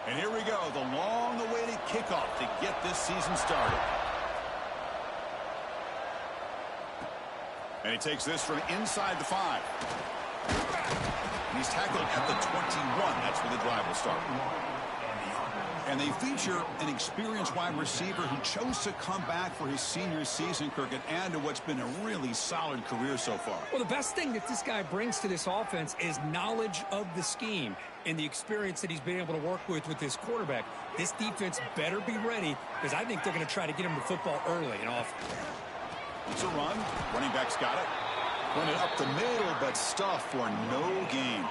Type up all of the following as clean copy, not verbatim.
And here we go, the long-awaited kickoff to get this season started. And he takes this from inside the 5. And he's tackled at the 21. That's where the drive will start. And they feature an experienced wide receiver who chose to come back for his senior season, Kirk, and add to what's been a really solid career so far. Well, the best thing that this guy brings to this offense is knowledge of the scheme and the experience that he's been able to work with this quarterback. This defense better be ready, because I think they're going to try to get him the football early and often. It's a run. Running back's got it. Run it up the middle, but stuffed for no gain.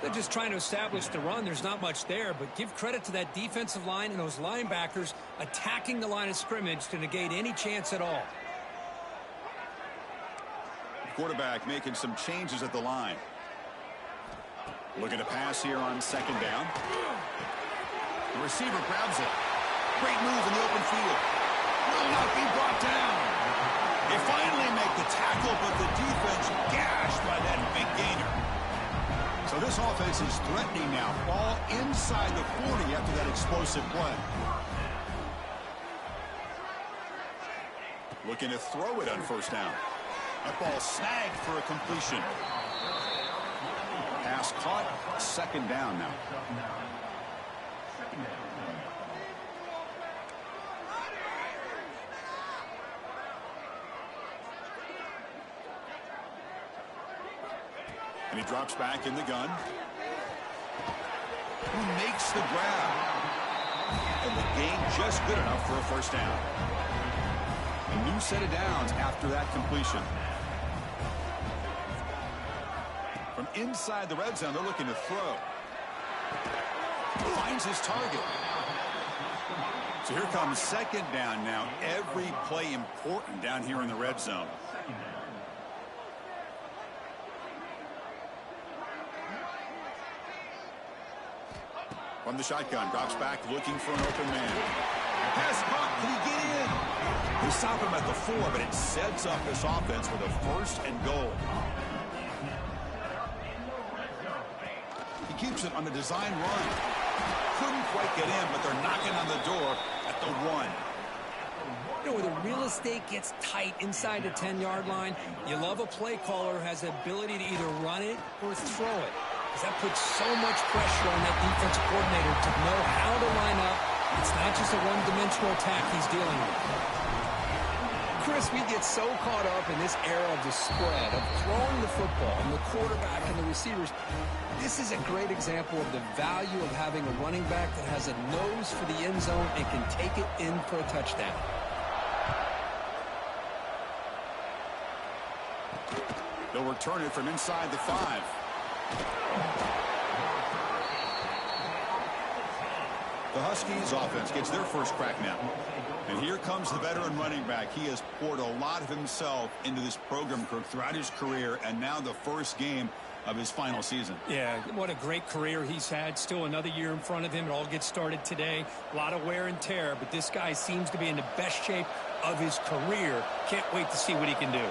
They're just trying to establish the run. There's not much there, but give credit to that defensive line and those linebackers attacking the line of scrimmage to negate any chance at all. Quarterback making some changes at the line. Looking to pass here on second down. The receiver grabs it. Great move in the open field. Will not be brought down. They finally make the tackle, but the defense gashed by that big gainer. So this offense is threatening now. Ball inside the 40 after that explosive play. Looking to throw it on first down. That ball snagged for a completion. Pass caught. Second down now. And he drops back in the gun. Who makes the grab? And the gain just good enough for a first down. A new set of downs after that completion. From inside the red zone, they're looking to throw. Finds his target. So here comes second down now. Every play important down here in the red zone. From the shotgun, drops back looking for an open man. Pass caught. Can he get in? They stop him at the 4, but it sets up this offense with a first and goal. He keeps it on the design run. Couldn't quite get in, but they're knocking on the door at the 1. You know, where the real estate gets tight inside the 10-yard line, you love a play caller who has the ability to either run it or throw it. Because that puts so much pressure on that defensive coordinator to know how to line up. It's not just a one-dimensional attack he's dealing with. Chris, we get so caught up in this era of the spread, of throwing the football, and the quarterback and the receivers. This is a great example of the value of having a running back that has a nose for the end zone and can take it in for a touchdown. They'll return it from inside the 5. The Huskies offense gets their first crack now. And here comes the veteran running back. He has poured a lot of himself into this program throughout his career, and now the first game of his final season. Yeah, what a great career he's had. Still another year in front of him. It all gets started today. A lot of wear and tear, but this guy seems to be in the best shape of his career. Can't wait to see what he can do.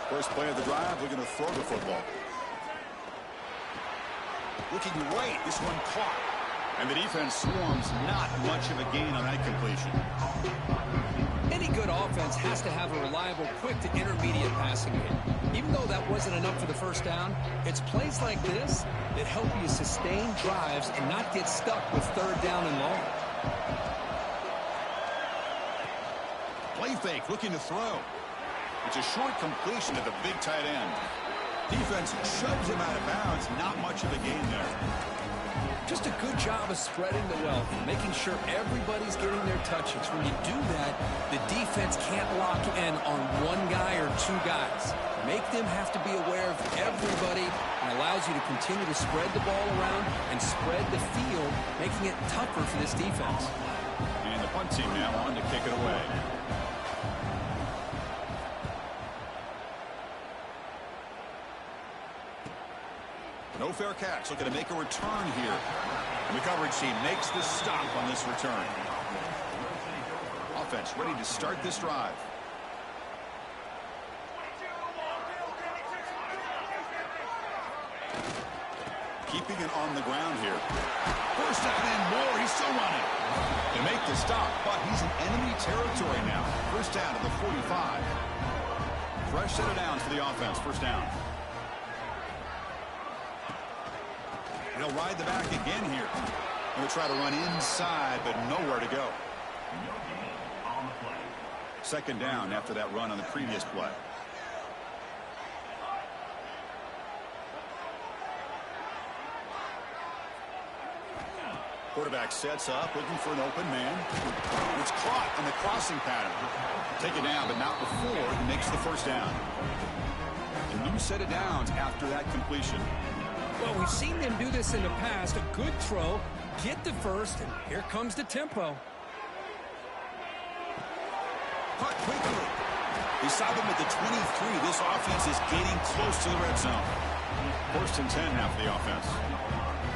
First play of the drive, looking to throw the football. Looking right, this one caught. And the defense swarms, not much of a gain on that completion. Any good offense has to have a reliable, quick to intermediate passing game. Even though that wasn't enough for the first down, it's plays like this that help you sustain drives and not get stuck with third down and long. Play fake, looking to throw. It's a short completion to the big tight end. Defense shoves him out of bounds. Not much of a gain there. Just a good job of spreading the wealth, making sure everybody's getting their touches. When you do that, the defense can't lock in on one guy or two guys. Make them have to be aware of everybody, and allows you to continue to spread the ball around and spread the field, making it tougher for this defense. And the punt team now on to kick it away. No fair catch. Looking to make a return here. And the coverage team makes the stop on this return. Offense ready to start this drive. keeping it on the ground here. First down and more. He's still running. They make the stop, but he's in enemy territory now. First down to the 45. Fresh set of downs for the offense. First down. He'll ride the back again here. He'll try to run inside, but nowhere to go. Second down after that run on the previous play. Quarterback sets up, looking for an open man. It's caught in the crossing pattern. Take it down, but not before he makes the first down. A new set of downs after that completion. Well, we've seen them do this in the past. A good throw, get the first, and here comes the tempo. Cut quickly. They stop him at the 23. This offense is getting close to the red zone. First and 10 now for the offense.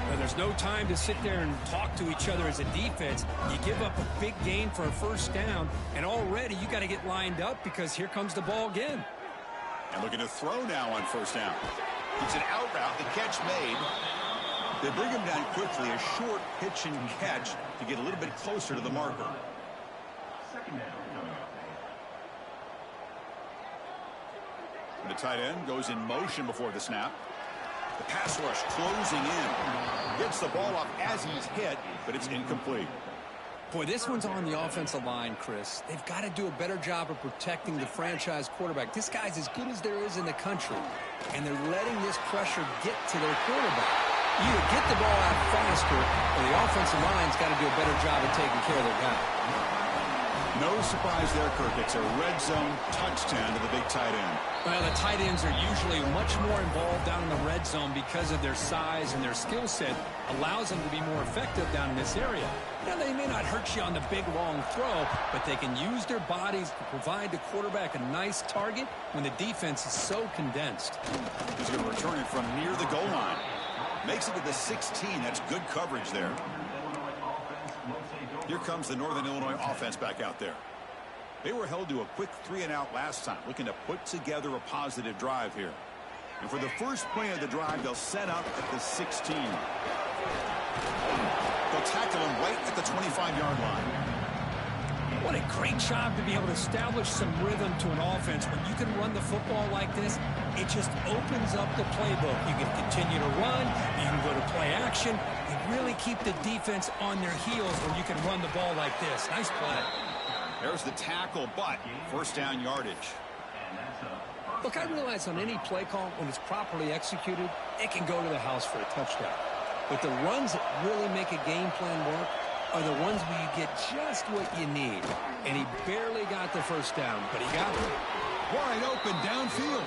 Well, there's no time to sit there and talk to each other as a defense. You give up a big gain for a first down, and already you got to get lined up because here comes the ball again. And looking to throw now on first down. It's an out route. The catch made. They bring him down quickly. A short pitch and catch to get a little bit closer to the marker. The tight end goes in motion before the snap. The pass rush closing in. Gets the ball off as he's hit, but it's incomplete. Boy, this one's on the offensive line, Chris. They've got to do a better job of protecting the franchise quarterback. This guy's as good as there is in the country, and they're letting this pressure get to their quarterback. Either get the ball out faster, or the offensive line's got to do a better job of taking care of their guy. No surprise there, Kirk. It's a red zone touchdown to the big tight end. Well, the tight ends are usually much more involved down in the red zone because of their size and their skill set allows them to be more effective down in this area. Now, they may not hurt you on the big, long throw, but they can use their bodies to provide the quarterback a nice target when the defense is so condensed. He's going to return it from near the goal line. Makes it to the 16. That's good coverage there. Here comes the Northern Illinois offense back out there. They were held to a quick 3-and-out last time, looking to put together a positive drive here. And for the first play of the drive, they'll set up at the 16. They'll tackle him right at the 25-yard line. What a great job to be able to establish some rhythm to an offense. When you can run the football like this, it just opens up the playbook. You can continue to run. You can go to play action. You really keep the defense on their heels when you can run the ball like this. Nice play. There's the tackle, but first down yardage. Look, I realize on any play call, when it's properly executed, it can go to the house for a touchdown. But the runs that really make a game plan work are the ones where you get just what you need. And he barely got the first down, but he got it. Wide open downfield.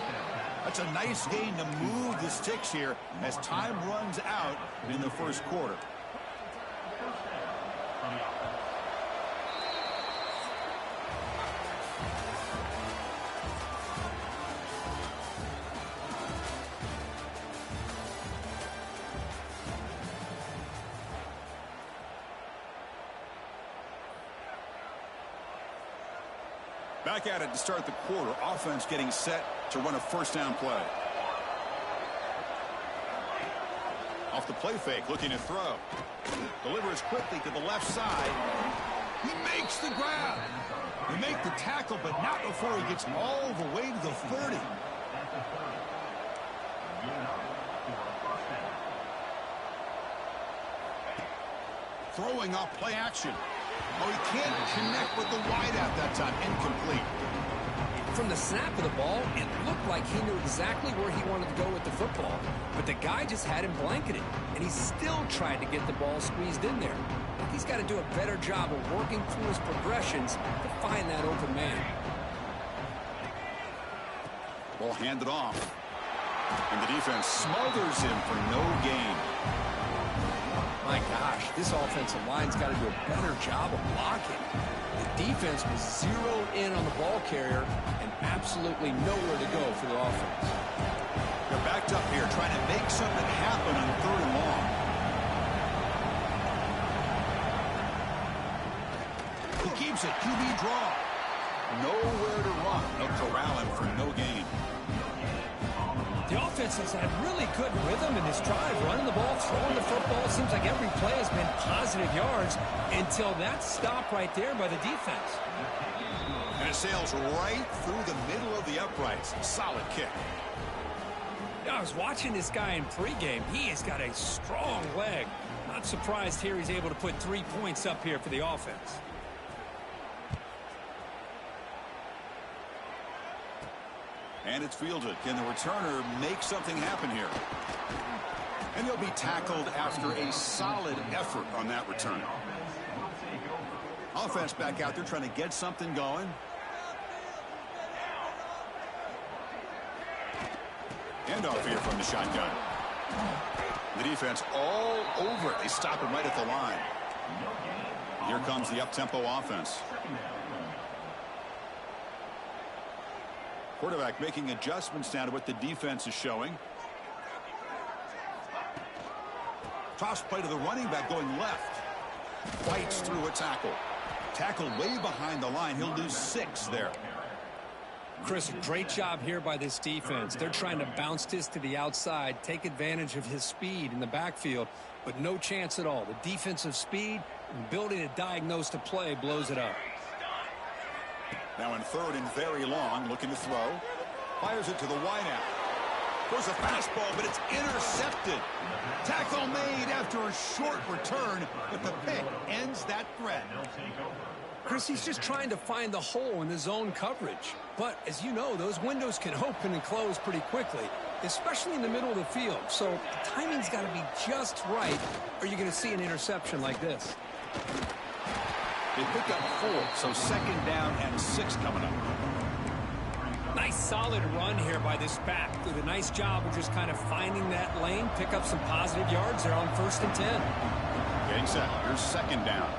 That's a nice gain to move the sticks here as time runs out in the first quarter. Back at it to start the quarter. Offense getting set to run a first down play. Off the play fake, looking to throw. Delivers quickly to the left side. He makes the grab. They make the tackle, but not before he gets all the way to the 30. Throwing off play action. Oh, he can't connect with the wideout that time. Incomplete. From the snap of the ball, it looked like he knew exactly where he wanted to go with the football. But the guy just had him blanketed, and he still tried to get the ball squeezed in there. He's got to do a better job of working through his progressions to find that open man. Ball handed off. And the defense smothers him for no gain. My gosh, this offensive line's got to do a better job of blocking. The defense was zeroed in on the ball carrier and absolutely nowhere to go for the offense. They're backed up here trying to make something happen on 3rd and long. He keeps it. QB draw. Nowhere to run. They'll corral him for no gain. The offense defense has had really good rhythm in this drive, running the ball, throwing the football. Seems like every play has been positive yards until that stop right there by the defense. And it sails right through the middle of the uprights. Solid kick. I was watching this guy in pregame. He has got a strong leg. Not surprised here he's able to put 3 points up here for the offense. And it's fielded. Can the returner make something happen here? And he'll be tackled after a solid effort on that return. Offense back out there trying to get something going. Handoff here from the shotgun. The defense all over it. They stop him right at the line. Here comes the up-tempo offense. Quarterback making adjustments now to what the defense is showing. Toss play to the running back going left. Fights through a tackle. Tackle way behind the line. He'll lose 6 there. Chris, great job here by this defense. They're trying to bounce this to the outside, take advantage of his speed in the backfield, but no chance at all. The defensive speed and ability to diagnose the play blows it up. Now in third and very long, looking to throw. Fires it to the wideout. Throws a fastball, but it's intercepted. Tackle made after a short return, but the pick ends that threat. Chris, he's just trying to find the hole in the zone coverage. But as you know, those windows can open and close pretty quickly, especially in the middle of the field. So the timing's got to be just right, or you're going to see an interception like this. They pick up 4, so second down and 6 coming up. Nice solid run here by this back. Did a nice job of just kind of finding that lane, pick up some positive yards there on 1st and 10. Getting set. Here's second down.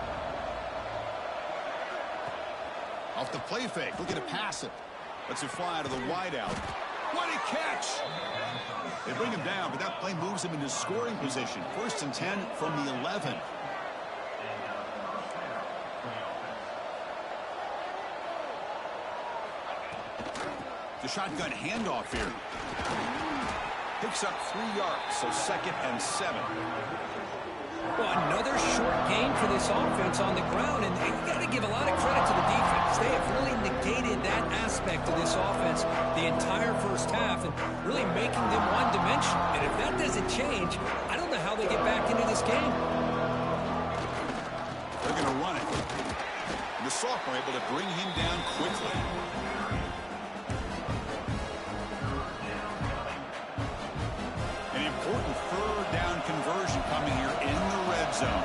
Off the play fake, looking to pass it. Lets it fly to the wideout. What a catch! They bring him down, but that play moves him into scoring position. 1st and 10 from the 11. The shotgun handoff here. Picks up 3 yards, so 2nd and 7. Well, another short game for this offense on the ground, and you got to give a lot of credit to the defense. They have really negated that aspect of this offense the entire first half and really making them one-dimensional. And if that doesn't change, I don't know how they get back into this game. They're going to run it. And the sophomore able to bring him down quickly. An important 3rd down conversion coming here in the red zone.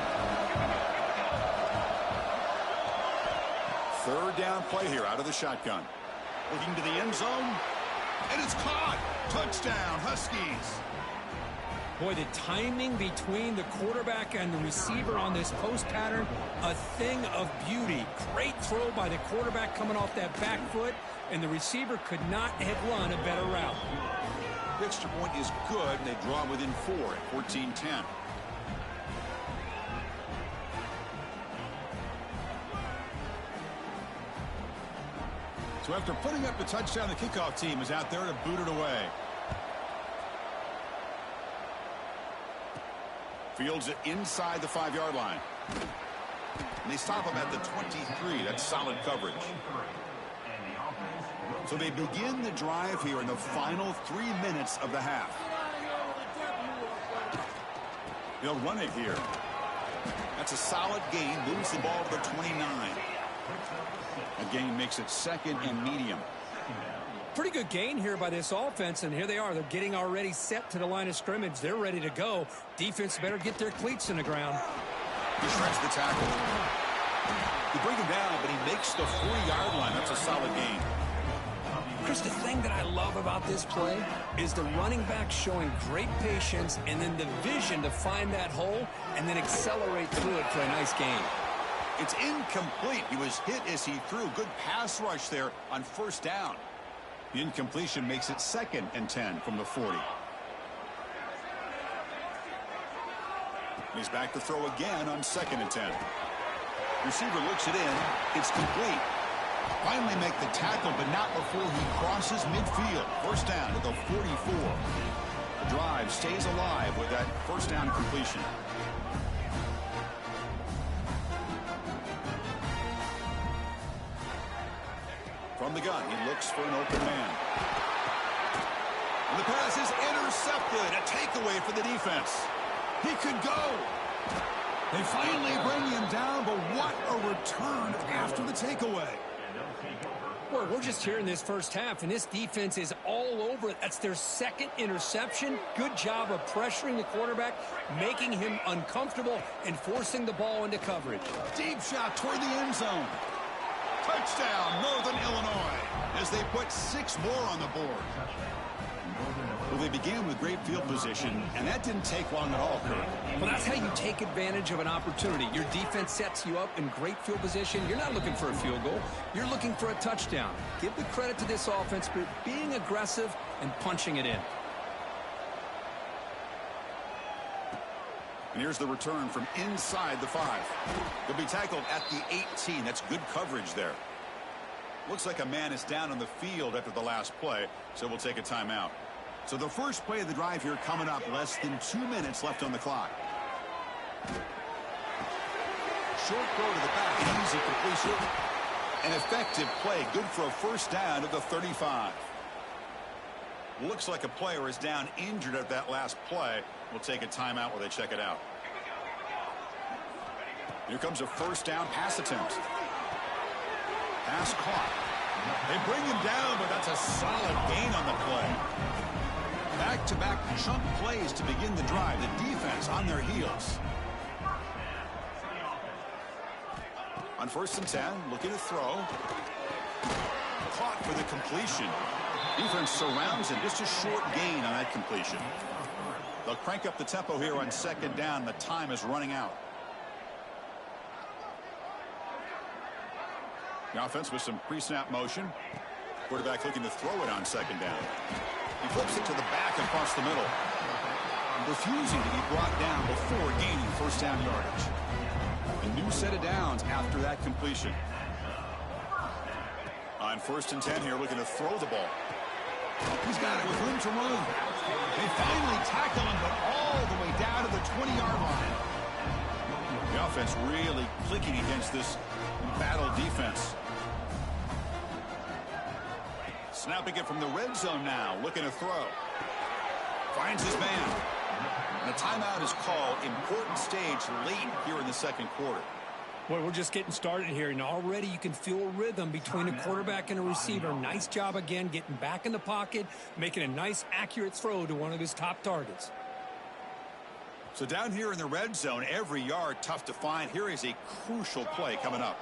3rd down play here out of the shotgun. Looking to the end zone. And it's caught. Touchdown, Huskies. Boy, the timing between the quarterback and the receiver on this post pattern, a thing of beauty. Great throw by the quarterback coming off that back foot, and the receiver could not have run a better route. The extra point is good, and they draw within 4 at 14-10. So after putting up the touchdown, the kickoff team is out there to boot it away. Fields it inside the 5-yard line. And they stop him at the 23. That's solid coverage. So they begin the drive here in the final 3 minutes of the half. They'll run it here. That's a solid gain. Moves the ball to the 29. A gain makes it 2nd and medium. Pretty good gain here by this offense, and here they are. They're getting already set to the line of scrimmage. They're ready to go. Defense better get their cleats in the ground. He shreds the tackle. They bring him down, but he makes the 40-yard line. That's a solid gain. Chris, the thing that I love about this play is the running back showing great patience and then the vision to find that hole and then accelerate through it for a nice gain. It's incomplete. He was hit as he threw. Good pass rush there on 1st down. The incompletion makes it 2nd and 10 from the 40. He's back to throw again on 2nd and 10. Receiver looks it in. It's complete. Finally make the tackle, but not before he crosses midfield. First down to the 44. The drive stays alive with that first down completion. From the gun, he looks for an open man. And the pass is intercepted. A takeaway for the defense. He could go. They finally bring him down, but what a return after the takeaway. Well, we're just here in this first half, and this defense is all over it. That's their second interception. Good job of pressuring the quarterback, making him uncomfortable, and forcing the ball into coverage. Deep shot toward the end zone. Touchdown, Northern Illinois, as they put 6 more on the board. Well, they began with great field position, and that didn't take long at all, Kirk. Well, that's how you take advantage of an opportunity. Your defense sets you up in great field position. You're not looking for a field goal. You're looking for a touchdown. Give the credit to this offense for being aggressive and punching it in. And here's the return from inside the 5. He'll be tackled at the 18. That's good coverage there. Looks like a man is down on the field after the last play, so we'll take a timeout. So the first play of the drive here coming up, less than 2 minutes left on the clock. Short throw to the back, easy completion. An effective play, good for a first down at the 35. Looks like a player is down injured at that last play. We'll take a timeout while they check it out. Here comes a first down pass attempt. Pass caught. They bring him down, but that's a solid gain on the play. Back-to-back chunk plays to begin the drive. The defense on their heels. On 1st and 10, looking to throw. Caught for the completion. Defense surrounds him. Just a short gain on that completion. They'll crank up the tempo here on 2nd down. The time is running out. The offense with some pre-snap motion. Quarterback looking to throw it on 2nd down. He flips it to the back across the middle. Refusing to be brought down before gaining first down yardage. A new set of downs after that completion. On 1st and 10 here, looking to throw the ball. He's got it with room to run. They finally tackle him, but all the way down to the 20-yard line. The offense really clicking against this battle defense. Snapping it from the red zone now, looking to throw. Finds his man. And a timeout is called. Important stage late here in the 2nd quarter. Boy, we're just getting started here, and already you can feel rhythm between a quarterback and a receiver. Nice job again getting back in the pocket, making a nice, accurate throw to one of his top targets. So down here in the red zone, every yard tough to find. Here is a crucial play coming up.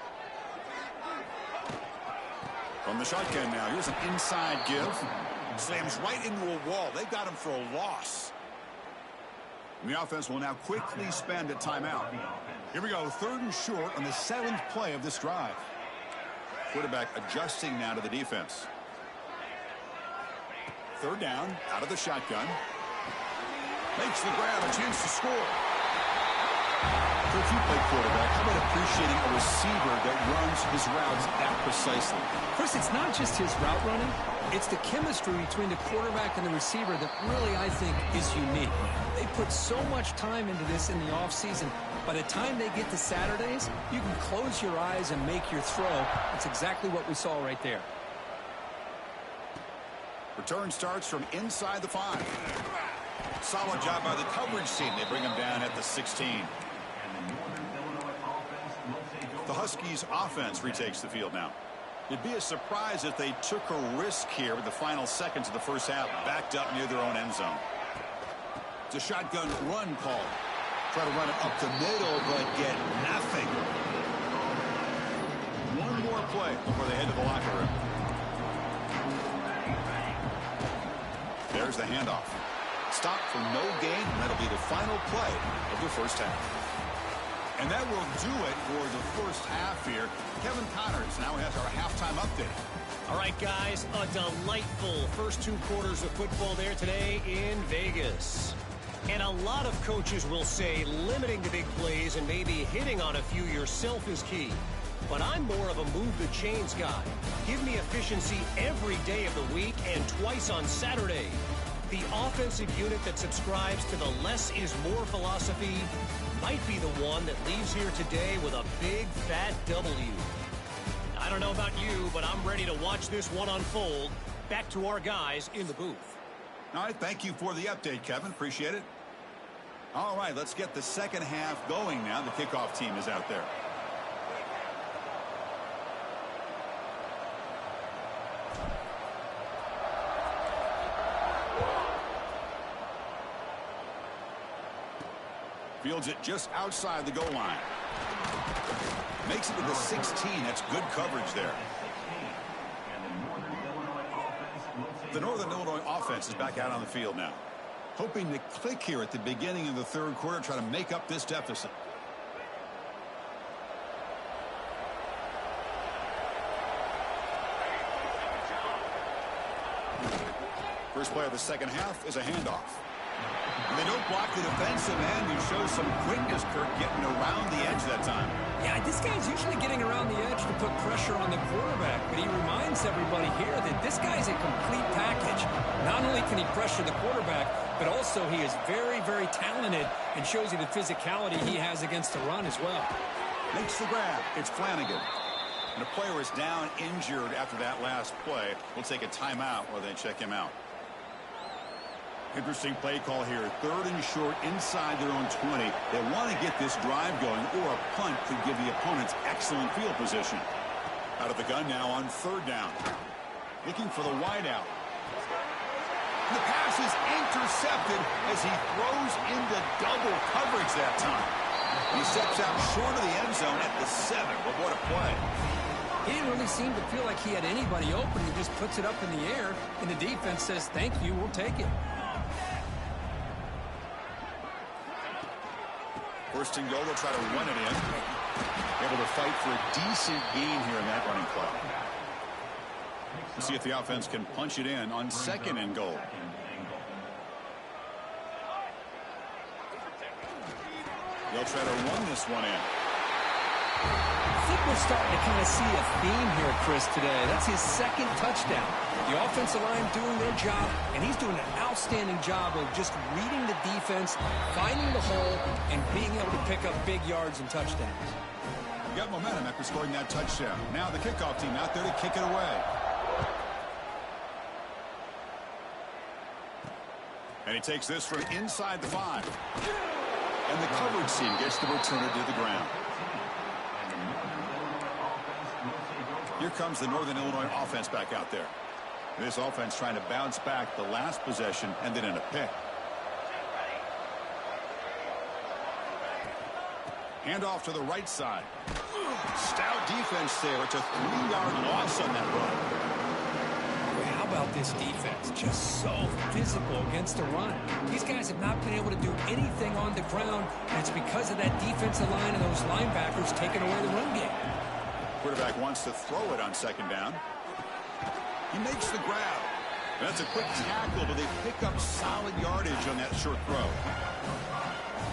From the shotgun now, here's an inside give. Slams right into a wall. They got him for a loss. And the offense will now quickly spend a timeout. Here we go, 3rd and short on the 7th play of this drive. Quarterback adjusting now to the defense. 3rd down, out of the shotgun. Makes the grab, a chance to score. If you play quarterback, how about appreciating a receiver that runs his routes that precisely? Chris, it's not just his route running. It's the chemistry between the quarterback and the receiver that really, I think, is unique. They put so much time into this in the offseason. By the time they get to Saturdays, you can close your eyes and make your throw. That's exactly what we saw right there. Return starts from inside the 5. Solid job by the coverage team. They bring him down at the 16. The Huskies offense retakes the field now. It'd be a surprise if they took a risk here with the final seconds of the first half, backed up near their own end zone. It's a shotgun run call. Try to run it up the middle, but get nothing. One more play before they head to the locker room. There's the handoff. Stop for no gain, and that'll be the final play of the first half. And that will do it for the first half here. Kevin Connors now has our halftime update. All right, guys, a delightful first 2 quarters of football there today in Vegas. And a lot of coaches will say limiting the big plays and maybe hitting on a few yourself is key. but I'm more of a move the chains guy. Give me efficiency every day of the week and twice on Saturday. The offensive unit that subscribes to the less is more philosophy might be the one that leaves here today with a big fat W. I don't know about you, but I'm ready to watch this one unfold. Back to our guys in the booth. All right, thank you for the update, Kevin. Appreciate it. All right, let's get the second half going now. The kickoff team is out there. Fields it just outside the goal line. Makes it to the 16. That's good coverage there. The Northern Illinois offense is back out on the field now. Hoping to click here at the beginning of the third quarter, try to make up this deficit. First play of the second half is a handoff. And they don't block the defensive end, who shows some quickness, Kirk, getting around the edge that time. Yeah, this guy's usually getting around the edge to put pressure on the quarterback, but he reminds everybody here that this guy's a complete package. Not only can he pressure the quarterback, but also he is very, very talented and shows you the physicality he has against the run as well. Makes the grab. It's Flanagan. And a player is down injured after that last play. We'll take a timeout while they check him out. Interesting play call here. Third and short inside their own 20. They want to get this drive going, or a punt could give the opponents excellent field position. Out of the gun now on third down. Looking for the wideout. The pass is intercepted as he throws into double coverage that time. He steps out short of the end zone at the 7. But what a play. He didn't really seem to feel like he had anybody open. He just puts it up in the air, and the defense says, thank you, we'll take it. First and goal, they'll try to run it in. Able to fight for a decent gain here in that running play. We'll see if the offense can punch it in on second and goal. They'll try to run this one in. I think we're starting to kind of see a theme here, Chris, today. That's his second touchdown. The offensive line doing their job, and he's doing an outstanding job of just reading the defense, finding the hole, and being able to pick up big yards and touchdowns. You got momentum after scoring that touchdown. Now the kickoff team out there to kick it away. And he takes this from inside the 5. And the coverage team gets the returner to the ground. Here comes the Northern Illinois offense back out there. This offense trying to bounce back. The last possession ended in a pick. Hand off to the right side. Stout defense there. It's a 3-yard loss on that run. How about this defense? Just so physical against the run. These guys have not been able to do anything on the ground, and it's because of that defensive line and those linebackers taking away the run game. Quarterback wants to throw it on second down. He makes the grab. That's a quick tackle, but they pick up solid yardage on that short throw.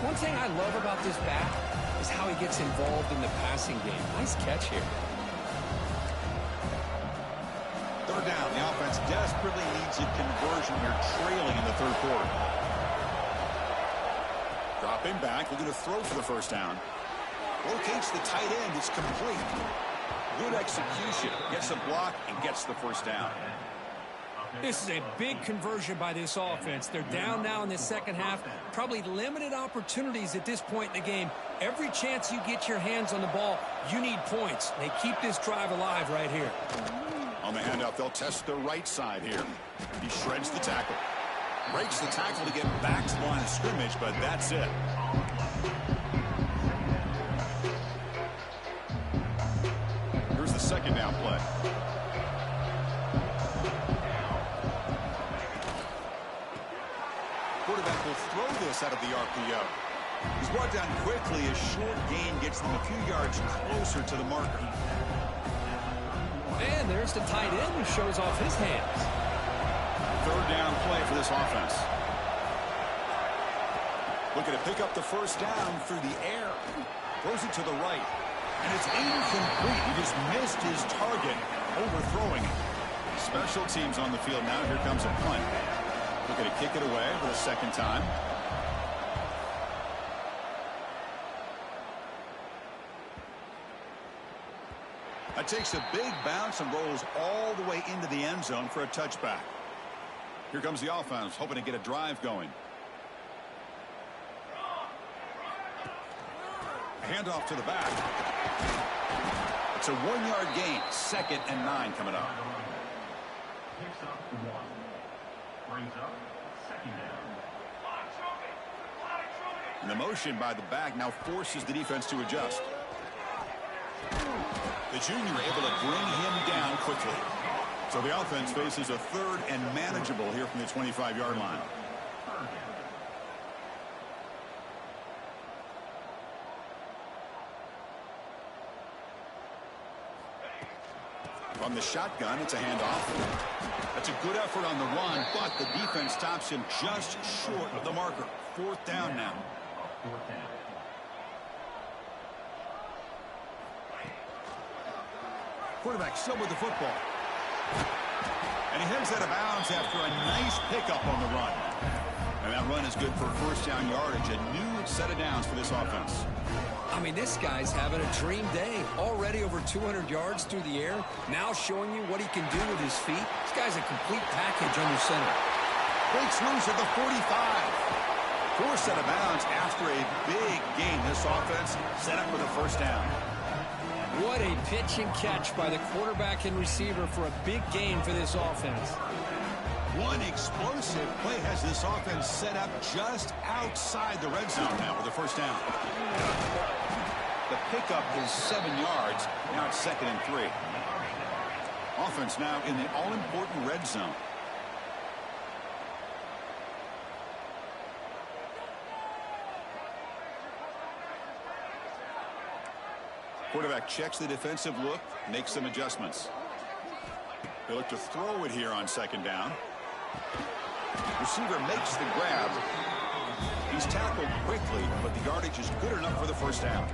One thing I love about this back is how he gets involved in the passing game. Nice catch here. Third down. The offense desperately needs a conversion here, trailing in the third quarter. Dropping back, looking to throw for the first down. Rotates the tight end. It's complete. Good execution. Gets a block and gets the first down. This is a big conversion by this offense. They're down now in the second half. Probably limited opportunities at this point in the game. Every chance you get your hands on the ball, you need points. They keep this drive alive right here. On the handoff, they'll test the right side here. He shreds the tackle. Breaks the tackle to get back to the line of scrimmage, but that's it. Here's the second down play. Quarterback will throw this out of the RPO. He's brought down quickly. A short gain gets them a few yards closer to the marker. And there's the tight end who shows off his hands. Third down play for this offense. Looking to pick up the first down through the air. Throws it to the right. And it's incomplete. He just missed his target, overthrowing it. Special teams on the field now. Here comes a punt. Looking to kick it away for the second time. That takes a big bounce and rolls all the way into the end zone for a touchback. Here comes the offense, hoping to get a drive going. Handoff to the back. It's a 1-yard gain. 2nd and 9 coming up. Picks up 1. Brings up 2nd down. And the motion by the back now forces the defense to adjust. The junior able to bring him down quickly. So the offense faces a 3rd and manageable here from the 25-yard line. From the shotgun, it's a handoff. That's a good effort on the run, but the defense stops him just short of the marker. 4th down now. Quarterback still with the football. And he heads out of bounds after a nice pickup on the run. And that run is good for 1st down yardage. A new set of downs for this offense. I mean, this guy's having a dream day. Already over 200 yards through the air. Now showing you what he can do with his feet. This guy's a complete package under center. Breaks loose at the 45. 4 set of bounds after a big gain. This offense set up with a 1st down. What a pitch and catch by the quarterback and receiver for a big gain for this offense. One explosive play has this offense set up just outside the red zone now with a 1st down. The pickup is 7 yards. Now it's 2nd and 3. Offense now in the all-important red zone. Quarterback checks the defensive look, makes some adjustments. They look to throw it here on 2nd down. Receiver makes the grab. He's tackled quickly, but the yardage is good enough for the 1st down.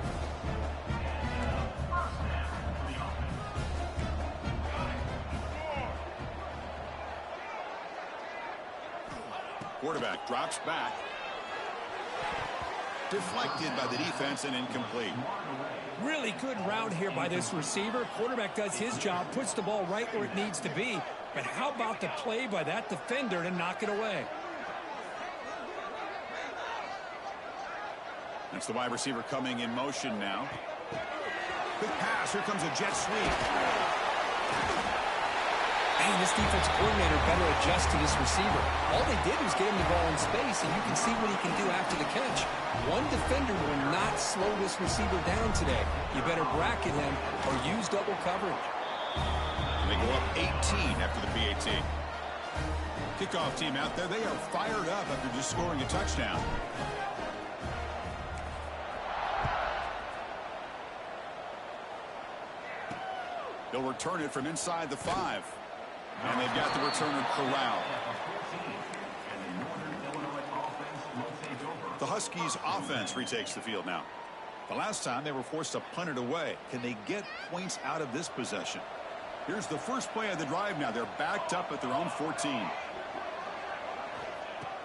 Quarterback drops back. Deflected by the defense and incomplete. Really good route here by this receiver. Quarterback does his job, puts the ball right where it needs to be. But how about the play by that defender to knock it away? That's the wide receiver coming in motion now. Quick pass. Here comes a jet sweep. Hey, this defense coordinator better adjust to this receiver. All they did was get him the ball in space, and you can see what he can do after the catch. One defender will not slow this receiver down today. You better bracket him or use double coverage. They go up 18 after the PAT. Kickoff team out there, they are fired up after just scoring a touchdown. They'll return it from inside the 5. And they've got the returner corralled. The Huskies offense retakes the field now. The last time they were forced to punt it away. Can they get points out of this possession? Here's the first play of the drive now. They're backed up at their own 14.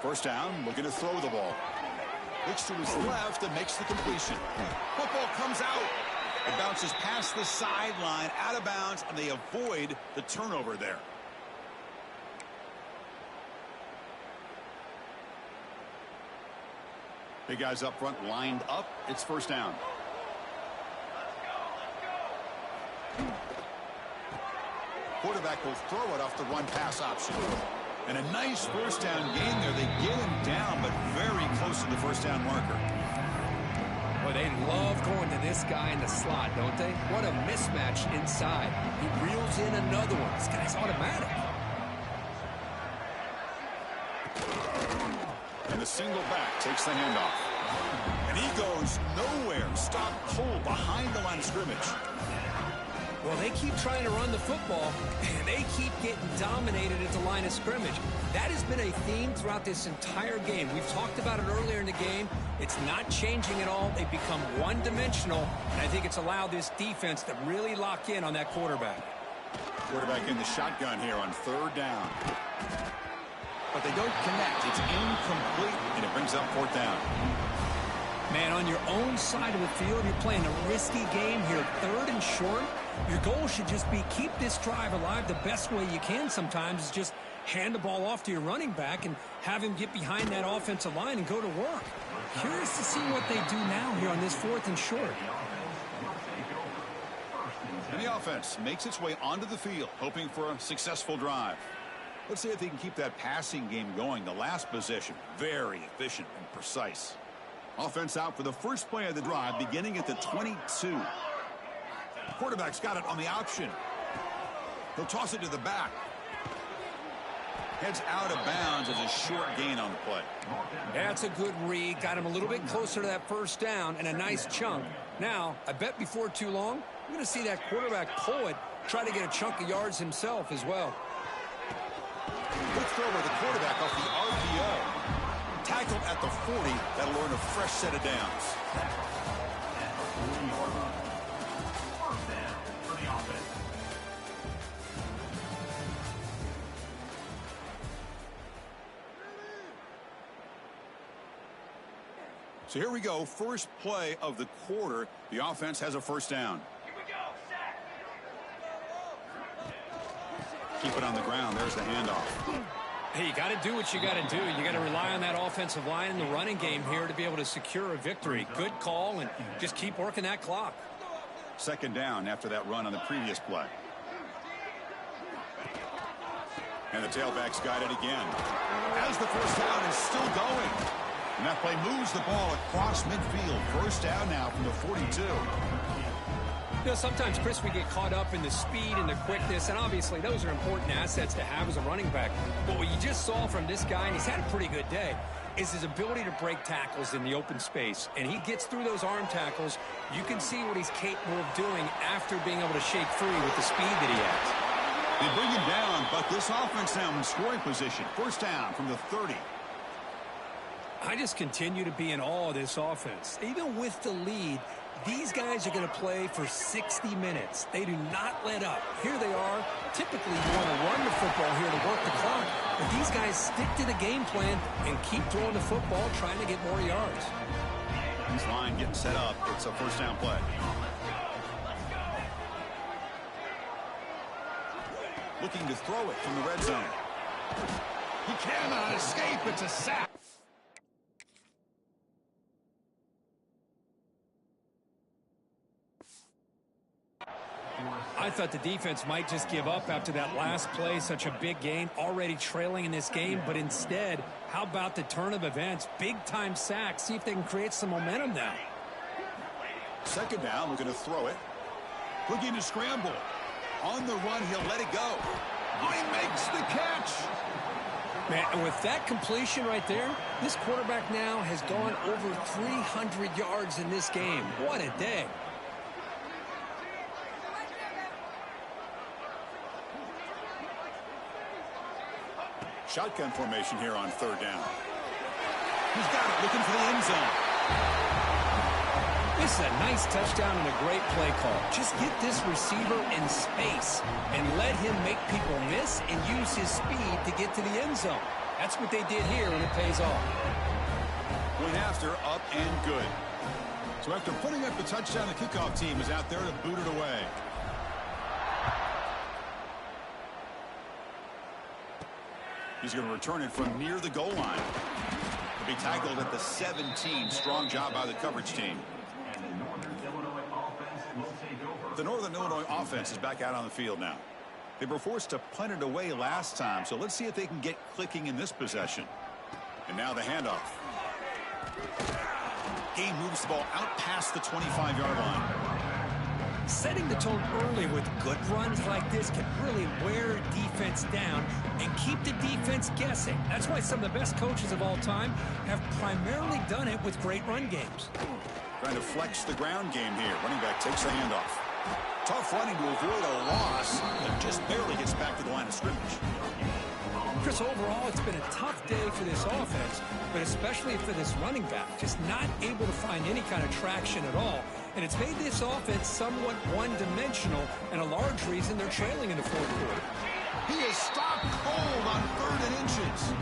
1st down, looking to throw the ball. Looks to his left and makes the completion. Football comes out. It bounces past the sideline, out of bounds, and they avoid the turnover there. Big guys up front lined up. It's 1st down. Quarterback will throw it off the run-pass option. And a nice 1st down gain there. They get him down, but very close to the 1st down marker. Boy, they love going to this guy in the slot, don't they? What a mismatch inside. He reels in another one. This guy's automatic. And the single back takes the handoff. And he goes nowhere. Stopped cold behind the line of scrimmage. Well, they keep trying to run the football, and they keep getting dominated at the line of scrimmage. That has been a theme throughout this entire game. We've talked about it earlier in the game. It's not changing at all. They've become one-dimensional, and I think it's allowed this defense to really lock in on that quarterback. Quarterback in the shotgun here on third down. But they don't connect. It's incomplete, and it brings up fourth down. Man, on your own side of the field, you're playing a risky game here, third and short. Your goal should just be keep this drive alive the best way you can sometimes is just hand the ball off to your running back and have him get behind that offensive line and go to work. Curious to see what they do now here on this fourth and short. And the offense makes its way onto the field, hoping for a successful drive. Let's see if they can keep that passing game going. The last possession, very efficient and precise. Offense out for the first play of the drive, beginning at the 22. Quarterback's got it on the option. He'll toss it to the back. Heads out of bounds as a short gain on the play. That's a good read. Got him a little bit closer to that first down and a nice chunk. Now, I bet before too long, we're going to see that quarterback pull it, try to get a chunk of yards himself as well. Good throw with the quarterback off the RPO. Tackled at the 40. That'll earn a fresh set of downs. So here we go. First play of the quarter. The offense has a first down. Keep it on the ground. There's the handoff. Hey, you got to do what you got to do. You got to rely on that offensive line in the running game here to be able to secure a victory. Good call, and just keep working that clock. Second down after that run on the previous play. And the tailback's got it again. As the first down is still going. And that play moves the ball across midfield. First down now from the 42. You know, sometimes, Chris, we get caught up in the speed and the quickness, and obviously those are important assets to have as a running back. But what you just saw from this guy, and he's had a pretty good day, is his ability to break tackles in the open space. And he gets through those arm tackles. You can see what he's capable of doing after being able to shake free with the speed that he has. They bring him down, but this offense now in scoring position. First down from the 30. I just continue to be in awe of this offense. Even with the lead, these guys are going to play for 60 minutes. They do not let up. Here they are. Typically, you want to run the football here to work the clock, but these guys stick to the game plan and keep throwing the football, trying to get more yards. This line getting set up. It's a first down play. Looking to throw it from the red zone. He cannot escape. It's a sack. I thought the defense might just give up after that last play, such a big gain, already trailing in this game. But instead, how about the turn of events? Big-time sack. See if they can create some momentum now. Second down, looking to throw it. Looking to scramble. On the run, he'll let it go. He makes the catch. Man, and with that completion right there, this quarterback now has gone over 300 yards in this game. What a day. Shotgun formation here on third down. He's got it, looking for the end zone. This is a nice touchdown and a great play call. Just get this receiver in space and let him make people miss and use his speed to get to the end zone. That's what they did here, and it pays off. Went after, up and good. So after putting up the touchdown, the kickoff team is out there to boot it away. He's going to return it from near the goal line. He'll be tackled at the 17. Strong job by the coverage team. The Northern Illinois offense is back out on the field now. They were forced to punt it away last time, so let's see if they can get clicking in this possession. And now the handoff. Game moves the ball out past the 25-yard line. Setting the tone early with good runs like this can really wear a defense down and keep the defense guessing. That's why some of the best coaches of all time have primarily done it with great run games. Trying to flex the ground game here. Running back takes the handoff. Tough running to avoid a loss, and just barely gets back to the line of scrimmage. Chris, overall, it's been a tough day for this offense, but especially for this running back. Just not able to find any kind of traction at all. And it's made this offense somewhat one-dimensional, and a large reason they're trailing in the fourth quarter. He is stopped cold on 3rd and inches.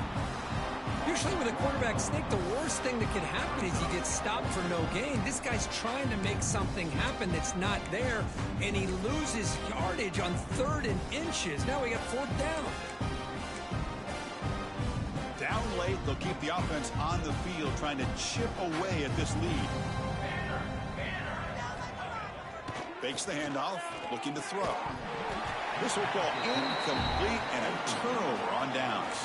Usually with a quarterback sneak, the worst thing that can happen is he gets stopped for no gain. This guy's trying to make something happen that's not there, and he loses yardage on 3rd and inches. Now we got 4th down. Down late, they'll keep the offense on the field trying to chip away at this lead. Fakes the handoff, looking to throw. This will fall incomplete and a turnover on downs.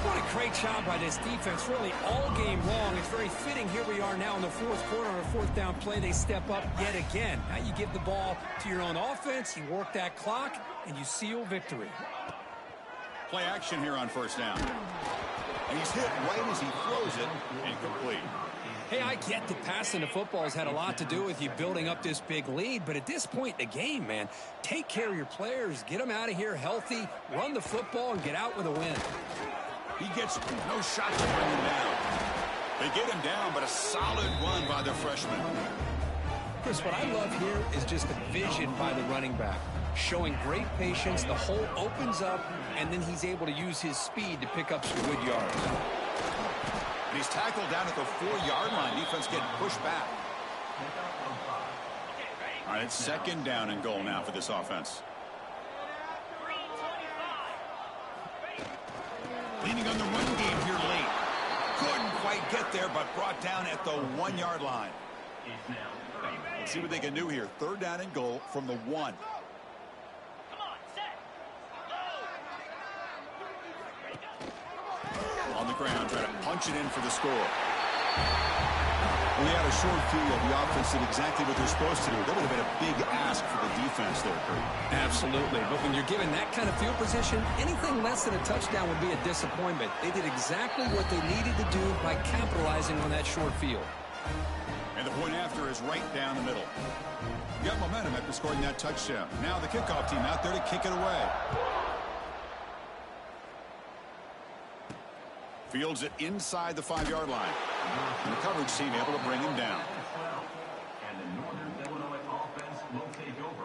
What a great job by this defense, really all game long. It's very fitting. Here we are now in the fourth quarter on a 4th down play. They step up yet again. Now you give the ball to your own offense, you work that clock, and you seal victory. Play action here on 1st down. And he's hit right as he throws it, incomplete. Hey, I get that passing the football has had a lot to do with you building up this big lead, but at this point in the game, man, take care of your players, get them out of here healthy, run the football, and get out with a win. He gets no shot to bring him down. They get him down, but a solid run by the freshman. Chris, what I love here is just the vision by the running back. Showing great patience, the hole opens up, and then he's able to use his speed to pick up some good yards. And he's tackled down at the 4-yard line. Defense getting pushed back. All right, it's 2nd down and goal now for this offense. Leaning on the run game here late. Couldn't quite get there, but brought down at the 1-yard line. Let's see what they can do here. 3rd down and goal from the 1. On the ground, trying to punch it in for the score. When they had a short field, the offense did exactly what they're supposed to do. That would have been a big ask for the defense there, Kurt. Absolutely. But when you're given that kind of field position, anything less than a touchdown would be a disappointment. They did exactly what they needed to do by capitalizing on that short field. And the point after is right down the middle. Got momentum after scoring that touchdown. Now the kickoff team out there to kick it away. Fields it inside the 5-yard line. And the coverage team able to bring him down.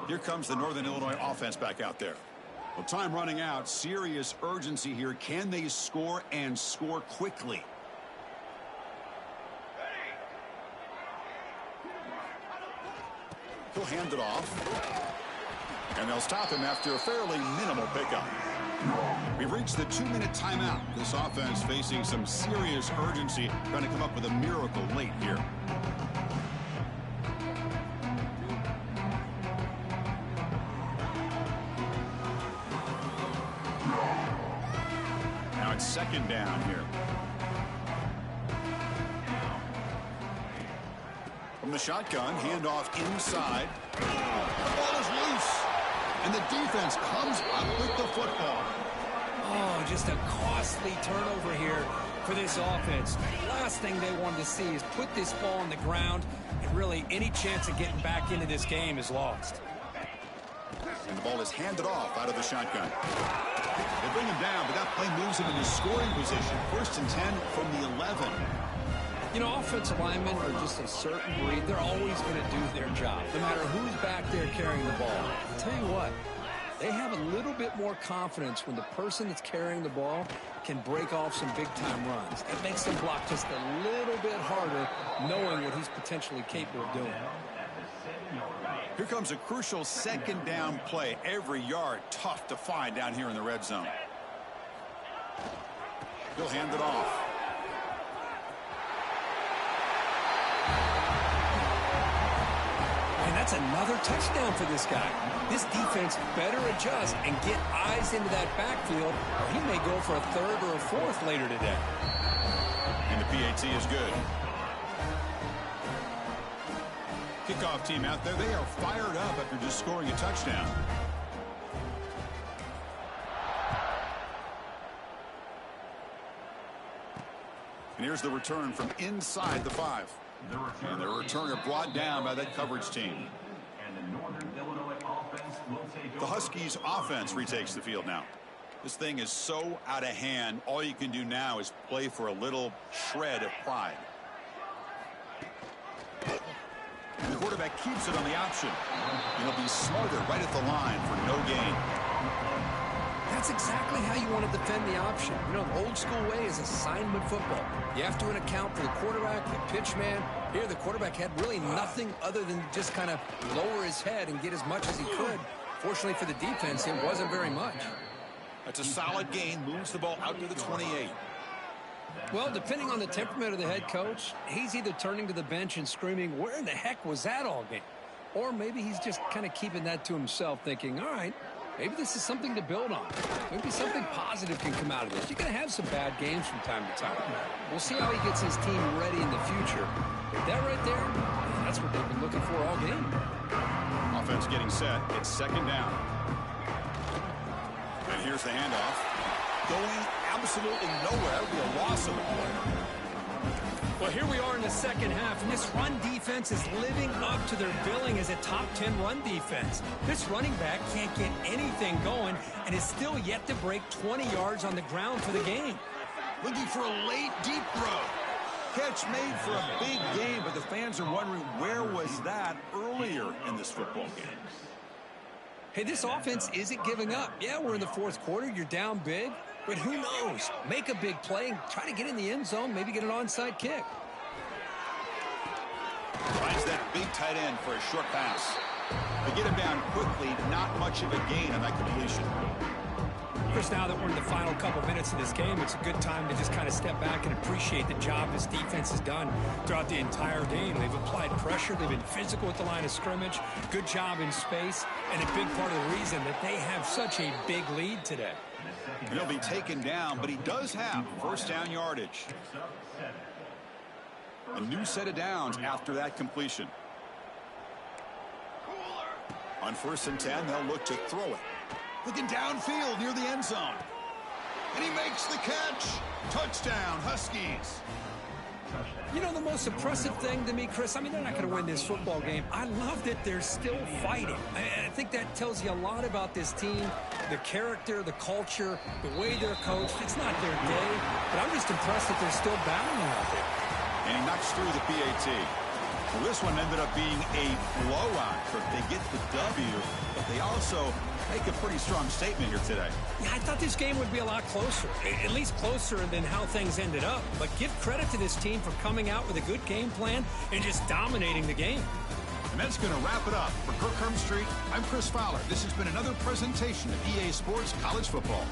Here comes the Northern Illinois offense back out there. Well, time running out. Serious urgency here. Can they score and score quickly? He'll hand it off. And they'll stop him after a fairly minimal pickup. We've reached the 2-minute timeout. This offense facing some serious urgency, trying to come up with a miracle late here. Now it's 2nd down here. From the shotgun, handoff inside. The ball is loose. And the defense comes up with the football. Oh, just a costly turnover here for this offense. Last thing they wanted to see is put this ball on the ground, and really any chance of getting back into this game is lost. And the ball is handed off out of the shotgun. They bring him down, but that play moves him into scoring position. 1st and 10 from the 11. You know, offensive linemen are just a certain breed. They're always going to do their job, no matter who's back there carrying the ball. I'll tell you what, they have a little bit more confidence when the person that's carrying the ball can break off some big-time runs. It makes them block just a little bit harder, knowing what he's potentially capable of doing. Here comes a crucial 2nd down play. Every yard tough to find down here in the red zone. He'll hand it off. And that's another touchdown for this guy. This defense better adjust and get eyes into that backfield, or he may go for a 3rd or a 4th later today. And the PAT is good. Kickoff team out there, they are fired up after just scoring a touchdown. And here's the return from inside the 5. And the returner brought down by that coverage team. And the Northern Illinois offense will take The over. Huskies offense retakes the field now. This thing is so out of hand, all you can do now is play for a little shred of pride. The quarterback keeps it on the option. And he'll be smarter right at the line for no gain. That's exactly how you want to defend the option. You know, the old school way is assignment football. You have to account for the quarterback, the pitch man. Here, the quarterback had really nothing other than just kind of lower his head and get as much as he could. Fortunately for the defense, it wasn't very much. That's a solid gain. Moves the ball out to the 28. Well, depending on the temperament of the head coach, he's either turning to the bench and screaming, where in the heck was that all game? Or maybe he's just kind of keeping that to himself, thinking, all right, maybe this is something to build on. Maybe something positive can come out of this. You're going to have some bad games from time to time. We'll see how he gets his team ready in the future. But that right there, that's what they've been looking for all game. Offense getting set. It's second down. And here's the handoff. Going absolutely nowhere. That would be a loss of a play. Well, here we are in the second half, and this run defense is living up to their billing as a top 10 run defense. This running back can't get anything going and is still yet to break 20 yards on the ground for the game. Looking for a late, deep throw. Catch made for a big game, but the fans are wondering where was that earlier in this football game. Hey, this offense isn't giving up. Yeah, we're in the fourth quarter. You're down big. But who knows? Make a big play and try to get in the end zone, maybe get an onside kick. Finds that big tight end for a short pass. They get him down quickly, not much of a gain on that completion. Chris, now that we're in the final couple minutes of this game, it's a good time to just kind of step back and appreciate the job this defense has done throughout the entire game. They've applied pressure. They've been physical at the line of scrimmage. Good job in space. And a big part of the reason that they have such a big lead today. And he'll be taken down, but he does have first down yardage. A new set of downs after that completion. On 1st and 10, they'll look to throw it. Looking downfield near the end zone. And he makes the catch. Touchdown, Huskies. You know, the most impressive thing to me, Chris, I mean, they're not going to win this football game. I love that they're still fighting. I think that tells you a lot about this team, the character, the culture, the way they're coached. It's not their day, but I'm just impressed that they're still battling out there. And he knocks through the PAT. Well, this one ended up being a blowout. They get the W, but they also make a pretty strong statement here today. Yeah, I thought this game would be a lot closer, at least closer than how things ended up. But give credit to this team for coming out with a good game plan and just dominating the game. And that's going to wrap it up. For Kirk Street, I'm Chris Fowler. This has been another presentation of EA Sports College Football.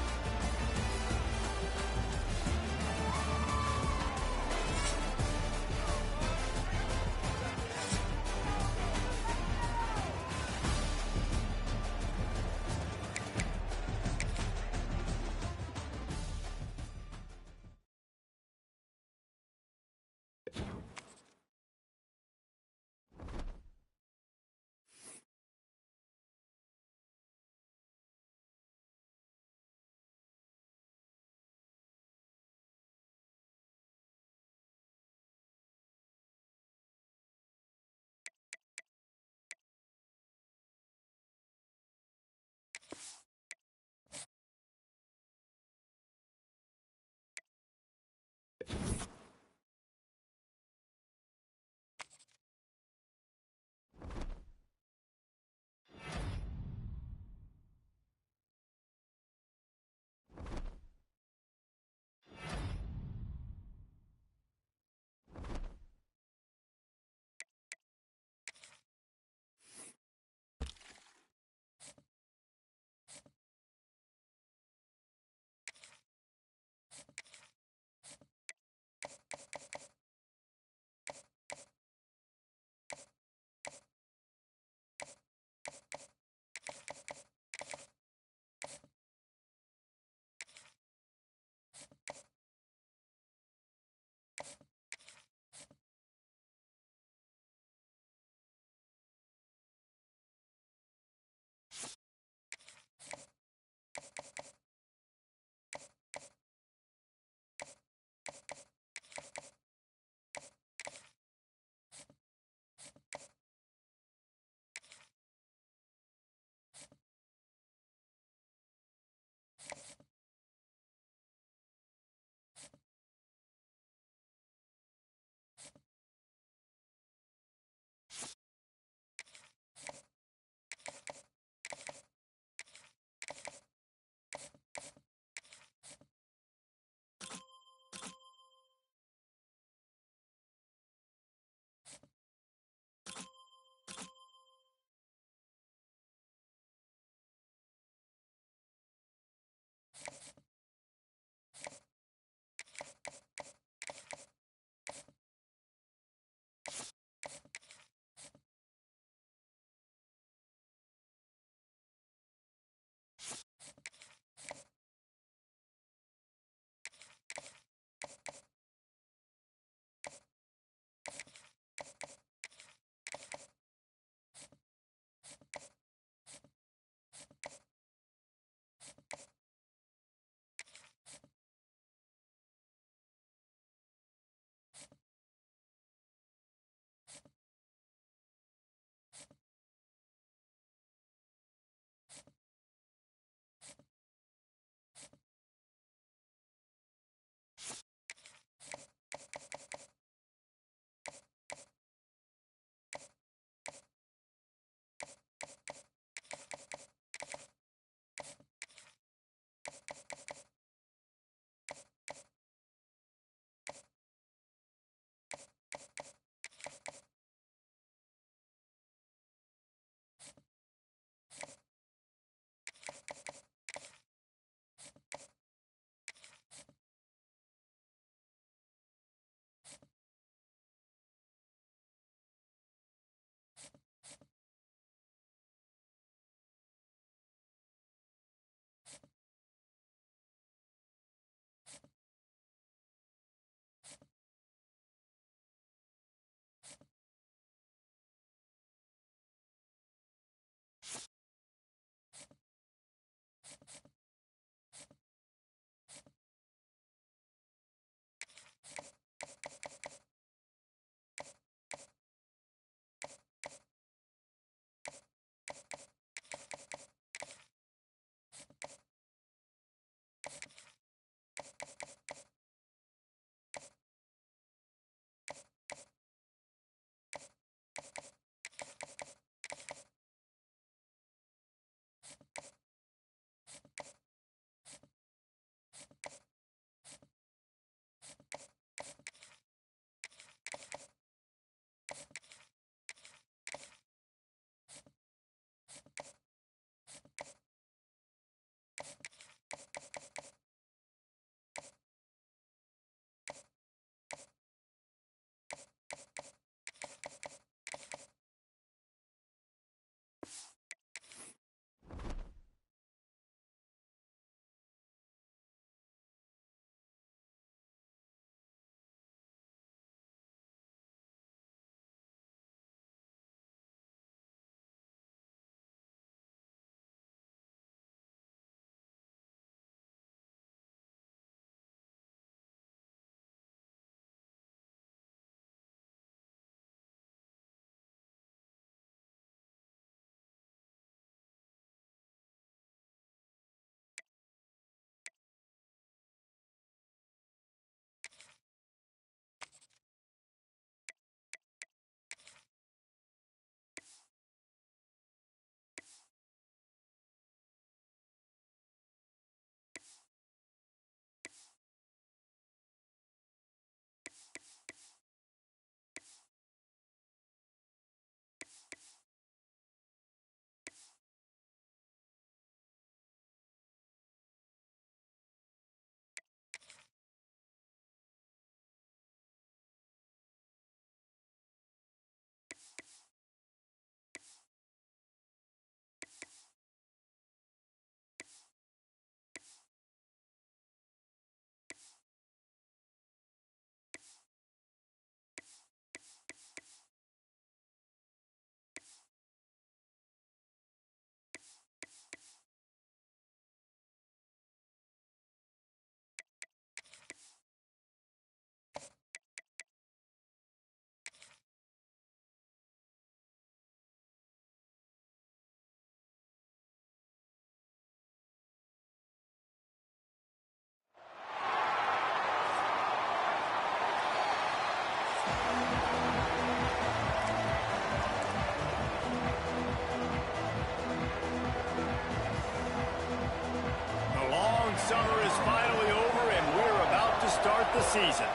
start the season.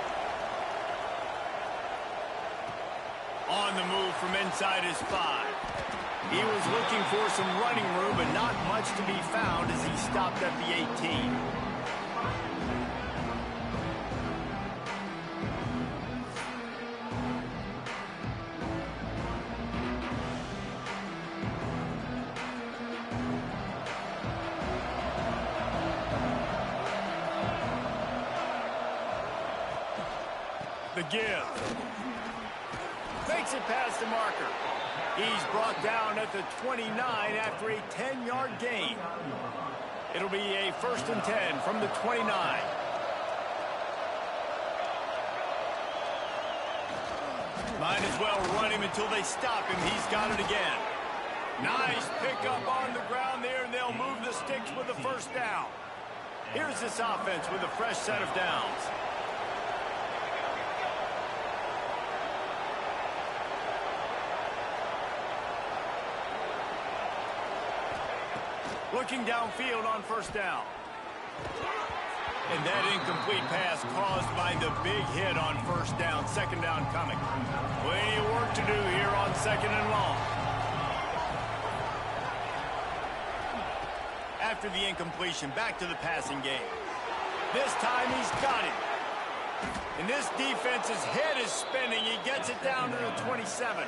On the move from inside his 5. He was looking for some running room, but not much to be found as he stopped at the 18. The give. Makes it past the marker. He's brought down at the 29 after a 10-yard gain. It'll be a 1st and 10 from the 29. Might as well run him until they stop him. He's got it again. Nice pickup on the ground there, and they'll move the sticks with the 1st down. Here's this offense with a fresh set of downs. Looking downfield on 1st down. And that incomplete pass caused by the big hit on 1st down. 2nd down coming. Plenty of work to do here on 2nd and long. After the incompletion, back to the passing game. This time he's got it. And this defense's head is spinning. He gets it down to the 27.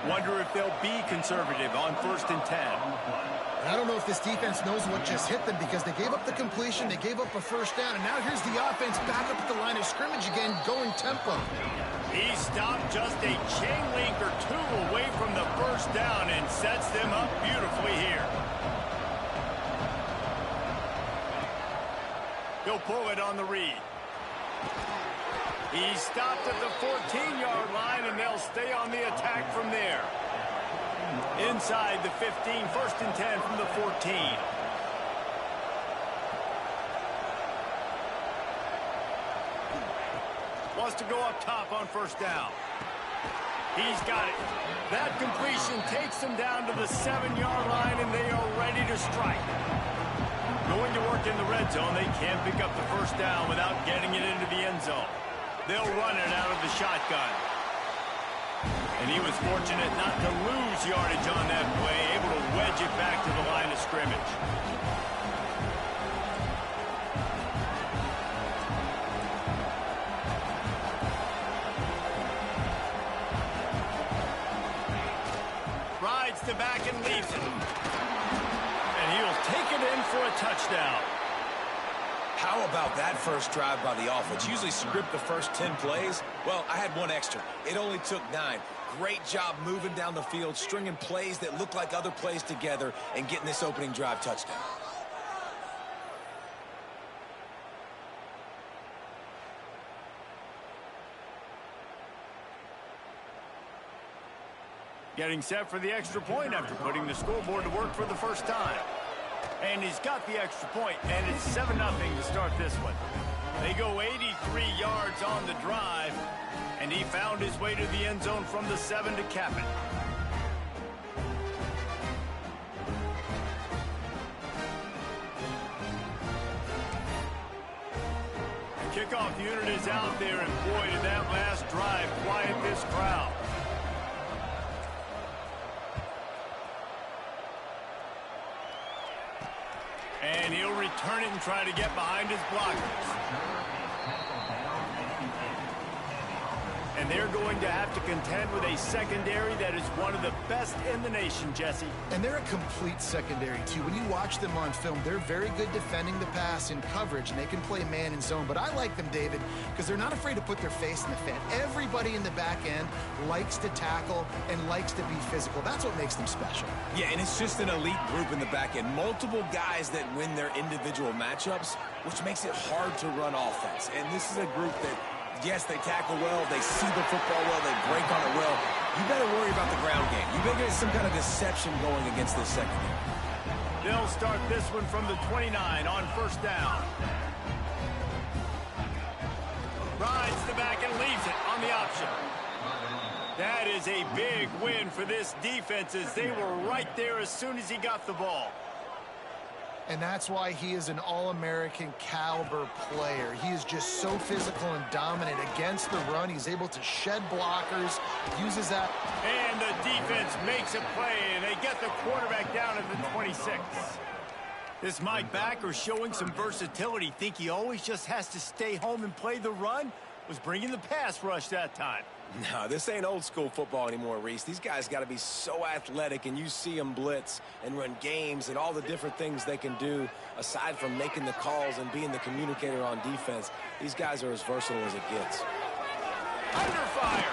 Wonder if they'll be conservative on 1st and 10. I don't know if this defense knows what just hit them because they gave up the completion, they gave up a 1st down, and now here's the offense back up at the line of scrimmage again, going tempo. He stopped just a chain link or 2 away from the 1st down and sets them up beautifully here. He'll pull it on the read. He stopped at the 14-yard line, and they'll stay on the attack from there. Inside the 15, 1st and 10 from the 14. Wants to go up top on 1st down. He's got it. That completion takes them down to the 7-yard line, and they are ready to strike. Going to work in the red zone, they can't pick up the 1st down without getting it into the end zone. They'll run it out of the shotgun. And he was fortunate not to lose yardage on that play, able to wedge it back to the line of scrimmage. Rides the back and leaves it. And he'll take it in for a touchdown. How about that first drive by the offense? Usually script the first 10 plays. Well, I had one extra. It only took 9. Great job moving down the field, stringing plays that look like other plays together, and getting this opening drive touchdown. Getting set for the extra point after putting the scoreboard to work for the 1st time. And he's got the extra point, and it's 7-0 to start this one. They go 83 yards on the drive, and he found his way to the end zone from the 7 to cap it. The kickoff unit is out there, and boy, did that last drive quiet this crowd. And he'll return it and try to get behind his blockers. And they're going to have to contend with a secondary that is one of the best in the nation, Jesse. And they're a complete secondary, too. When you watch them on film, they're very good defending the pass in coverage, and they can play man and zone. But I like them, David, because they're not afraid to put their face in the fan. Everybody in the back end likes to tackle and likes to be physical. That's what makes them special. Yeah, and it's just an elite group in the back end. Multiple guys that win their individual matchups, which makes it hard to run offense. And this is a group that, yes, they tackle well, they see the football well, they break on it well. You better worry about the ground game. You better get some kind of deception going against this secondary. They'll start this one from the 29 on 1st down. Rides the back and leaves it on the option. That is a big win for this defense as they were right there as soon as he got the ball. And that's why he is an All-American caliber player. He is just so physical and dominant against the run. He's able to shed blockers, uses that. And the defense makes a play, and they get the quarterback down at the 26. This Mike backer showing some versatility. Think he always just has to stay home and play the run? Was bringing the pass rush that time. No, this ain't old school football anymore, Reese. These guys got to be so athletic, and you see them blitz and run games and all the different things they can do aside from making the calls and being the communicator on defense. These guys are as versatile as it gets. Under fire.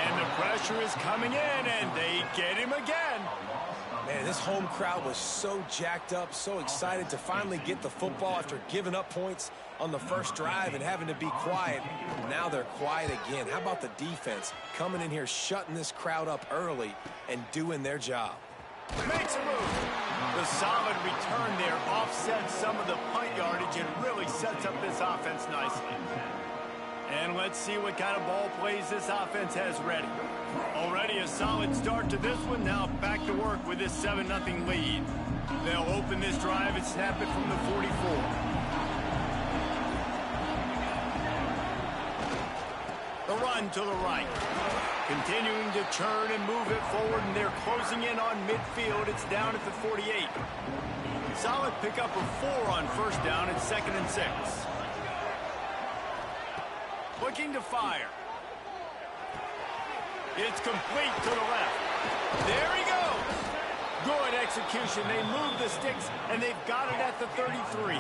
And the pressure is coming in, and they get him again. Man, this home crowd was so jacked up, so excited to finally get the football after giving up points on the first drive and having to be quiet. Now they're quiet again. How about the defense coming in here, shutting this crowd up early and doing their job? Makes a move. The solid return there offsets some of the punt yardage and really sets up this offense nicely. And let's see what kind of ball plays this offense has ready. Already a solid start to this one. Now back to work with this 7-0 lead. They'll open this drive and snap it from the 44. The run to the right. Continuing to churn and move it forward, and they're closing in on midfield. It's down at the 48. Solid pickup of 4 on first down and 2nd and 6. Looking to fire. It's complete to the left. There he goes. Good execution. They move the sticks, and they've got it at the 33.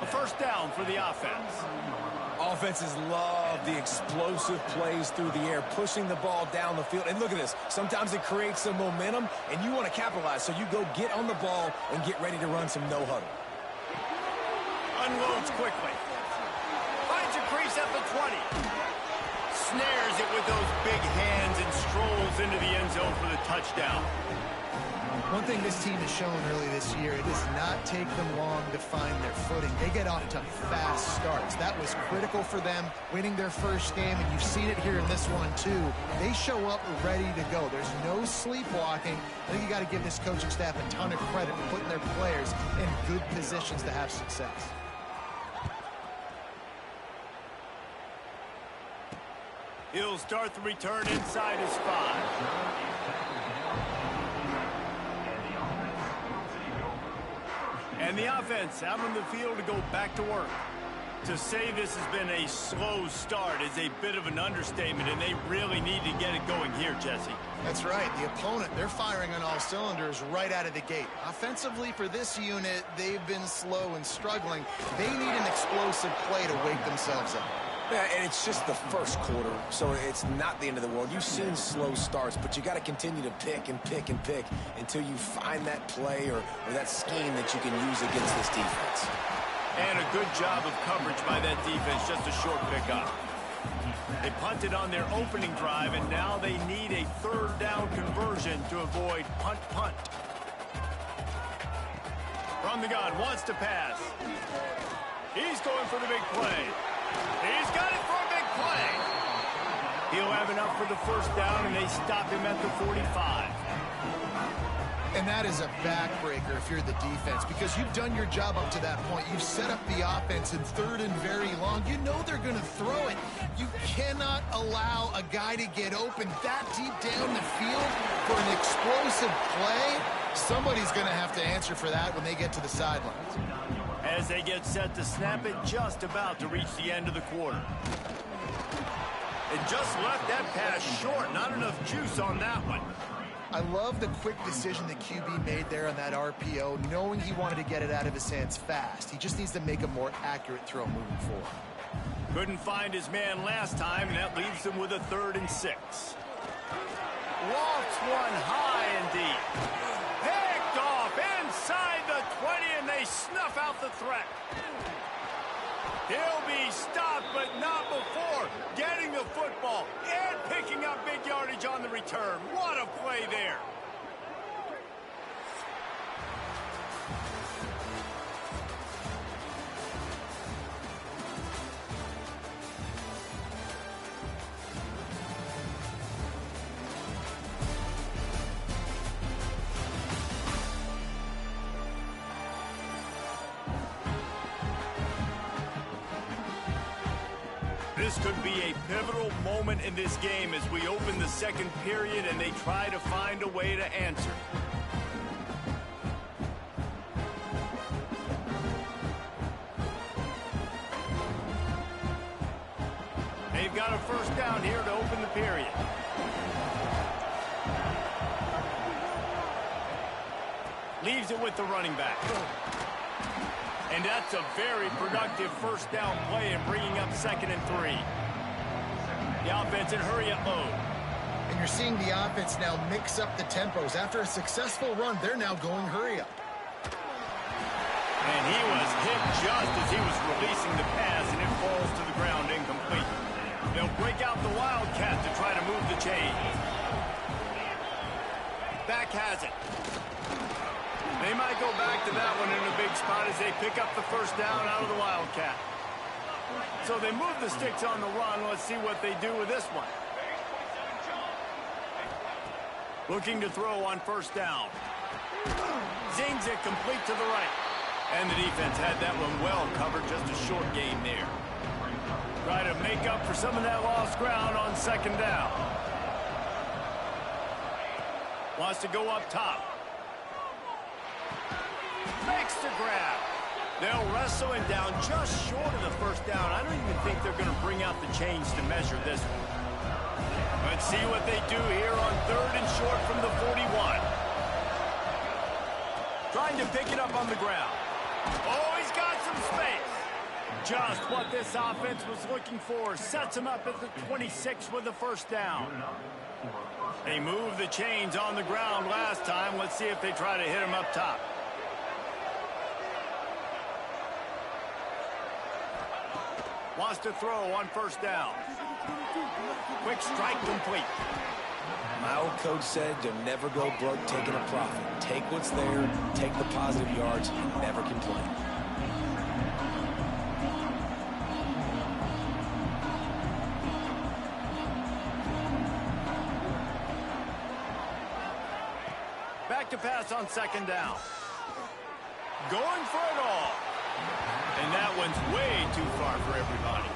A first down for the offense. Offenses love the explosive plays through the air, pushing the ball down the field. And look at this. Sometimes it creates some momentum, and you want to capitalize. So you go get on the ball and get ready to run some no-huddle. Unloads quickly. Finds a crease at the 20. Snares it with those big hands and strolls into the end zone for the touchdown. One thing this team has shown early this year, it does not take them long to find their footing. They get off to fast starts. That was critical for them winning their first game, and you've seen it here in this one too. They show up ready to go. There's no sleepwalking. I think you got to give this coaching staff a ton of credit for putting their players in good positions to have success. He'll start the return inside his 5. And the offense out on the field to go back to work. To say this has been a slow start is a bit of an understatement, and they really need to get it going here, Jesse. That's right. The opponent, they're firing on all cylinders right out of the gate. Offensively, for this unit, they've been slow and struggling. They need an explosive play to wake themselves up. Yeah, and it's just the first quarter, so it's not the end of the world. You've seen slow starts, but you got to continue to pick and pick and pick until you find that play or that scheme that you can use against this defense. And a good job of coverage by that defense, just a short pickup. They punted on their opening drive, and now they need a 3rd down conversion to avoid punt. From the gun, wants to pass. He's going for the big play. He's got it for a big play. He'll have enough for the first down, and they stop him at the 45. And that is a backbreaker if you're the defense, because you've done your job up to that point. You've set up the offense in 3rd and very long. You know they're going to throw it. You cannot allow a guy to get open that deep down the field for an explosive play. Somebody's going to have to answer for that when they get to the sidelines. As they get set to snap it, just about to reach the end of the quarter. It just left that pass short. Not enough juice on that one. I love the quick decision the QB made there on that RPO, knowing he wanted to get it out of his hands fast. He just needs to make a more accurate throw moving forward. Couldn't find his man last time, and that leaves him with a 3rd and 6. Lofts one high and deep. Picked off inside the 20, and they snuff out the threat. He'll be stopped, but not before getting the football and picking up big yardage on the return. What a play there. This could be a pivotal moment in this game as we open the second period and they try to find a way to answer. They've got a first down here to open the period. Leaves it with the running back. And that's a very productive first down play in bringing up 2nd and 3. The offense in hurry-up mode. And you're seeing the offense now mix up the tempos. After a successful run, they're now going hurry-up. And he was hit just as he was releasing the pass, and it falls to the ground incomplete. They'll break out the Wildcat to try to move the chain. Back has it. They might go back to that one in a big spot as they pick up the first down out of the Wildcat. So they move the sticks on the run. Let's see what they do with this one. Looking to throw on first down. Zings it complete to the right. And the defense had that one well covered, just a short gain there. Try to make up for some of that lost ground on 2nd down. Wants to go up top. Makes the grab. They'll wrestle him down just short of the first down. I don't even think they're going to bring out the chains to measure this one. Let's see what they do here on 3rd and short from the 41. Trying to pick it up on the ground. Oh, he's got some space. Just what this offense was looking for. Sets him up at the 26 with the first down. They moved the chains on the ground last time. Let's see if they try to hit him up top. Wants to throw on first down. Quick strike complete. My old coach said you'll never go broke taking a profit. Take what's there, take the positive yards, and never complain. Back to pass on 2nd down. Going for it all. And that one's way too far for everybody.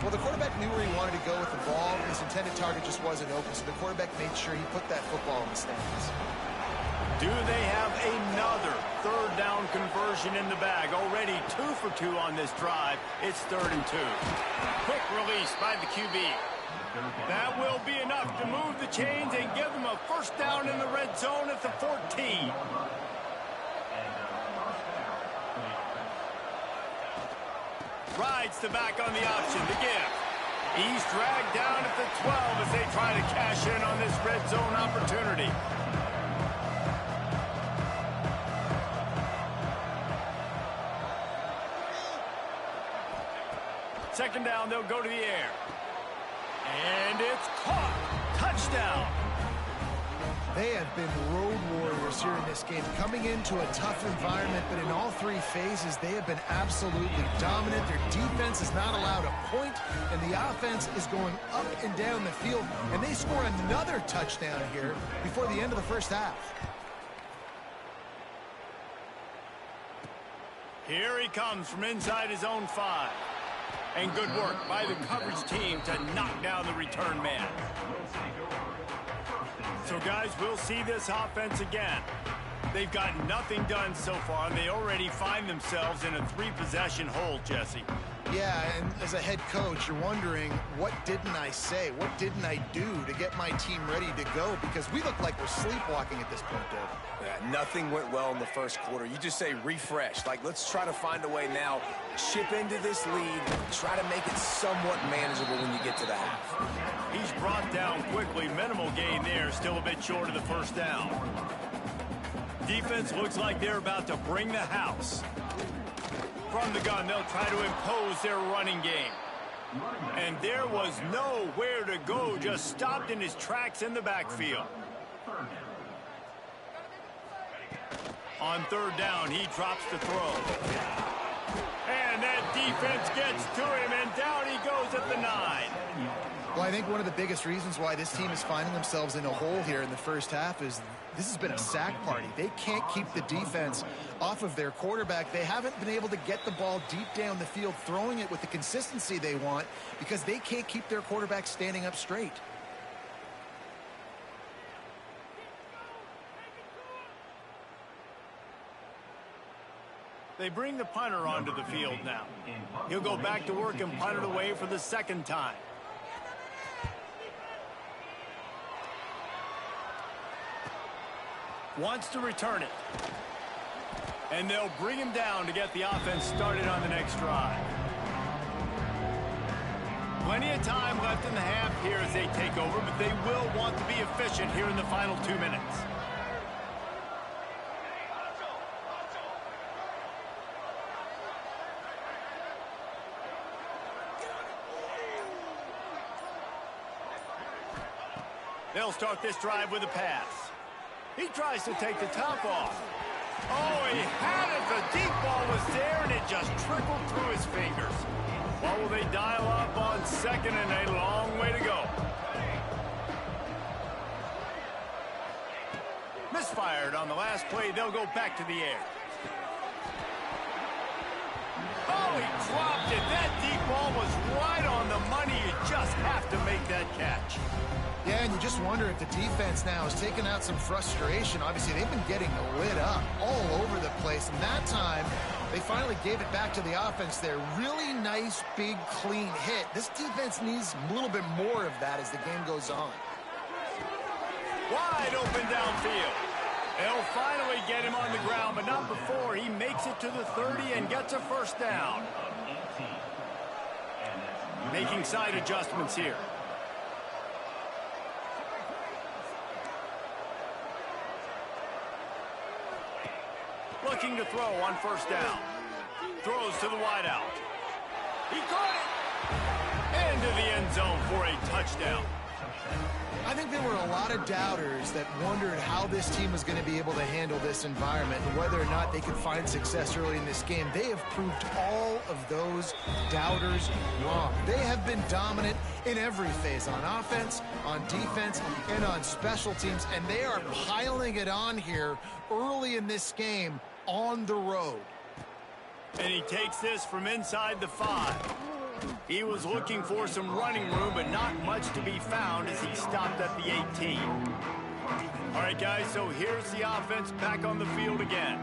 Well, the quarterback knew where he wanted to go with the ball. His intended target just wasn't open, so the quarterback made sure he put that football in the stands. Do they have another 3rd down conversion in the bag? Already 2 for 2 on this drive. It's 3rd and 2. Quick release by the QB. That will be enough to move the chains and give them a first down in the red zone at the 14. Rides the back on the option, the give. He's dragged down at the 12 as they try to cash in on this red zone opportunity. Second down, they'll go to the air. And it's caught. Touchdown. They have been road warriors here in this game, coming into a tough environment, but in all 3 phases, they have been absolutely dominant. Their defense is not allowed a point, and the offense is going up and down the field, and they score another touchdown here before the end of the first half. Here he comes from inside his own 5. And good work by the coverage team to knock down the return man. So, guys, we'll see this offense again. They've got nothing done so far, and they already find themselves in a 3-possession hole, Jesse. Yeah, and as a head coach, you're wondering, what didn't I say? What didn't I do to get my team ready to go? Because we look like we're sleepwalking at this point, Dave. Yeah, nothing went well in the first quarter. You just say refresh. Like, let's try to find a way now, chip into this lead, try to make it somewhat manageable when you get to the half. He's brought down quickly. Minimal gain there, still a bit short of the first down. Defense looks like they're about to bring the house. From the gun, they'll try to impose their running game. And there was nowhere to go, just stopped in his tracks in the backfield. On 3rd down, he drops the throw. And that defense gets to him, and down he goes at the 9. Well, I think one of the biggest reasons why this team is finding themselves in a hole here in the first half is this has been a sack party. They can't keep the defense off of their quarterback. They haven't been able to get the ball deep down the field, throwing it with the consistency they want because they can't keep their quarterback standing up straight. They bring the punter onto the field now. He'll go back to work and punt it away for the second time. Wants to return it. And they'll bring him down to get the offense started on the next drive. Plenty of time left in the half here as they take over, but they will want to be efficient here in the final 2 minutes. They'll start this drive with a pass. He tries to take the top off. Oh, he had it. The deep ball was there, and it just trickled through his fingers. What will they dial up on second and a long way to go? Misfired on the last play. They'll go back to the air. Oh, he dropped it. That deep ball was right on the money. You just have to make that catch. Yeah, and you just wonder if the defense now has taken out some frustration. Obviously, they've been getting lit up all over the place. And that time, they finally gave it back to the offense there. Really nice, big, clean hit. This defense needs a little bit more of that as the game goes on. Wide open downfield. They'll finally get him on the ground, but not before he makes it to the 30 and gets a first down. Making side adjustments here. Looking to throw on first down. Throws to the wideout. He caught it! Into the end zone for a touchdown. I think there were a lot of doubters that wondered how this team was going to be able to handle this environment and whether or not they could find success early in this game. They have proved all of those doubters wrong. They have been dominant in every phase, on offense, on defense, and on special teams, and they are piling it on here early in this game on the road. And he takes this from inside the 5. He was looking for some running room, but not much to be found as he stopped at the 18. All right, guys, so here's the offense back on the field again.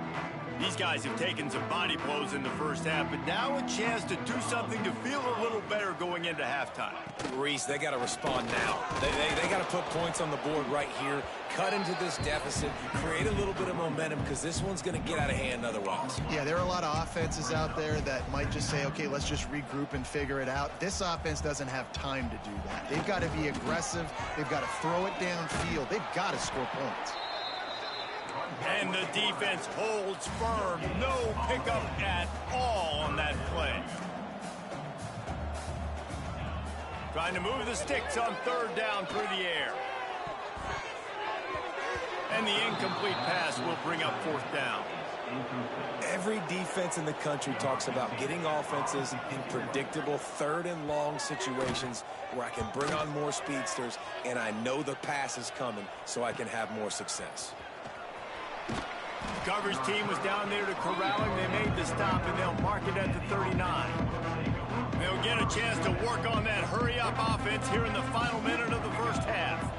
These guys have taken some body blows in the first half, but now a chance to do something to feel a little better going into halftime. Reese, they got to respond now. They got to put points on the board right here, cut into this deficit, create a little bit of momentum, because this one's going to get out of hand otherwise. Yeah, there are a lot of offenses out there that might just say, okay, let's just regroup and figure it out. This offense doesn't have time to do that. They've got to be aggressive. They've got to throw it downfield. They've got to score points. And the defense holds firm. No pickup at all on that play. Trying to move the sticks on third down through the air. And the incomplete pass will bring up fourth down. Every defense in the country talks about getting offenses in predictable third and long situations where I can bring on more speedsters and I know the pass is coming so I can have more success. Coverage team was down there to corral him. They made the stop, and they'll mark it at the 39. They'll get a chance to work on that hurry-up offense here in the final minute of the first half.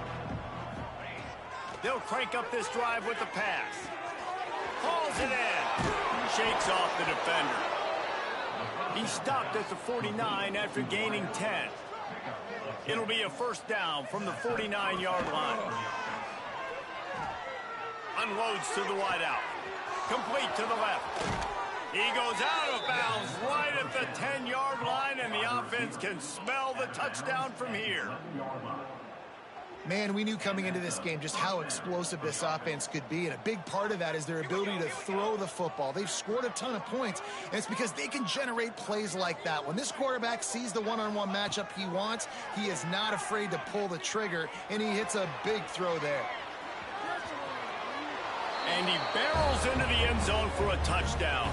They'll crank up this drive with the pass. Hauls it in. Shakes off the defender. He stopped at the 49 after gaining 10. It'll be a first down from the 49-yard line. Unloads to the wideout. Complete to the left. He goes out of bounds right at the 10-yard line, and the offense can smell the touchdown from here. Man, we knew coming into this game just how explosive this offense could be, and a big part of that is their ability to throw the football. They've scored a ton of points, and it's because they can generate plays like that. When this quarterback sees the one-on-one matchup he wants, he is not afraid to pull the trigger, and he hits a big throw there. And he barrels into the end zone for a touchdown.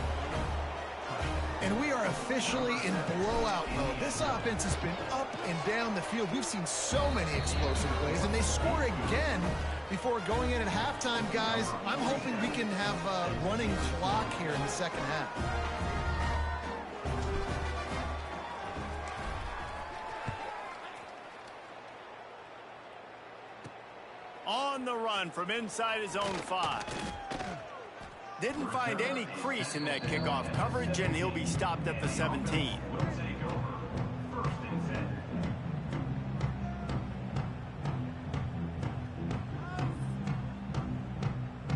And we are officially in blowout mode. This offense has been up and down the field. We've seen so many explosive plays, and they score again before going in at halftime, guys. I'm hoping we can have a running clock here in the second half. On the run from inside his own 5. Didn't find any crease in that kickoff coverage, and he'll be stopped at the 17.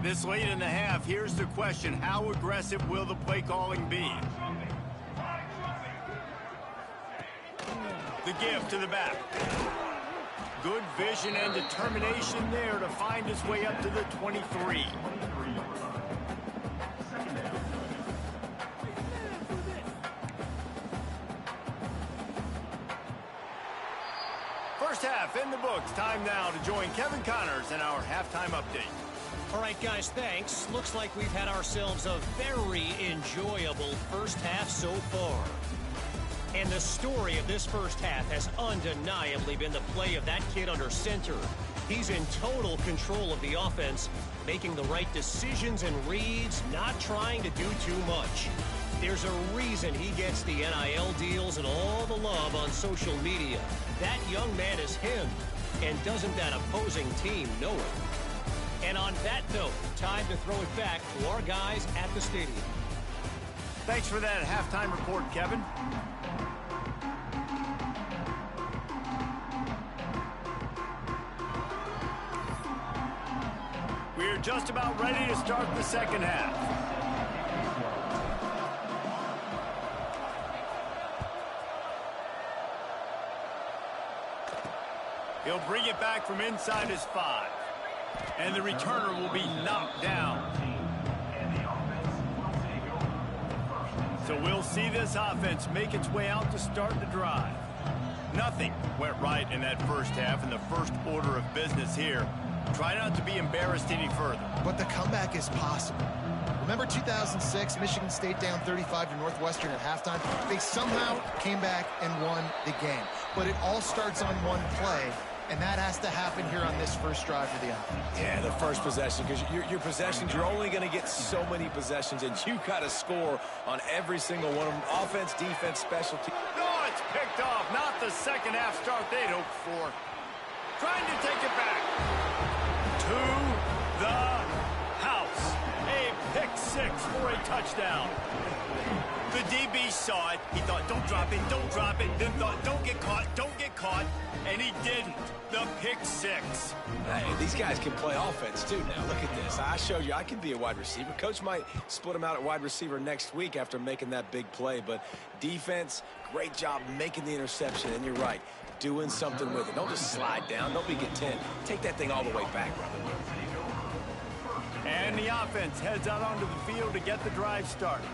This late in the half, here's the question. How aggressive will the play calling be? The give to the back. Good vision and determination there to find his way up to the 23. First half in the books. Time now to join Kevin Connors in our halftime update. All right, guys, thanks. Looks like we've had ourselves a very enjoyable first half so far. And the story of this first half has undeniably been the play of that kid under center. He's in total control of the offense, making the right decisions and reads, not trying to do too much. There's a reason he gets the NIL deals and all the love on social media. That young man is him, and doesn't that opposing team know it? And on that note, time to throw it back to our guys at the stadium. Thanks for that halftime report, Kevin. We're just about ready to start the second half. He'll bring it back from inside his 5. And the returner will be knocked down. So we'll see this offense make its way out to start the drive. Nothing went right in that first half in the first order of business here. Try not to be embarrassed any further. But the comeback is possible. Remember 2006, Michigan State down 35 to Northwestern at halftime? They somehow came back and won the game. But it all starts on one play, and that has to happen here on this first drive for the offense. Yeah, the first possession, because your possessions, you're only going to get so many possessions, and you got to score on every single one of them. Offense, defense, special teams. No, it's picked off. Not the second half start they'd hoped for. Trying to take it back. To the house. A pick 6 for a touchdown. The DB saw it. He thought, don't drop it, don't drop it. Then thought, don't get caught. And he didn't. The pick 6. Hey, these guys can play offense, too. Now, look at this. I showed you I can be a wide receiver. Coach might split him out at wide receiver next week after making that big play. But defense, great job making the interception. And you're right, doing something with it. Don't just slide down. Don't be content. Take that thing all the way back, brother. And the offense heads out onto the field to get the drive started.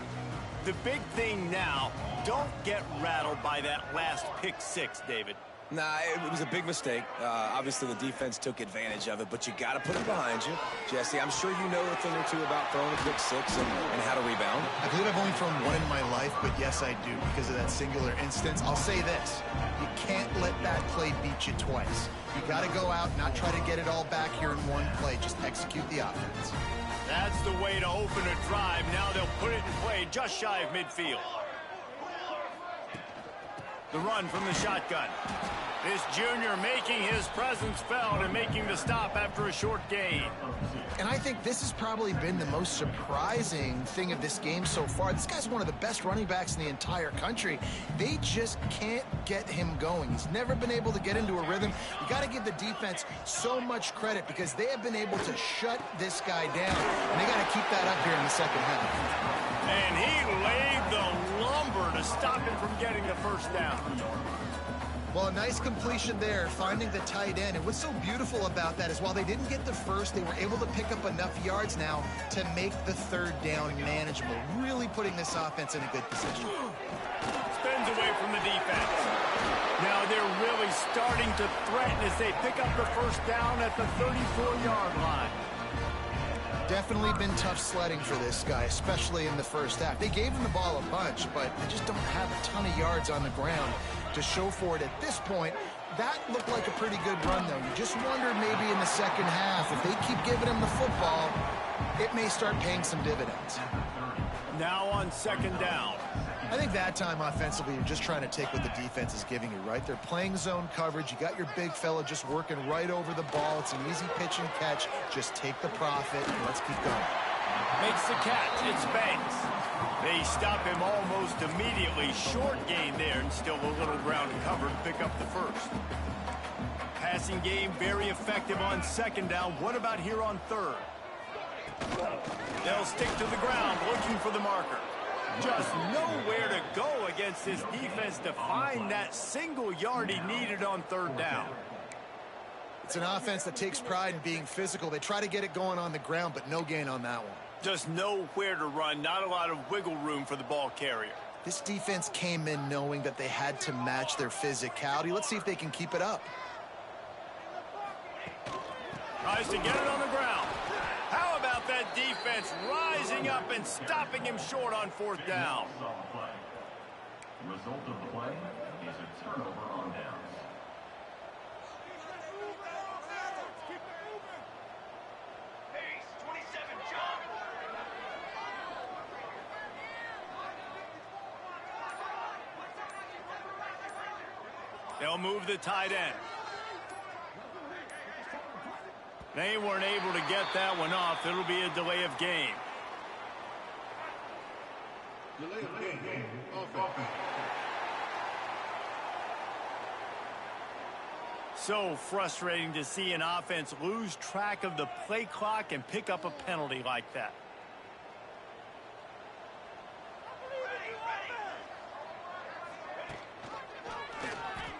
The big thing now, don't get rattled by that last pick 6, David. Nah, it was a big mistake. Obviously, the defense took advantage of it, but you got to put it behind you. Jesse, I'm sure you know a thing or two about throwing a pick 6 and how to rebound. I believe I've only thrown one in my life, but yes, I do because of that singular instance. I'll say this. You can't let that play beat you twice. You got to go out, not try to get it all back here in one play. Just execute the offense. That's the way to open a drive. Now they'll put it in play just shy of midfield. The run from the shotgun. This junior making his presence felt and making the stop after a short gain. And I think this has probably been the most surprising thing of this game so far. This guy's one of the best running backs in the entire country. They just can't get him going. He's never been able to get into a rhythm. You got to give the defense so much credit because they have been able to shut this guy down. And they got to keep that up here in the second half. And he laid the lumber to stop him from getting the first down. Well, a nice completion there, finding the tight end. And what's so beautiful about that is while they didn't get the first, they were able to pick up enough yards now to make the third down manageable, really putting this offense in a good position. Spins away from the defense. Now they're really starting to threaten as they pick up the first down at the 34-yard line. definitely been tough sledding for this guy, especially in the first half. They gave him the ball a bunch, but they just don't have a ton of yards on the ground to show for it at this point. That looked like a pretty good run, though. You just wonder maybe in the second half, if they keep giving him the football, it may start paying some dividends. Now on second down. I think that time offensively, you're just trying to take what the defense is giving you, right? They're playing zone coverage. You got your big fella just working right over the ball. It's an easy pitch and catch. Just take the profit and let's keep going. Makes the catch. It's Banks. They stop him almost immediately. Short gain there and still a little ground to cover to pick up the first. Passing game very effective on second down. What about here on third? They'll stick to the ground looking for the marker. Just nowhere to go against this defense to find that single yard he needed on third down. It's an offense that takes pride in being physical. They try to get it going on the ground, but no gain on that one. Just nowhere to run, not a lot of wiggle room for the ball carrier. This defense came in knowing that they had to match their physicality. Let's see if they can keep it up. Tries to get it on the ground. How about that defense rising up and stopping him short on fourth down? Result of the play is a turnover on downs. Pace, 27, jump. They'll move the tight end. They weren't able to get that one off. It'll be a delay of game. Delay of game. Offense. So frustrating to see an offense lose track of the play clock and pick up a penalty like that.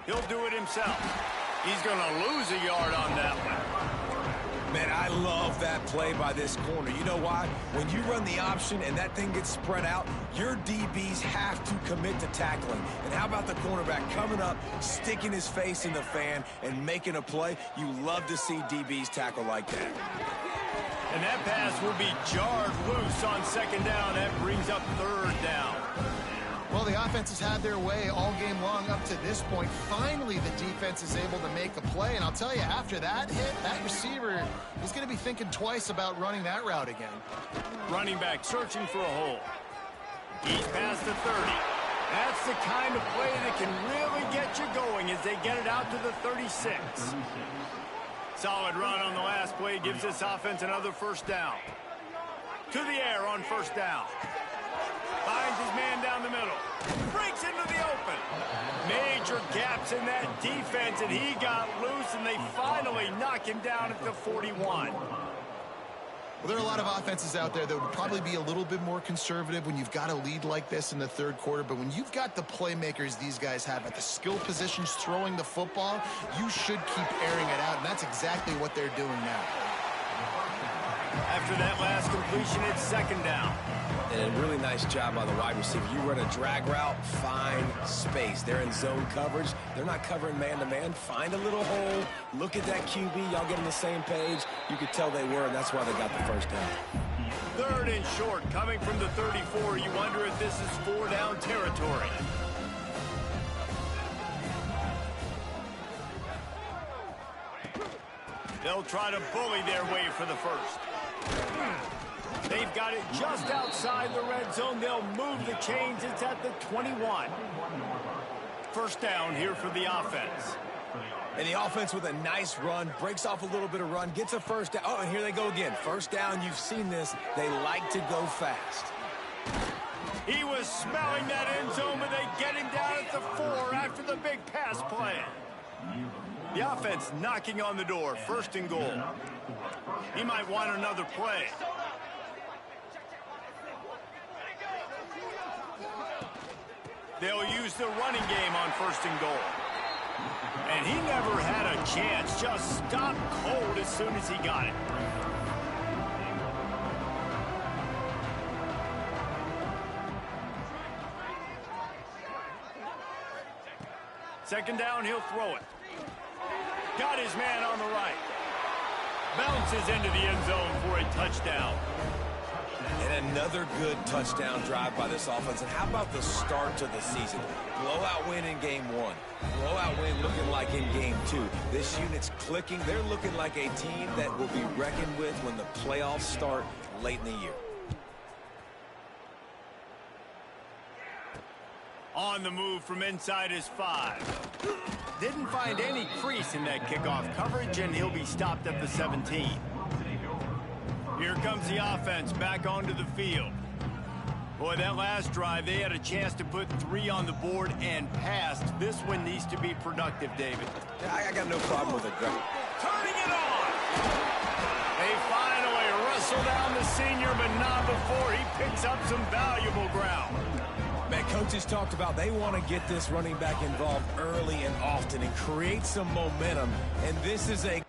He'll do it himself. He's going to lose a yard on that one. Man, I love that play by this corner. You know why? When you run the option and that thing gets spread out, your DBs have to commit to tackling. And how about the cornerback coming up, sticking his face in the fan, and making a play? You love to see DBs tackle like that. And that pass will be jarred loose on second down. That brings up third down. Well, the offense has had their way all game long up to this point. Finally, the defense is able to make a play. And I'll tell you, after that hit, that receiver is going to be thinking twice about running that route again. Running back searching for a hole. He's past the 30. That's the kind of play that can really get you going as they get it out to the 36. Solid run on the last play gives this offense another first down. To the air on first down. Finds his man down the middle. Breaks into the open. Major gaps in that defense, and he got loose, and they finally knock him down at the 41. Well, there are a lot of offenses out there that would probably be a little bit more conservative when you've got a lead like this in the third quarter. But when you've got the playmakers these guys have at the skill positions throwing the football, you should keep airing it out, and that's exactly what they're doing now. After that last completion, it's second down. And a really nice job by the wide receiver. You run a drag route, find space. They're in zone coverage. They're not covering man-to-man. Find a little hole. Look at that QB. Y'all get on the same page. You could tell they were, and that's why they got the first down. Third and short, coming from the 34. You wonder if this is four-down territory. They'll try to bully their way for the first. They've got it just outside the red zone. They'll move the chains. It's at the 21. First down here for the offense. And the offense with a nice run, breaks off a little bit of run, gets a first down. Oh, and here they go again. First down, you've seen this. They like to go fast. He was smelling that end zone, but they get him down at the 4 after the big pass play. The offense knocking on the door. First and goal. He might want another play. They'll use the running game on first and goal. And he never had a chance. Just stopped cold as soon as he got it. Second down, he'll throw it. Got his man on the right. Bounces into the end zone for a touchdown. And another good touchdown drive by this offense. And how about the start to the season? Blowout win in game 1. Blowout win looking like in game 2. This unit's clicking. They're looking like a team that will be reckoned with when the playoffs start late in the year. On the move from inside his 5. Didn't find any crease in that kickoff coverage, and he'll be stopped at the 17. Here comes the offense back onto the field. Boy, that last drive, they had a chance to put 3 on the board and passed. This one needs to be productive, David. Yeah, I got no problem with it, Greg. Turning it on! They finally wrestle down the senior, but not before he picks up some valuable ground. Man, coaches talked about they want to get this running back involved early and often and create some momentum, and this is a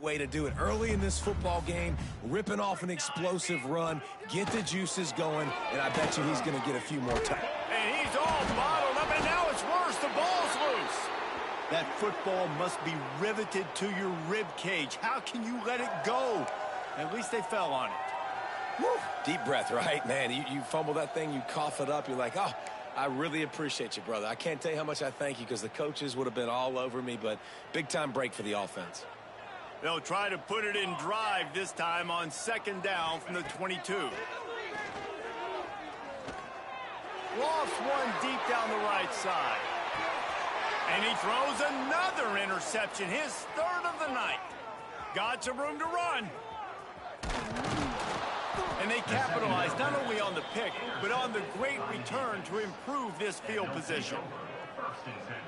way to do it. Early in this football game, ripping off an explosive run, get the juices going, and I bet you he's going to get a few more times. And he's all bottled up, and now it's worse. The ball's loose. That football must be riveted to your rib cage. How can you let it go? At least they fell on it. Woo. Deep breath, right? Man, you fumble that thing, you cough it up, you're like, oh, I really appreciate you, brother. I can't tell you how much I thank you because the coaches would have been all over me, but big-time break for the offense. They'll try to put it in drive this time on second down from the 22. Lost one deep down the right side. And he throws another interception, his third of the night. Got some room to run. And they capitalize not only on the pick, but on the great return to improve this field position.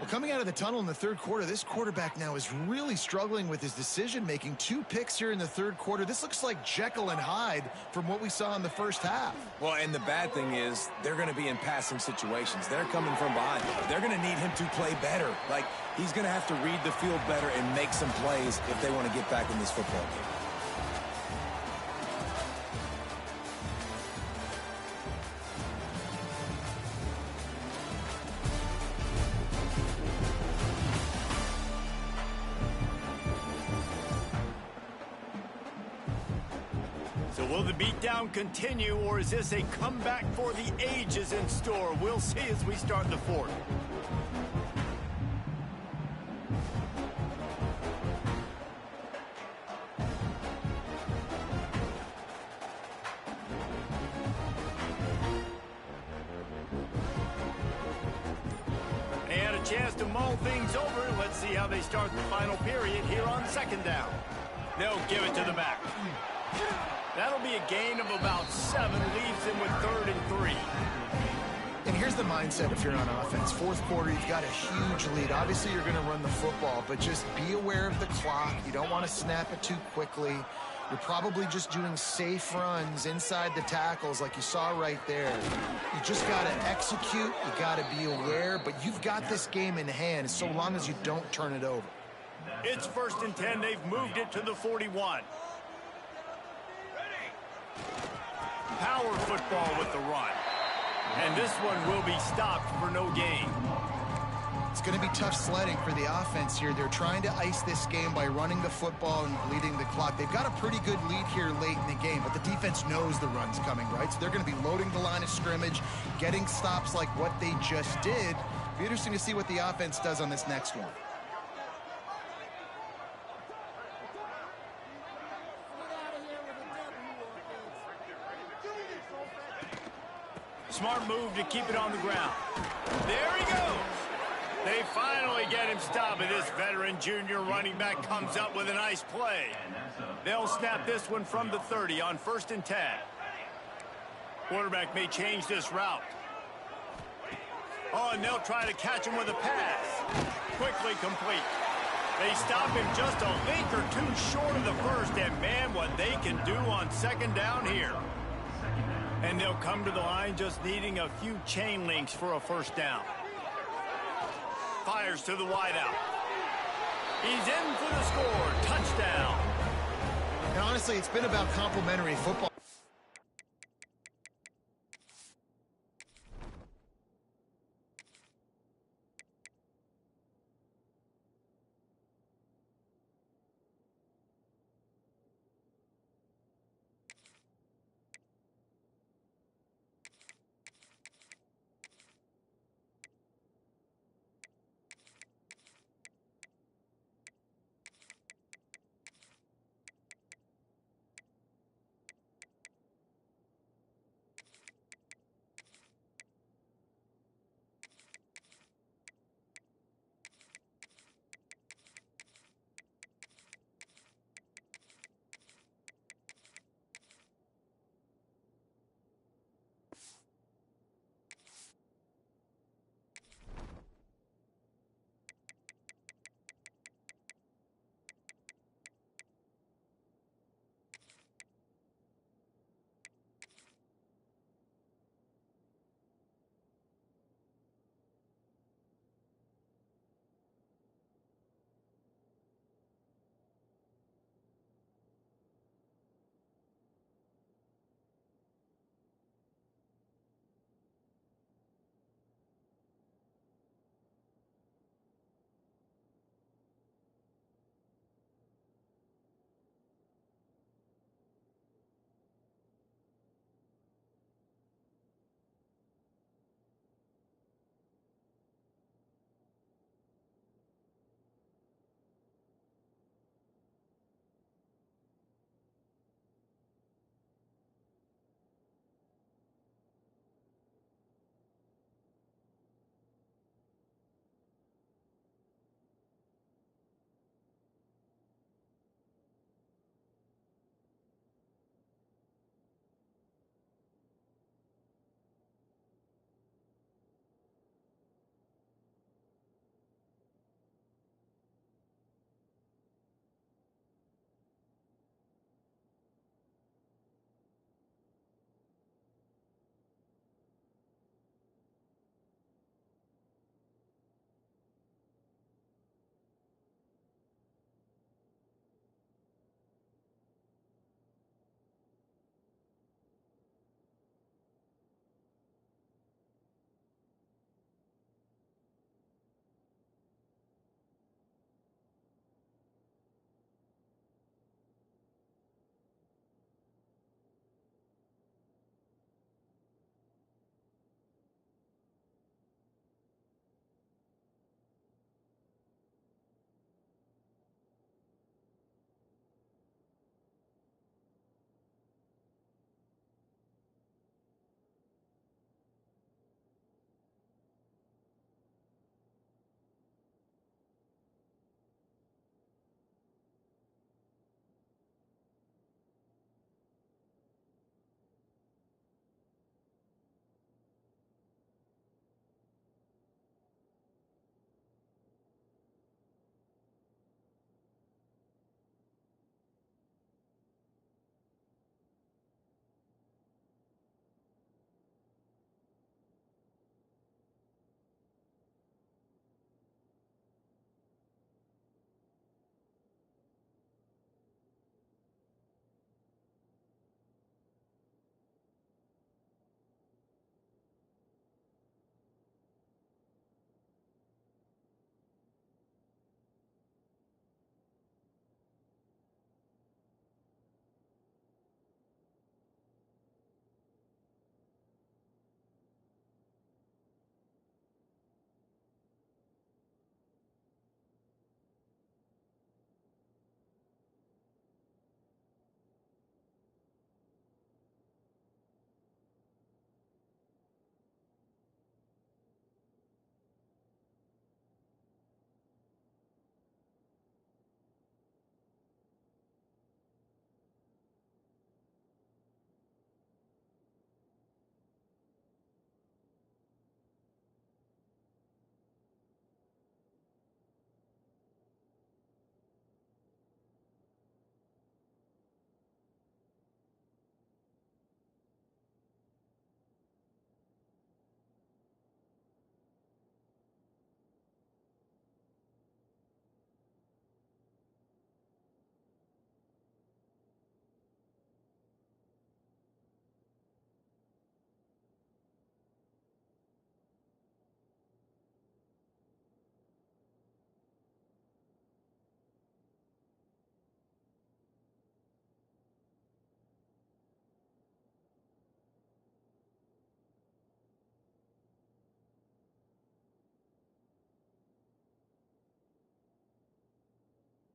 Well, coming out of the tunnel in the third quarter, this quarterback now is really struggling with his decision-making. 2 picks here in the third quarter. This looks like Jekyll and Hyde from what we saw in the first half. Well, and the bad thing is they're going to be in passing situations. They're coming from behind. They're going to need him to play better. Like, he's going to have to read the field better and make some plays if they want to get back in this football game. So will the beatdown continue, or is this a comeback for the ages in store? We'll see as we start the fourth. They had a chance to mull things over. Let's see how they start the final period here on second down. They'll give it to the back. That'll be a gain of about 7, leaves him with 3rd and 3. And here's the mindset if you're on offense. Fourth quarter, you've got a huge lead. Obviously, you're going to run the football, but just be aware of the clock. You don't want to snap it too quickly. You're probably just doing safe runs inside the tackles like you saw right there. You just got to execute. You got to be aware, but you've got this game in hand so long as you don't turn it over. It's 1st and 10. They've moved it to the 41. Power football with the run. And this one will be stopped for no gain. It's going to be tough sledding for the offense here. They're trying to ice this game by running the football and bleeding the clock. They've got a pretty good lead here late in the game, but the defense knows the run's coming, right? So they're going to be loading the line of scrimmage, getting stops like what they just did. It'll be interesting to see what the offense does on this next one. Smart move to keep it on the ground. There he goes. They finally get him stopped, and this veteran junior running back comes up with a nice play. They'll snap this one from the 30 on 1st and 10. Quarterback may change this route. Oh, and they'll try to catch him with a pass. Quickly complete. They stop him just a link or 2 short of the first, and man, what they can do on second down here. And they'll come to the line just needing a few chain links for a 1st down. Fires to the wideout. He's in for the score. Touchdown. And honestly, it's been about complimentary football.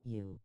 you.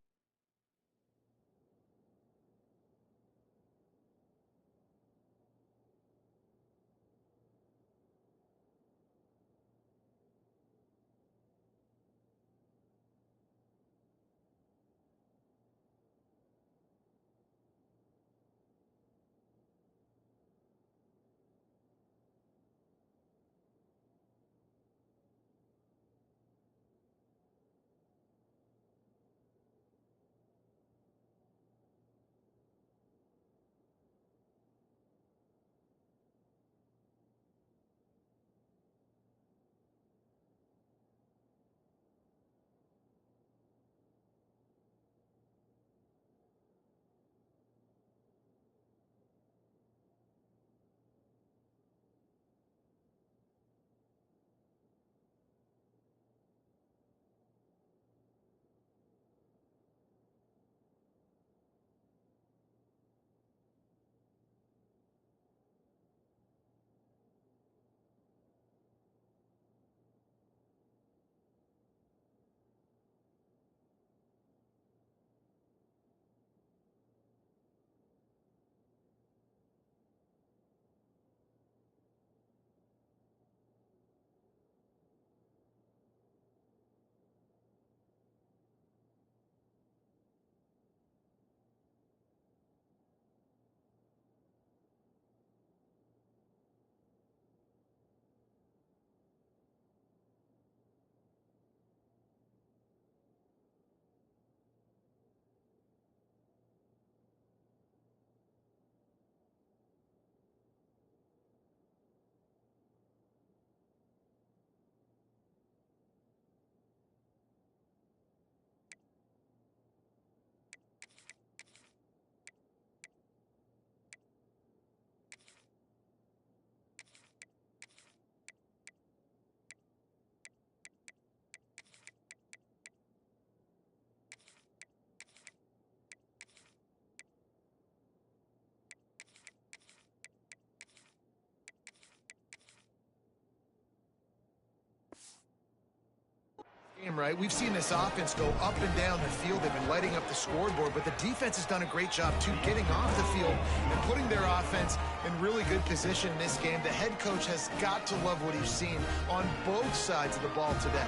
Right? We've seen this offense go up and down the field. They've been lighting up the scoreboard, but the defense has done a great job, too, getting off the field and putting their offense in really good position in this game. The head coach has got to love what he's seen on both sides of the ball today.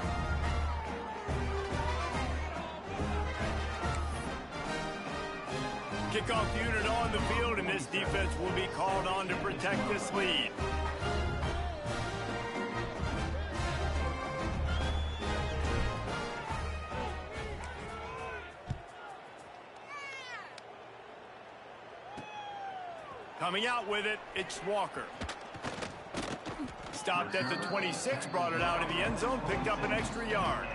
Kickoff unit on the field, and this defense will be called on to protect this lead. Coming out with it, it's Walker. Stopped at the 26, brought it out of the end zone, picked up an extra yard.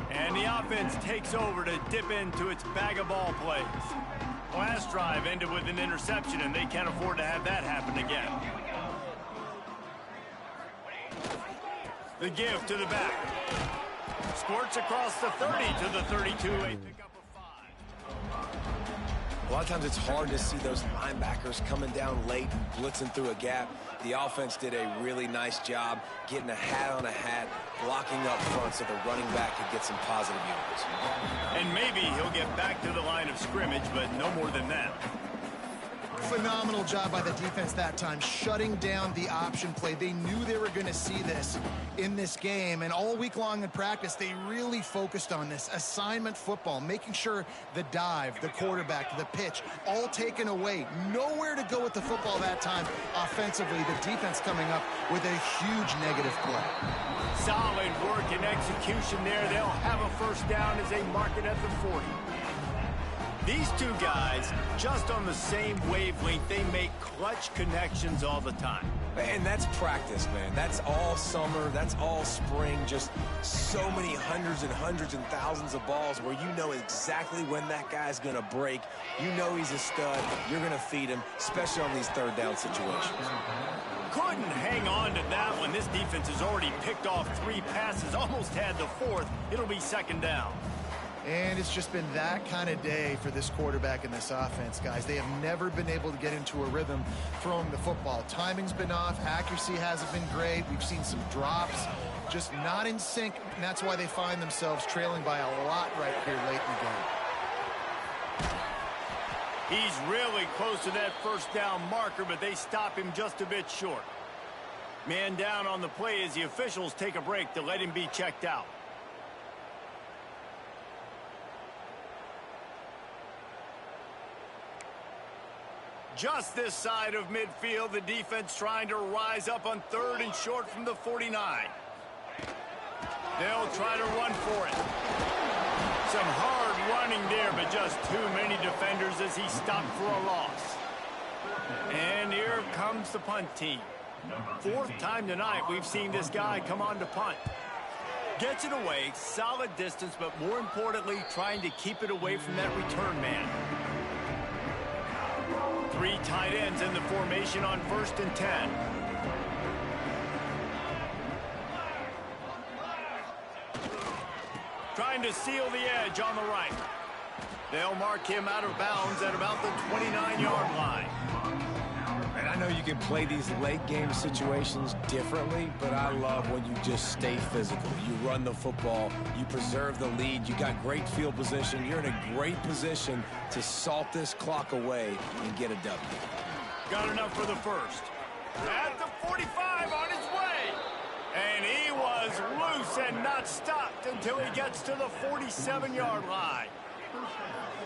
And the offense takes over to dip into its bag of ball plays. Last drive ended with an interception, and they can't afford to have that happen again. The give to the back. Squirts across the 30 to the 32. A pickup of 5. A lot of times it's hard to see those linebackers coming down late and blitzing through a gap. The offense did a really nice job getting a hat on a hat, blocking up front so the running back could get some positive yards. And maybe he'll get back to the line of scrimmage, but no more than that. Phenomenal job by the defense that time, shutting down the option play. They knew they were going to see this in this game, and all week long in practice, they really focused on this assignment football, making sure the dive, the quarterback, the pitch, all taken away. Nowhere to go with the football that time offensively. The defense coming up with a huge negative play. Solid work and execution there. They'll have a first down as they mark it at the 40. These two guys, just on the same wavelength, they make clutch connections all the time. And that's practice, man. That's all summer. That's all spring. Just so many hundreds and thousands of balls where you know exactly when that guy's going to break. You know he's a stud. You're going to feed him, especially on these third down situations. Couldn't hang on to that one. This defense has already picked off 3 passes, almost had the 4th. It'll be second down. And it's just been that kind of day for this quarterback and this offense, guys. They have never been able to get into a rhythm throwing the football. Timing's been off. Accuracy hasn't been great. We've seen some drops. just not in sync, and that's why they find themselves trailing by a lot right here late in the game. He's really close to that first down marker, but they stop him just a bit short. Man down on the play as the officials take a break to let him be checked out. Just this side of midfield, the defense trying to rise up on 3rd and short from the 49. They'll try to run for it. Some hard running there, but just too many defenders as he stopped for a loss. And here comes the punt team. 4th time tonight we've seen this guy come on to punt. Gets it away, solid distance, but more importantly, trying to keep it away from that return man. 3 tight ends in the formation on 1st and 10. Trying to seal the edge on the right. They'll mark him out of bounds at about the 29-yard line. And I know you can play these late game situations differently, but I love when you just stay physical. You run the football, you preserve the lead, you got great field position, you're in a great position to salt this clock away and get a W. Got enough for the first. At the 45 on his way. And he was loose and not stopped until he gets to the 47-yard line.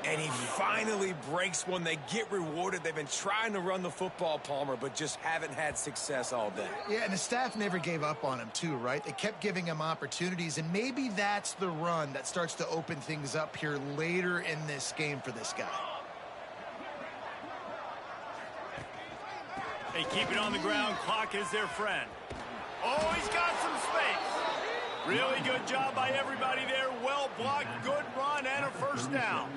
And he finally breaks one. They get rewarded. They've been trying to run the football, Palmer, but just haven't had success all day. Yeah, and the staff never gave up on him, too, right? They kept giving him opportunities, and maybe that's the run that starts to open things up here later in this game for this guy. They keep it on the ground. Clock is their friend. Oh, he's got some space. Really good job by everybody there. Well blocked, good run, and a first down.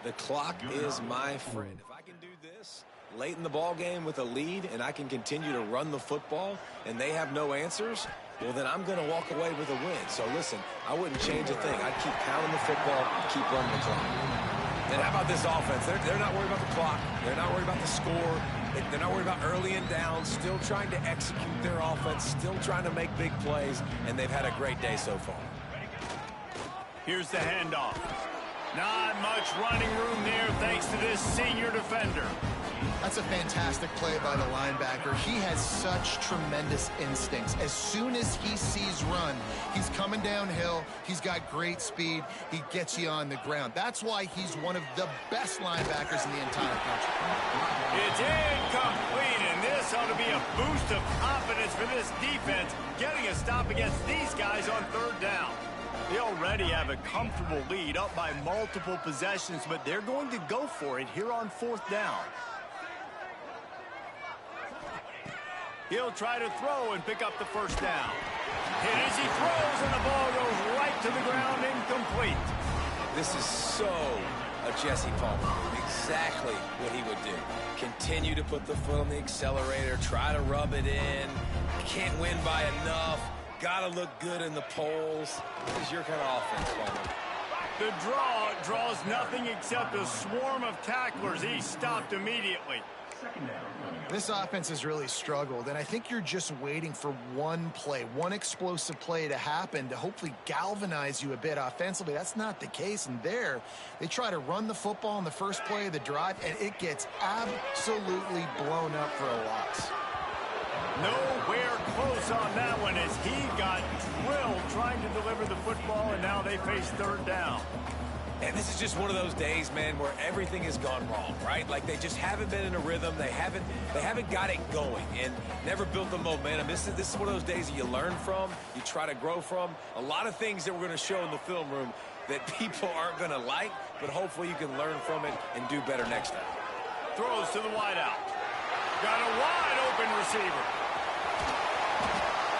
The clock is my friend. If I can do this late in the ball game with a lead and I can continue to run the football and they have no answers, well, then I'm going to walk away with a win. So, listen, I wouldn't change a thing. I'd keep pounding the football, keep running the clock. And how about this offense? They're not worried about the clock. They're not worried about the score. They're not worried about early and down, still trying to execute their offense, still trying to make big plays, and they've had a great day so far. Here's the handoff. Not much running room there thanks to this senior defender. That's a fantastic play by the linebacker. He has such tremendous instincts. As soon as he sees run, he's coming downhill. He's got great speed. He gets you on the ground. That's why he's one of the best linebackers in the entire country. It's incomplete, and this ought to be a boost of confidence for this defense, getting a stop against these guys on 3rd down. They already have a comfortable lead up by multiple possessions, but they're going to go for it here on 4th down. He'll try to throw and pick up the first down. Hit as he throws, and the ball goes right to the ground, incomplete. This is so a Jesse Palmer. Exactly what he would do. Continue to put the foot on the accelerator, try to rub it in. Can't win by enough. Got to look good in the polls. This is your kind of offense, Palmer. The draw draws nothing except a swarm of tacklers. He stopped immediately. This offense has really struggled, and I think you're just waiting for one play, one explosive play to happen to hopefully galvanize you a bit offensively. That's not the case, and there, they try to run the football in the first play of the drive, and it gets absolutely blown up for a loss. Nowhere close on that one as he got drilled trying to deliver the football, and now they face 3rd down. And this is just one of those days, man, where everything has gone wrong, right? Like they just haven't been in a rhythm. They haven't got it going and never built the momentum. This is one of those days that you learn from, you try to grow from. A lot of things that we're going to show in the film room that people aren't going to like, but hopefully you can learn from it and do better next time. Throws to the wideout. Got a wide open receiver.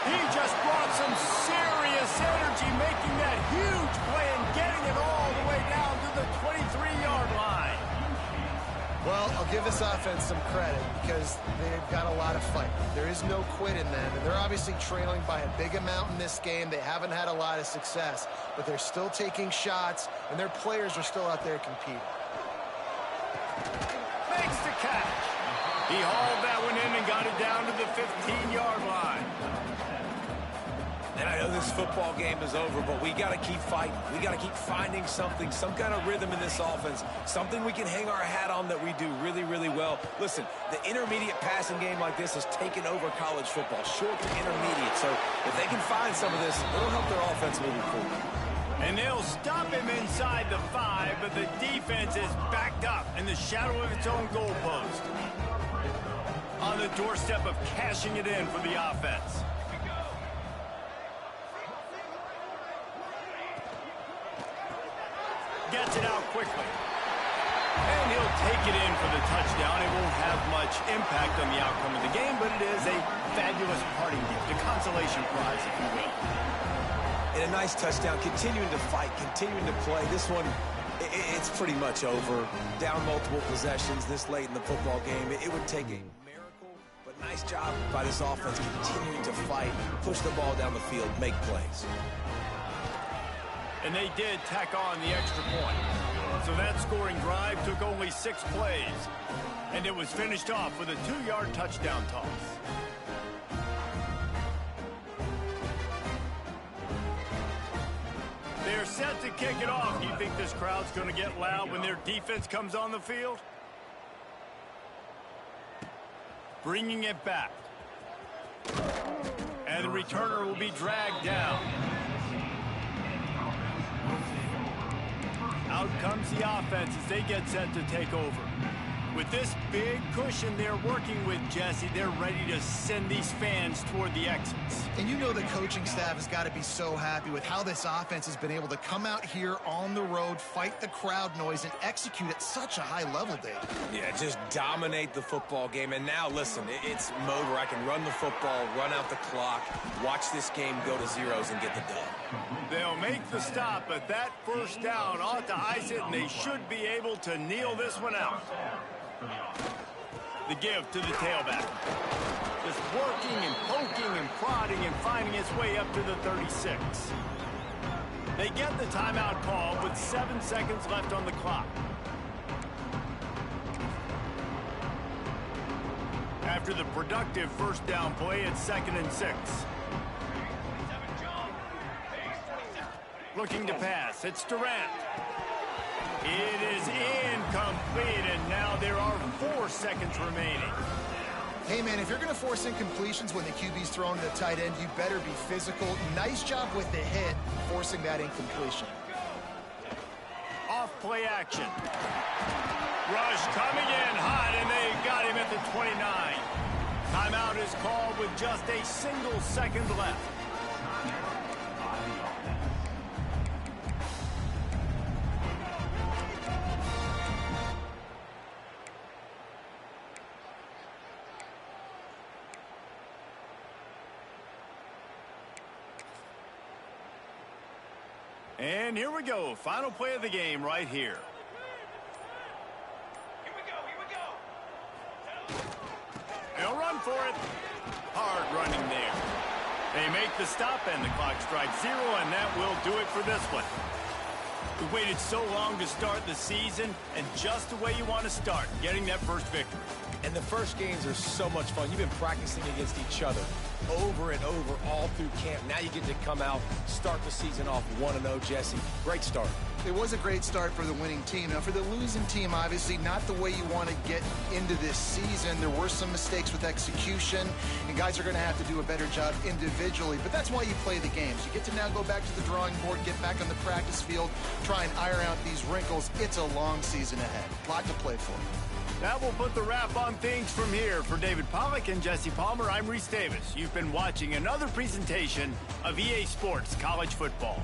He just brought some serious energy, making that huge play and getting it all the way down to the 23-yard line. Well, I'll give this offense some credit because they've got a lot of fight. There is no quit in them, and they're obviously trailing by a big amount in this game. They haven't had a lot of success, but they're still taking shots, and their players are still out there competing. Makes the catch. He hauled that one in and got it down to the 15-yard line. And I know this football game is over, but we got to keep fighting. We got to keep finding something, some kind of rhythm in this offense, something we can hang our hat on that we do really, really well. Listen, the intermediate passing game like this has taken over college football, short to intermediate. So if they can find some of this, it'll help their offense moving forward. And they'll stop him inside the 5, but the defense is backed up in the shadow of its own goalpost. On the doorstep of cashing it in for the offense. Gets it out quickly. And he'll take it in for the touchdown. It won't have much impact on the outcome of the game, but it is a fabulous parting gift, a consolation prize, if you will. And a nice touchdown, continuing to fight, continuing to play. This one, it's pretty much over. Down multiple possessions this late in the football game. It would take a miracle, but nice job by this offense continuing to fight, push the ball down the field, make plays. And they did tack on the extra point. So that scoring drive took only 6 plays. And it was finished off with a 2-yard touchdown toss. They're set to kick it off. Do you think this crowd's going to get loud when their defense comes on the field? Bringing it back. And the returner will be dragged down. Out comes the offense as they get set to take over. With this big cushion they're working with, Jesse, they're ready to send these fans toward the exits. And you know the coaching staff has got to be so happy with how this offense has been able to come out here on the road, fight the crowd noise, and execute at such a high level, Dave. Yeah, just dominate the football game. And now, listen, it's mode where I can run the football, run out the clock, watch this game go to zeros and get the dub. They'll make the stop, but that first down ought to ice it, and they should be able to kneel this one out. The give to the tailback. Just working and poking and prodding and finding its way up to the 36. They get the timeout call with 7 seconds left on the clock. After the productive first down play, it's 2nd and 6. Looking to pass. It's Durant. It is incomplete, and now there are 4 seconds remaining. Hey, man, if you're going to force incompletions when the QB's thrown to the tight end, you better be physical. Nice job with the hit, forcing that incompletion. Off play action. Rush coming in hot, and they got him at the 29. Timeout is called with just a single second left. And here we go. Final play of the game right here. Here we go. They'll run for it. Hard running there. They make the stop, and the clock strikes 0, and that will do it for this one. We waited so long to start the season, and just the way you want to start, getting that first victory. And the first games are so much fun. You've been practicing against each other over and over all through camp. Now you get to come out, start the season off 1-0, Jesse. Great start. It was a great start for the winning team. Now, for the losing team, obviously not the way you want to get into this season. There were some mistakes with execution, and guys are going to have to do a better job individually. But that's why you play the games. You get to now go back to the drawing board, get back on the practice field, try and iron out these wrinkles. It's a long season ahead. A lot to play for. That will put the wrap on things from here. For David Pollack and Jesse Palmer, I'm Reese Davis. You've been watching another presentation of EA Sports College Football.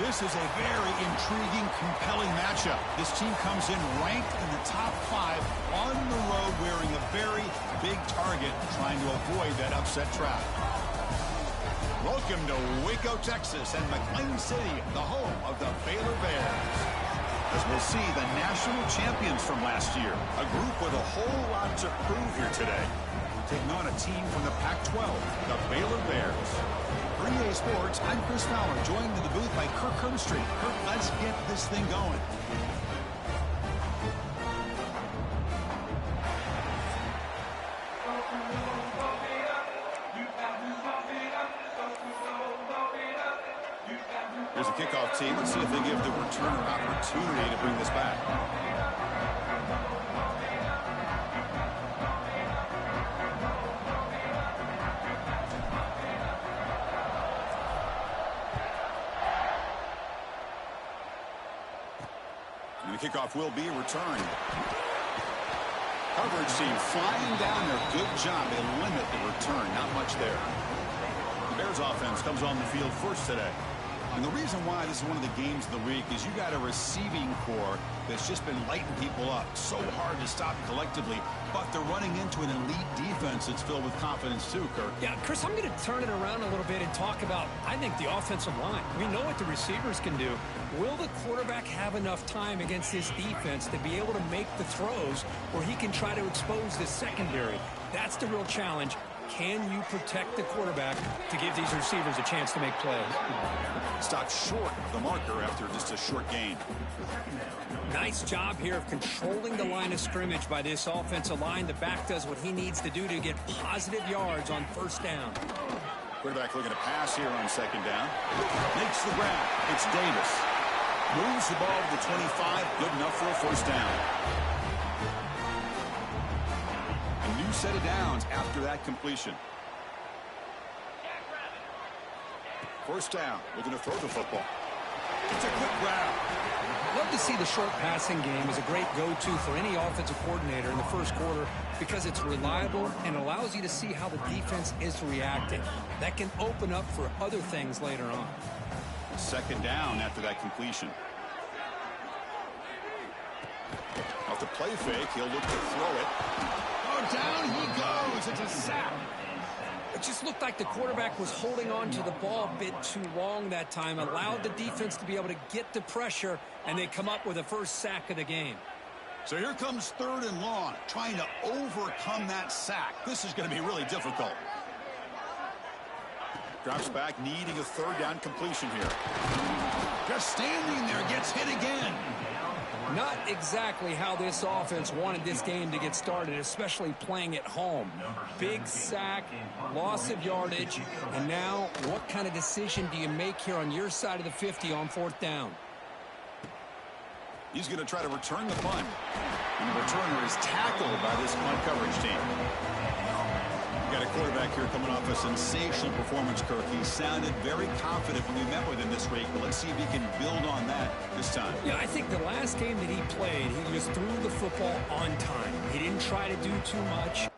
This is a very intriguing, compelling matchup. This team comes in ranked in the top 5 on the road wearing a very big target, trying to avoid that upset trap. Welcome to Waco, Texas, and McLean City, the home of the Baylor Bears. As we'll see, the national champions from last year, a group with a whole lot to prove here today. Taking on a team from the Pac-12, the Baylor Bears. For EA Sports, I'm Chris Fowler, joined in the booth by Kirk Herbstreit. Kirk, let's get this thing going. Here's the kickoff team. Let's see if they give the returner opportunity to bring this back. And the kickoff will be returned. Coverage team flying down there. Good job. They limit the return. Not much there. The Bears offense comes on the field first today. And the reason why this is one of the games of the week is you got a receiving core that's just been lighting people up. So hard to stop collectively, but they're running into an elite defense that's filled with confidence too, Kirk. Yeah, Chris, I'm going to turn it around a little bit and talk about, I think, the offensive line. We know what the receivers can do. Will the quarterback have enough time against this defense to be able to make the throws where he can try to expose the secondary? That's the real challenge. Can you protect the quarterback to give these receivers a chance to make plays? Stopped short of the marker after just a short gain. Nice job here of controlling the line of scrimmage by this offensive line. The back does what he needs to do to get positive yards on first down. Quarterback looking to pass here on second down. Makes the grab. It's Davis. Moves the ball to the 25. Good enough for a first down. A new set of downs after that completion. First down. Looking to throw the football. It's a quick grab. Love to see the short passing game as a great go-to for any offensive coordinator in the first quarter because it's reliable and allows you to see how the defense is reacting. That can open up for other things later on. Second down after that completion. Off the play fake, he'll look to throw it. Oh, down he goes. It's a sack. It just looked like the quarterback was holding on to the ball a bit too long that time, allowed the defense to be able to get the pressure, and they come up with the first sack of the game. So here comes third and long, trying to overcome that sack. This is going to be really difficult. Drops back, needing a third down completion here. Just standing there, gets hit again. Not exactly how this offense wanted this game to get started, especially playing at home. Big sack, loss of yardage, and now what kind of decision do you make here on your side of the 50 on fourth down? He's going to try to return the punt. And the returner is tackled by this punt coverage team. Got a quarterback here coming off a sensational performance, Kirk. He sounded very confident when we met with him this week, but let's see if he can build on that this time. Yeah, I think the last game that he played, he just threw the football on time. He didn't try to do too much.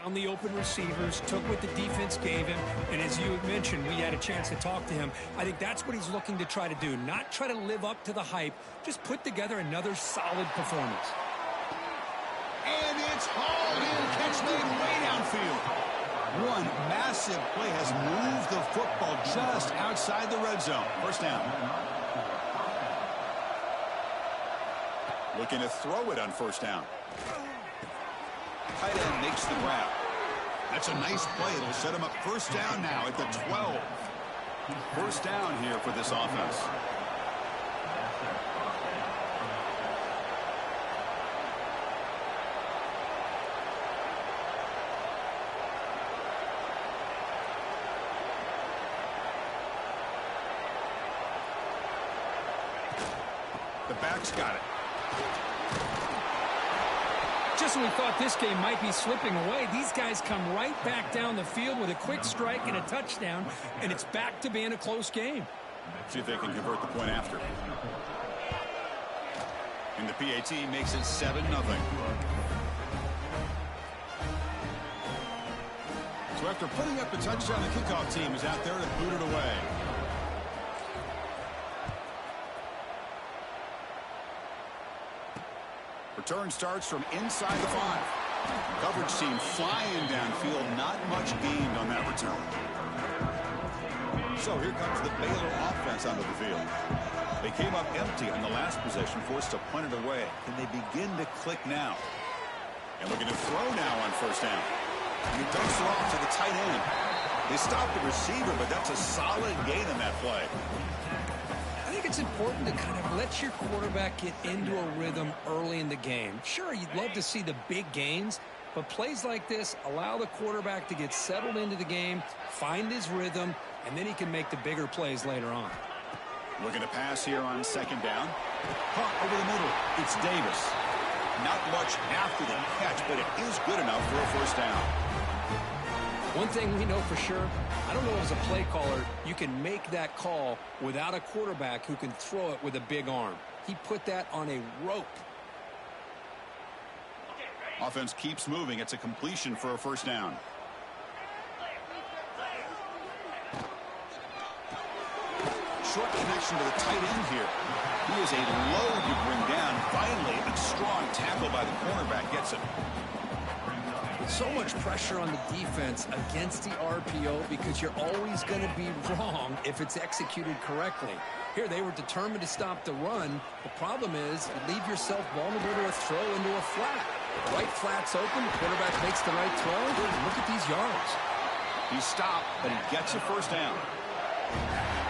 found the open receivers, took what the defense gave him, and as you mentioned, we had a chance to talk to him. I think that's what he's looking to try to do, not try to live up to the hype, just put together another solid performance. And it's hauled in, catch made way downfield. One massive play has moved the football just outside the red zone. First down. Looking to throw it on first down. Tight end makes the grab. That's a nice play. It'll set him up first down now at the 12. First down here for this offense. The back's got it. Just when we thought this game might be slipping away, these guys come right back down the field with a quick strike and a touchdown, and it's back to being a close game. See if they can convert the point after. And the PAT makes it 7-0. So after putting up the touchdown, the kickoff team is out there to boot it away. Return starts from inside the 5. Coverage team flying downfield. Not much gained on that return. So here comes the Baylor offense onto the field. They came up empty on the last possession, forced to punt it away. Can they begin to click now? And looking to throw now on first down. And he dumps it off to the tight end. They stopped the receiver, but that's a solid gain on that play. I think it's important to kind of let your quarterback get into a rhythm early in the game. Sure, you'd love to see the big gains, but plays like this allow the quarterback to get settled into the game, find his rhythm, and then he can make the bigger plays later on. Looking to pass here on second down. Caught over the middle. It's Davis. Not much after the catch, but it is good enough for a first down. One thing we know for sure, I don't know as a play caller, you can make that call without a quarterback who can throw it with a big arm. He put that on a rope. Offense keeps moving. It's a completion for a first down. Short connection to the tight end here. He is a load to bring down. Finally, a strong tackle by the cornerback gets it. So much pressure on the defense against the RPO because you're always going to be wrong if it's executed correctly. Here, they were determined to stop the run. The problem is you leave yourself vulnerable to a throw into a flat. The right flat's open. The quarterback makes the right throw. Look at these yards. He stopped, but he gets a first down.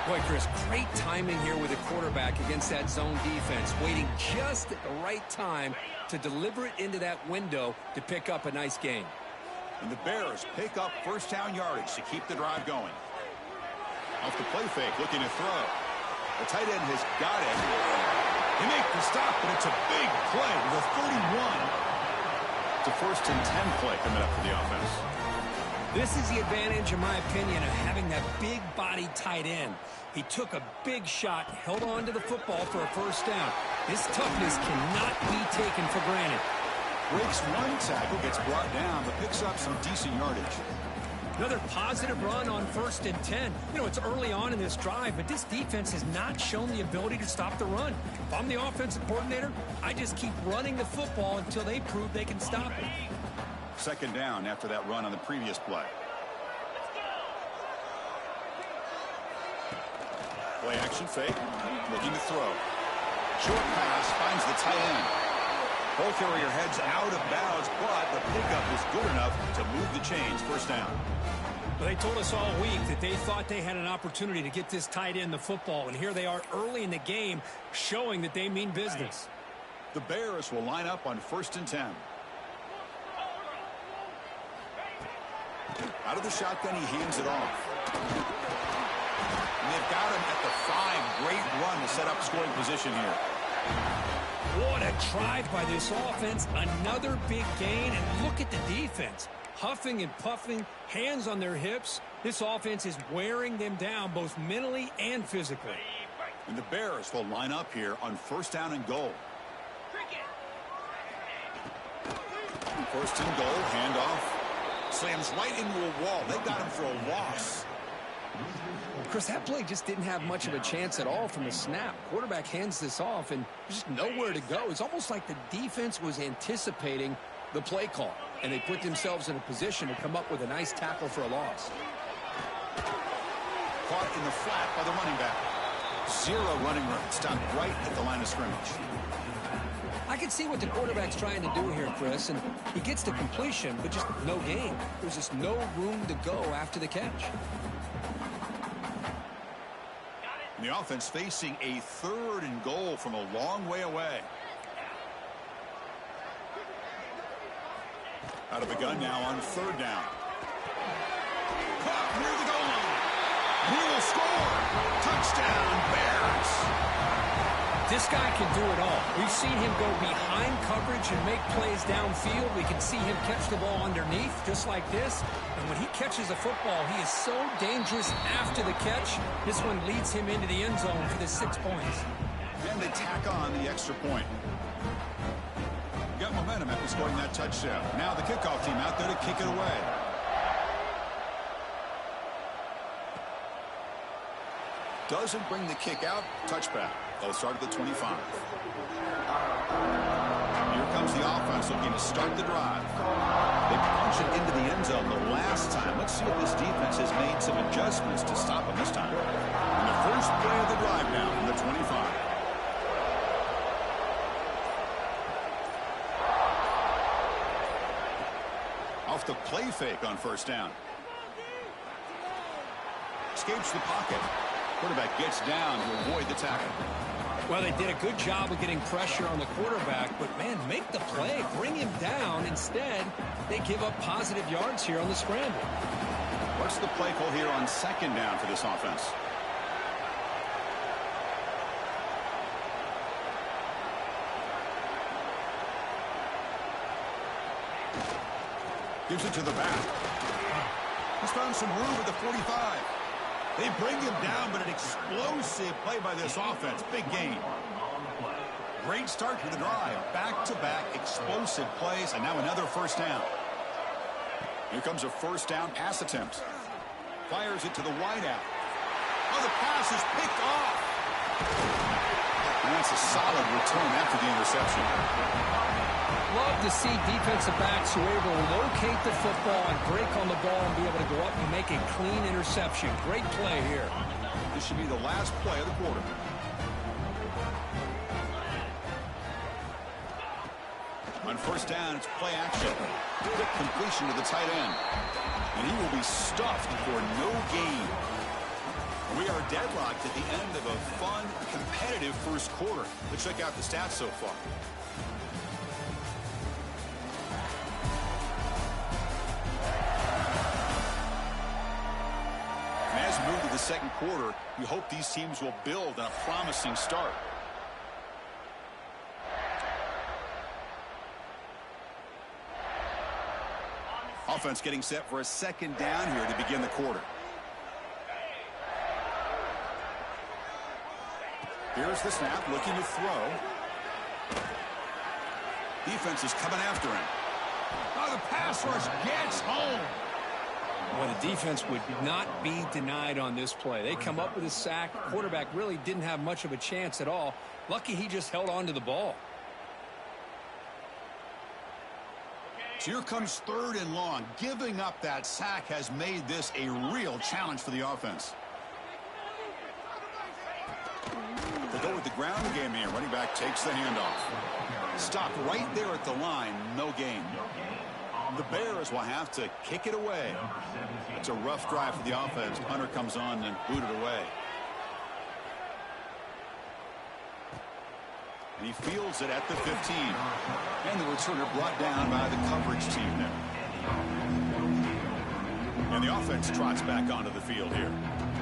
Boy, Chris, great timing here with the quarterback against that zone defense, waiting just at the right time to deliver it into that window to pick up a nice gain. And the Bears pick up first down yardage to keep the drive going. Off the play fake, looking to throw. The tight end has got it. They make the stop, but it's a big play with a 31. It's a first and 10 play coming up for the offense. This is the advantage, in my opinion, of having that big body tight end. He took a big shot, held on to the football for a first down. His toughness cannot be taken for granted. Breaks one tackle, gets brought down, but picks up some decent yardage. Another positive run on first and 10. You know, it's early on in this drive, but this defense has not shown the ability to stop the run. If I'm the offensive coordinator, I just keep running the football until they prove they can stop it. Second down after that run on the previous play. Play action fake. Looking to throw. Short pass finds the tight end. Ball carrier heads out of bounds, but the pickup is good enough to move the chains. First down. Well, they told us all week that they thought they had an opportunity to get this tight end the football, and here they are early in the game showing that they mean business. The Bears will line up on first and 10. Out of the shotgun, he hands it off. And they've got him at the 5. Great run to set up scoring position here. What a drive by this offense. Another big gain, and look at the defense. Huffing and puffing, hands on their hips. This offense is wearing them down both mentally and physically. And the Bears will line up here on first down and goal. First and goal, handoff. Slams right into a wall. They got him for a loss. Chris, that play just didn't have much of a chance at all from the snap. Quarterback hands this off, and there's just nowhere to go. It's almost like the defense was anticipating the play call, and they put themselves in a position to come up with a nice tackle for a loss. Caught in the flat by the running back. Zero running room. Stopped right at the line of scrimmage. I can see what the quarterback's trying to do here, Chris, and he gets the completion, but just no gain. There's just no room to go after the catch. And the offense facing a 3rd and goal from a long way away. Out of the gun now on 3rd down. Caught near the goal line. He will score. Touchdown, Bears. This guy can do it all. We've seen him go behind coverage and make plays downfield. We can see him catch the ball underneath, just like this. And when he catches a football, he is so dangerous after the catch. This one leads him into the end zone for the 6 points. And they tack on the extra point. Got momentum after scoring that touchdown. Now the kickoff team out there to kick it away. Doesn't bring the kick out. Touchback. They'll start at the 25. Here comes the offense looking to start the drive. They punch it into the end zone the last time. Let's see if this defense has made some adjustments to stop them this time. And the first play of the drive now from the 25. Off the play fake on 1st down. Escapes the pocket. Quarterback gets down to avoid the tackle. Well, they did a good job of getting pressure on the quarterback, but, man, make the play. Bring him down. Instead, they give up positive yards here on the scramble. What's the play call here on 2nd down for this offense? Gives it to the back. He's found some room at the 45. They bring him down, but an explosive play by this offense. Big gain. Great start to the drive. Back-to-back explosive plays, and now another 1st down. Here comes a 1st down pass attempt. Fires it to the wideout. Oh, the pass is picked off. And that's a solid return after the interception. Love to see defensive backs who are able to locate the football and break on the ball and be able to go up and make a clean interception. Great play here. This should be the last play of the quarter. On 1st down, it's play action. Quick completion to the tight end. And he will be stuffed for no gain. We are deadlocked at the end of a fun, competitive 1st quarter. Let's check out the stats so far. As we move to the 2nd quarter, you hope these teams will build on a promising start. Offense getting set for a 2nd down here to begin the quarter. Here's the snap, looking to throw. Defense is coming after him. Oh, the pass rush gets home. Well, the defense would not be denied on this play. They come up with a sack. Quarterback really didn't have much of a chance at all. Lucky he just held on to the ball. So here comes 3rd and long. Giving up that sack has made this a real challenge for the offense. They go with the ground game here. Running back takes the handoff. Stopped right there at the line. No gain. The Bears will have to kick it away. It's a rough drive for the offense. Punter comes on and booted away. And he fields it at the 15. And the returner brought down by the coverage team there. And the offense trots back onto the field here.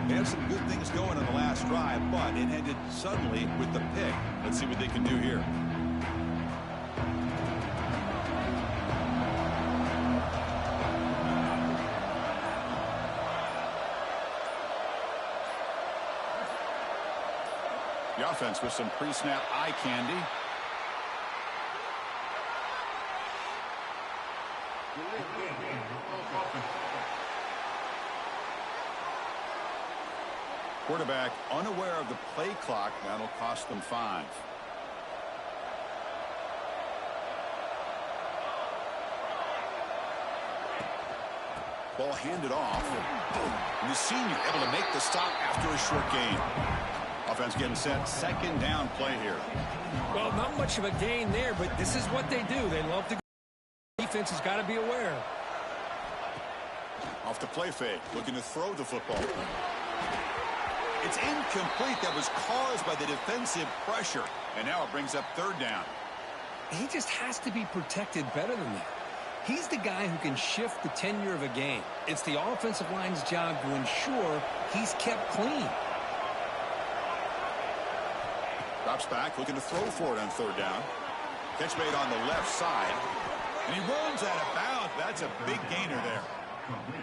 They had some good things going on the last drive, but it ended suddenly with the pick. Let's see what they can do here. The offense with some pre-snap eye candy. Quarterback unaware of the play clock. That'll cost them 5. Ball handed off. And the senior able to make the stop after a short gain. Offense getting set. Second down play here. Well, not much of a gain there, but this is what they do. They love to go. Defense has got to be aware. Off the play fake. Looking to throw the football. It's incomplete. That was caused by the defensive pressure. And now it brings up third down. He just has to be protected better than that. He's the guy who can shift the tenure of a game. It's the offensive line's job to ensure he's kept clean. Drops back, looking to throw for it on third down. Catch made on the left side. And he runs out of bounds. That's a big gainer there.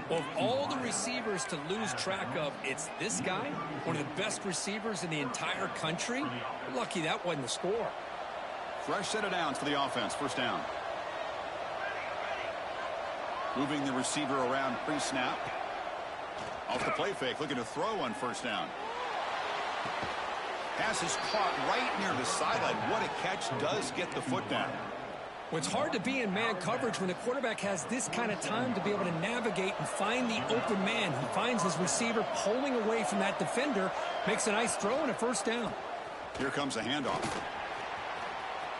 Well, of all the receivers to lose track of, it's this guy, one of the best receivers in the entire country. Lucky that wasn't the score. Fresh set of downs for the offense. First down. Moving the receiver around pre-snap. Off the play fake, looking to throw on first down. Pass is caught right near the sideline. What a catch. Does get the foot down. Well, it's hard to be in man coverage when the quarterback has this kind of time to be able to navigate and find the open man. He finds his receiver pulling away from that defender, makes a nice throw and a first down. Here comes a handoff.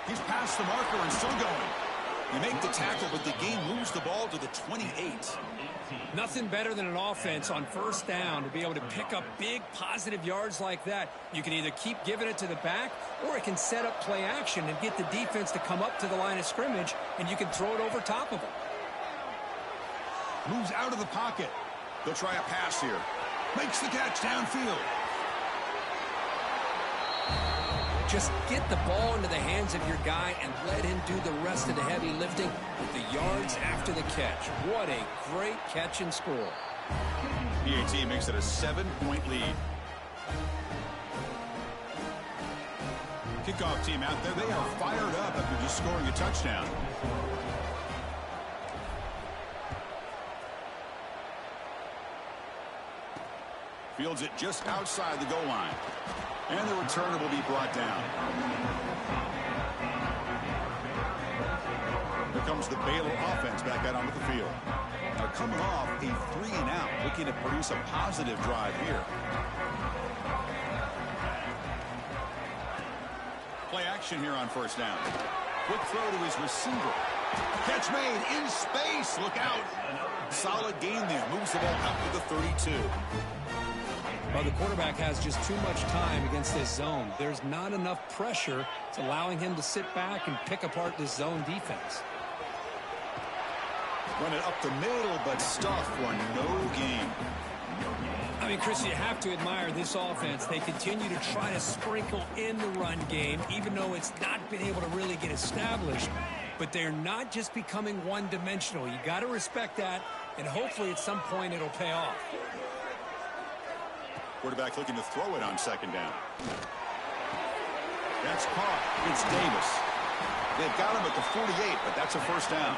He's past the marker and still going. You make the tackle, but the game moves the ball to the 28. Nothing better than an offense on first down to be able to pick up big positive yards like that. You can either keep giving it to the back, or it can set up play action and get the defense to come up to the line of scrimmage, and you can throw it over top of them. Moves out of the pocket. They'll try a pass here. Makes the catch downfield. Just get the ball into the hands of your guy and let him do the rest of the heavy lifting with the yards after the catch. What a great catch and score. PAT makes it a 7-point lead. Kickoff team out there. They are fired up after just scoring a touchdown. Fields it just outside the goal line. And the returner will be brought down. Here comes the Baylor offense back out onto the field. Now coming off a 3-and-out, looking to produce a positive drive here. Play action here on first down. Quick throw to his receiver. Catch made in space. Look out. Solid gain there. Moves the ball out to the 32. Well, the quarterback has just too much time against this zone. There's not enough pressure. It's allowing him to sit back and pick apart this zone defense. Run it up the middle, but stuffed for no gain. I mean, Chris, you have to admire this offense. They continue to try to sprinkle in the run game, even though it's not been able to really get established. But they're not just becoming one-dimensional. You got to respect that, and hopefully at some point it'll pay off. Quarterback looking to throw it on second down. That's caught. It's Davis. They've got him at the 48, but that's a first down.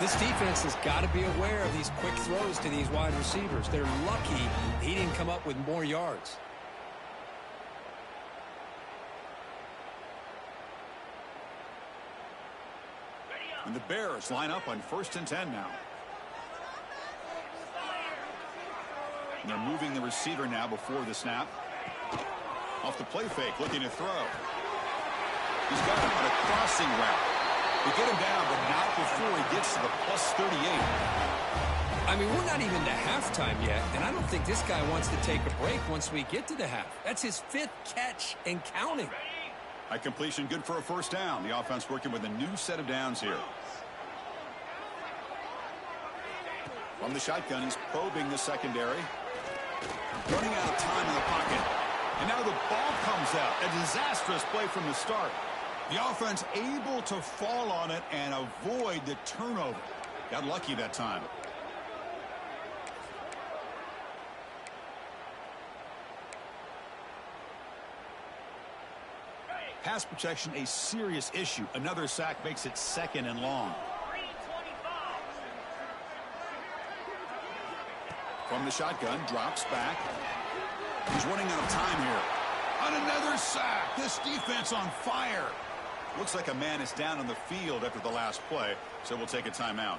This defense has got to be aware of these quick throws to these wide receivers. They're lucky he didn't come up with more yards. And the Bears line up on 1st and 10 now. And they're moving the receiver now before the snap. Off the play fake, looking to throw. He's got him on a crossing route. They get him down, but not before he gets to the plus 38. I mean, we're not even to halftime yet, and I don't think this guy wants to take a break once we get to the half. That's his 5th catch and counting. High completion, good for a first down. The offense working with a new set of downs here. From the shotgun, he's probing the secondary. Running out of time in the pocket. And now the ball comes out. A disastrous play from the start. The offense able to fall on it and avoid the turnover. Got lucky that time. Pass protection, a serious issue. Another sack makes it 2nd and long. From the shotgun, drops back. He's running out of time here. On another sack. This defense on fire. Looks like a man is down on the field after the last play, so we'll take a timeout.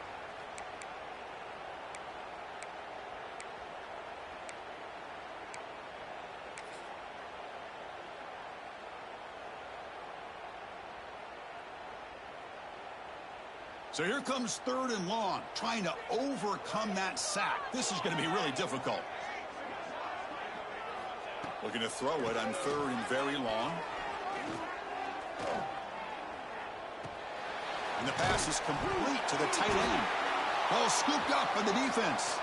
So here comes 3rd and long, trying to overcome that sack. This is going to be really difficult. Looking to throw it on 3rd and very long. And the pass is complete to the tight end. Well scooped up by the defense.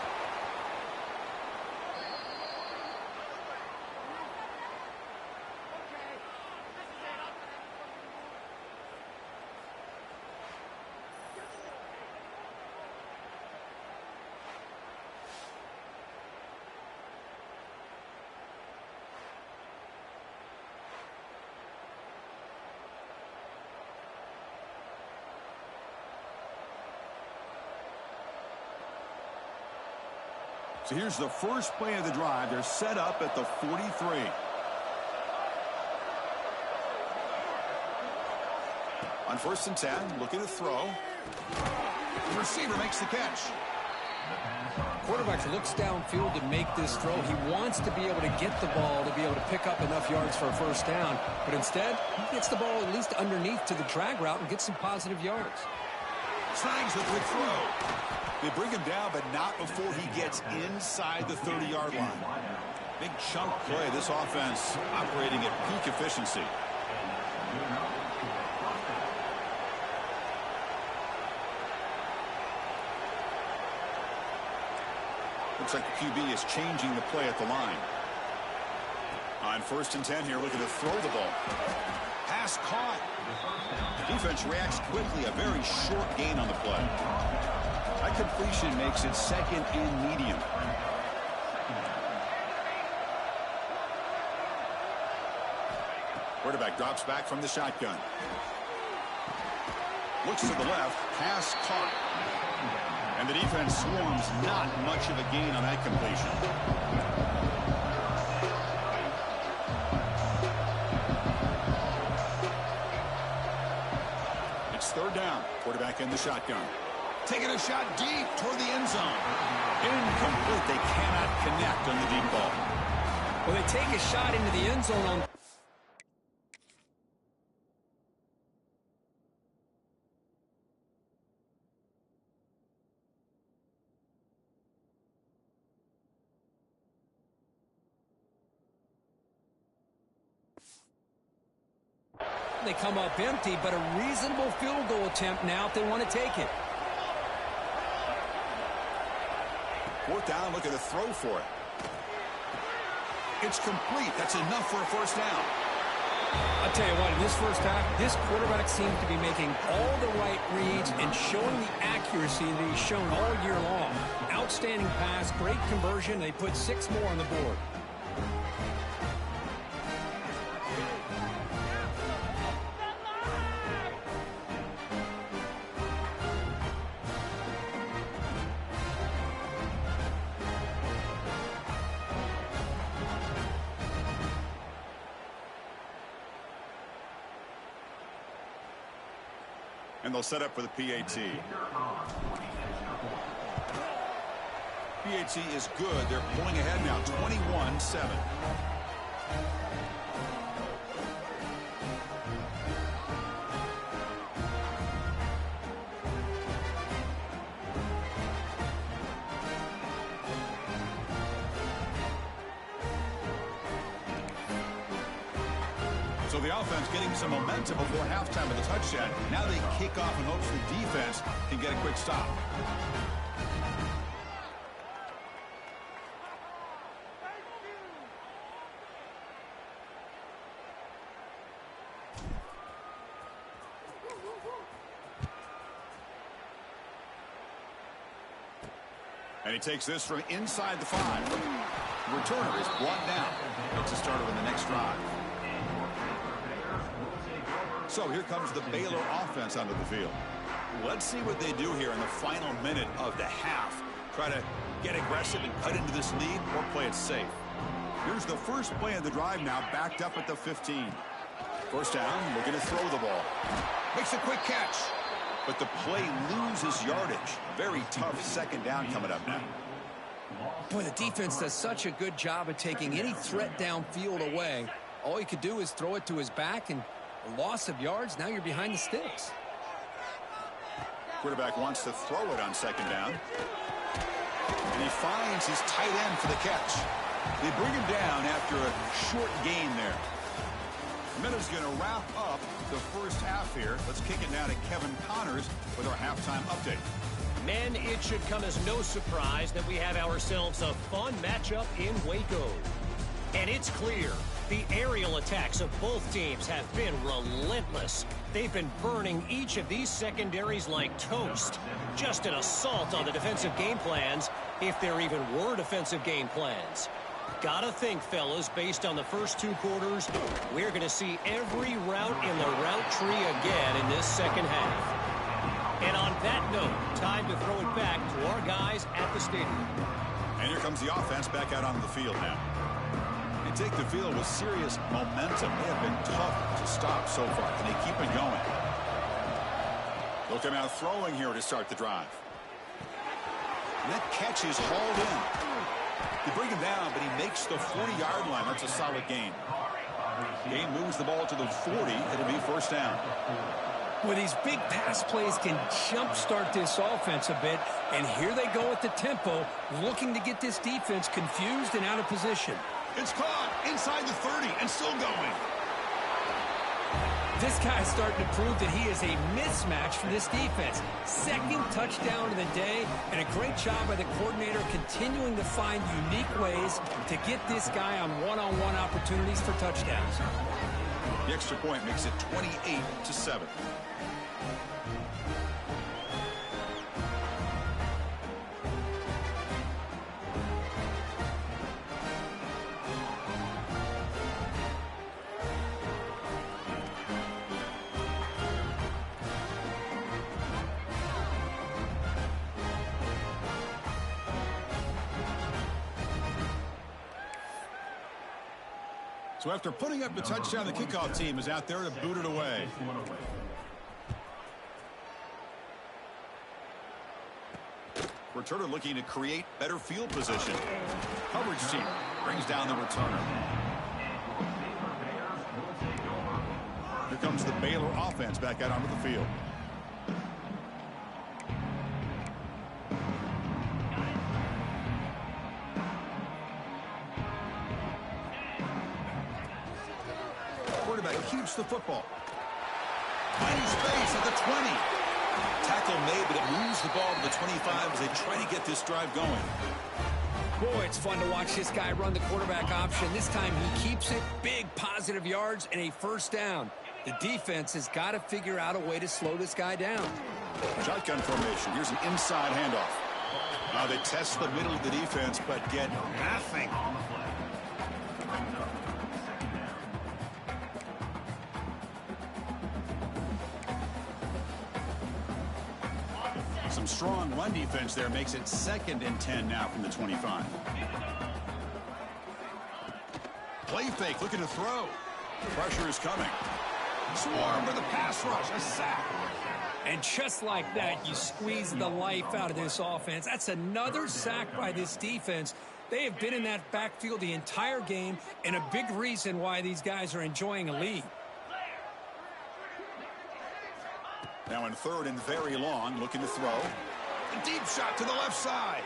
So here's the first play of the drive. They're set up at the 43. On 1st and 10, looking to throw. The receiver makes the catch. Quarterback looks downfield to make this throw. He wants to be able to get the ball to be able to pick up enough yards for a 1st down. But instead, he gets the ball at least underneath to the drag route and gets some positive yards. Snags the quick throw. They bring him down, but not before he gets inside the 30-yard line. Big chunk play. This offense operating at peak efficiency. Looks like the QB is changing the play at the line. On 1st and 10 here, looking to throw the ball. Pass caught. Defense reacts quickly. A very short gain on the play. That completion makes it 2nd and medium. Quarterback drops back from the shotgun. Looks to the left. Pass caught. And the defense swarms. Not much of a gain on that completion. It's 3rd down. Quarterback in the shotgun. Taking a shot deep toward the end zone. Incomplete. They cannot connect on the deep ball. Well, they take a shot into the end zone on... They come up empty, but a reasonable field goal attempt now if they want to take it. 4th down, looking to throw for it. It's complete. That's enough for a 1st down. I'll tell you what, in this 1st half, this quarterback seems to be making all the right reads and showing the accuracy that he's shown all year long. Outstanding pass, great conversion. They put 6 more on the board. And they'll set up for the PAT. PAT is good. They're pulling ahead now, 21-7. So the offense getting some momentum before halftime with a touchdown. Now they kick off in hopes the defense can get a quick stop. And he takes this from inside the 5. The returner is brought down. It's a starter in the next drive. So here comes the Baylor offense onto the field. Let's see what they do here in the final minute of the half. Try to Get aggressive and cut into this lead or play it safe. Here's the first play of the drive now, backed up at the 15. First down, looking to throw the ball. Makes a quick catch. But the play loses yardage. Very tough second down coming up now. Boy, the defense does such a good job of taking any threat downfield away. All he could do is throw it to his back, and a loss of yards, now you're behind the sticks. Quarterback wants to throw it on second down. And he finds his tight end for the catch. They bring him down after a short gain there. Minute's going to wrap up the first half here. Let's kick it now to Kevin Connors with our halftime update. Men, it should come as no surprise that we have ourselves a fun matchup in Waco. And it's clear the aerial attacks of both teams have been relentless. They've been burning each of these secondaries like toast. Just an assault on the defensive game plans, if there even were defensive game plans. Gotta think, fellas, based on the first two quarters, we're going to see every route in the route tree again in this second half. And on that note, time to throw it back to our guys at the stadium. And here comes the offense back out onto the field now. They take the field with serious momentum. They have been tough to stop so far, and they keep it going. They'll come out throwing here to start the drive. And that catch is hauled in. They bring him down, but he makes the 40-yard line. That's a solid gain. Gain moves the ball to the 40. It'll be first down. Well, these big pass plays can jumpstart this offense a bit, and here they go at the tempo, looking to get this defense confused and out of position. It's caught inside the 30 and still going. This guy's starting to prove that he is a mismatch for this defense. Second touchdown of the day, and a great job by the coordinator continuing to find unique ways to get this guy on one-on-one opportunities for touchdowns. The extra point makes it 28-7. So after putting up the touchdown, the kickoff team is out there to boot it away. Returner looking to create better field position. Coverage team brings down the returner. Here comes the Baylor offense back out onto the field. Quarterback keeps the football. Finding space at the 20. Tackle made, but it moves the ball to the 25 as they try to get this drive going. Boy, it's fun to watch this guy run the quarterback option. This time he keeps it, big positive yards, and a first down. The defense has got to figure out a way to slow this guy down. Shotgun formation. Here's an inside handoff. Now they test the middle of the defense, but get nothing. Some strong run defense there makes it 2nd and 10 now from the 25. Play fake, looking to throw. Pressure is coming. Swarm with a pass rush, a sack. And just like that, you squeeze the life out of this offense. That's another sack by this defense. They have been in that backfield the entire game, and a big reason why these guys are enjoying a lead. Now in 3rd and very long, looking to throw. A deep shot to the left side.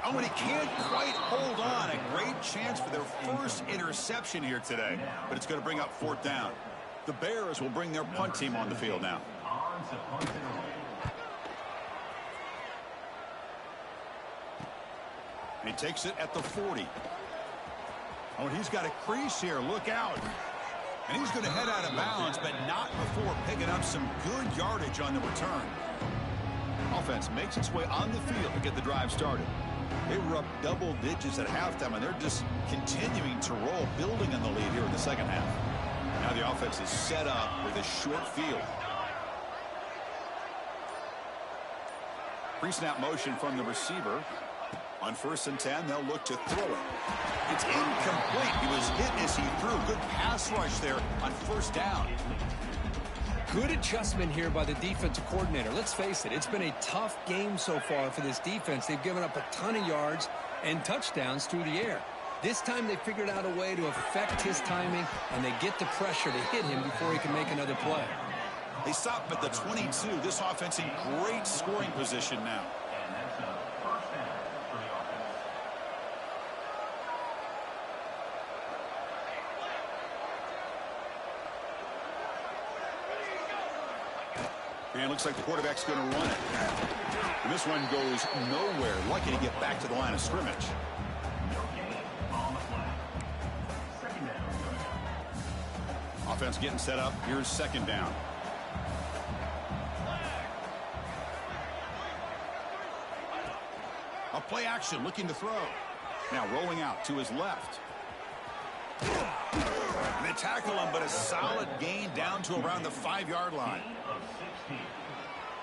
Oh, and he can't quite hold on. A great chance for their first interception here today, but it's going to bring up 4th down. The Bears will bring their punt team on the field now. He takes it at the 40. Oh, and he's got a crease here. Look out. And he's going to head out of bounds, but not before picking up some good yardage on the return. Offense makes its way on the field to get the drive started. They were up double digits at halftime, and they're just continuing to roll, building on the lead here in the second half. Now the offense is set up with a short field. Pre-snap motion from the receiver. On 1st and 10, they'll look to throw it. It's incomplete. He was hit as he threw. Good pass rush there on 1st down. Good adjustment here by the defensive coordinator. Let's face it, it's been a tough game so far for this defense. They've given up a ton of yards and touchdowns through the air. This time they figured out a way to affect his timing, and they get the pressure to hit him before he can make another play. They stop at the 22. This offense in great scoring position now. And looks like the quarterback's going to run it. And this one goes nowhere. Lucky to get back to the line of scrimmage. Offense getting set up. Here's 2nd down. A play action looking to throw. Now rolling out to his left. And they tackle him, but a solid gain down to around the 5-yard line.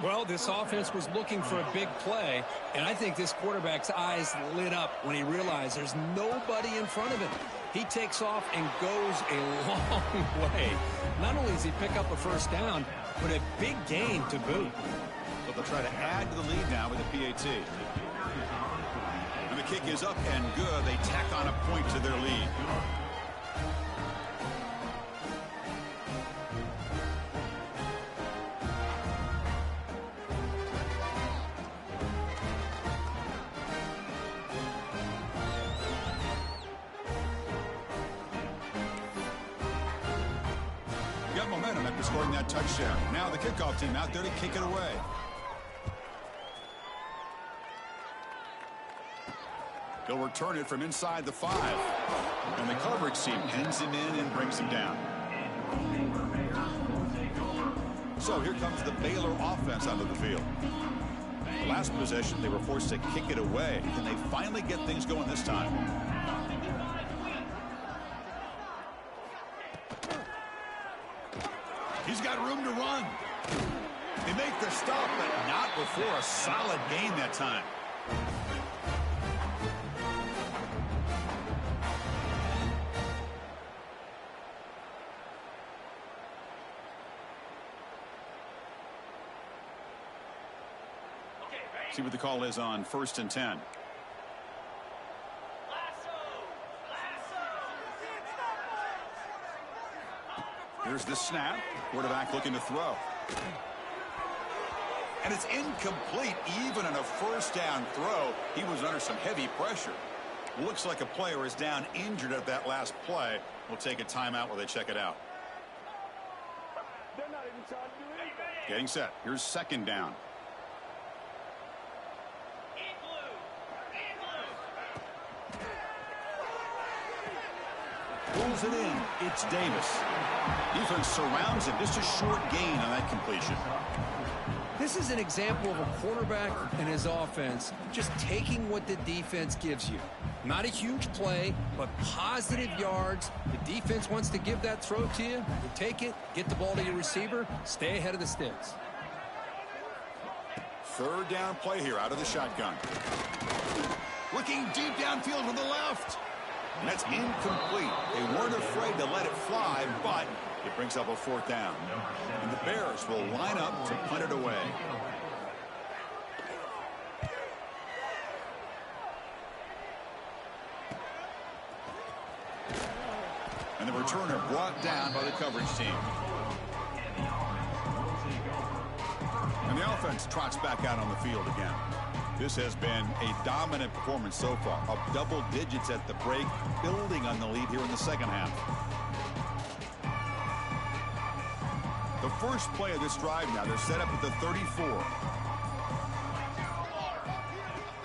Well, this offense was looking for a big play, and I think this quarterback's eyes lit up when he realized there's nobody in front of him. He takes off and goes a long way. Not only does he pick up a 1st down, but a big gain to boot. But they'll try to add to the lead now with the PAT. And the kick is up and good. They tack on a point to their lead. Got momentum after scoring that touchdown. Now the kickoff team out there to kick it away. They'll return it from inside the 5. And the coverage team pins him in and brings him down. So here comes the Baylor offense onto the field. The last possession, they were forced to kick it away. Can they finally get things going this time? He's got room to run. They make the stop, but not before a solid gain that time. See what the call is on 1st and 10. Here's the snap. Quarterback looking to throw. And it's incomplete. Even on a 1st down throw, he was under some heavy pressure. Looks like a player is down injured at that last play. We'll take a timeout while they check it out. Getting set. Here's 2nd down. Pulls it in. It's Davis. Defense surrounds him. Just a short gain on that completion. This is an example of a quarterback and his offense just taking what the defense gives you. Not a huge play, but positive yards. The defense wants to give that throw to you. You take it, get the ball to your receiver, stay ahead of the sticks. 3rd down play here out of the shotgun. Looking deep downfield to the left. And that's incomplete. They weren't afraid to let it fly, but it brings up a 4th down. And the Bears will line up to punt it away. And the returner brought down by the coverage team. And the offense trots back out on the field again. This has been a dominant performance so far. Up double digits at the break, building on the lead here in the 2nd half. The first play of this drive now, they're set up at the 34.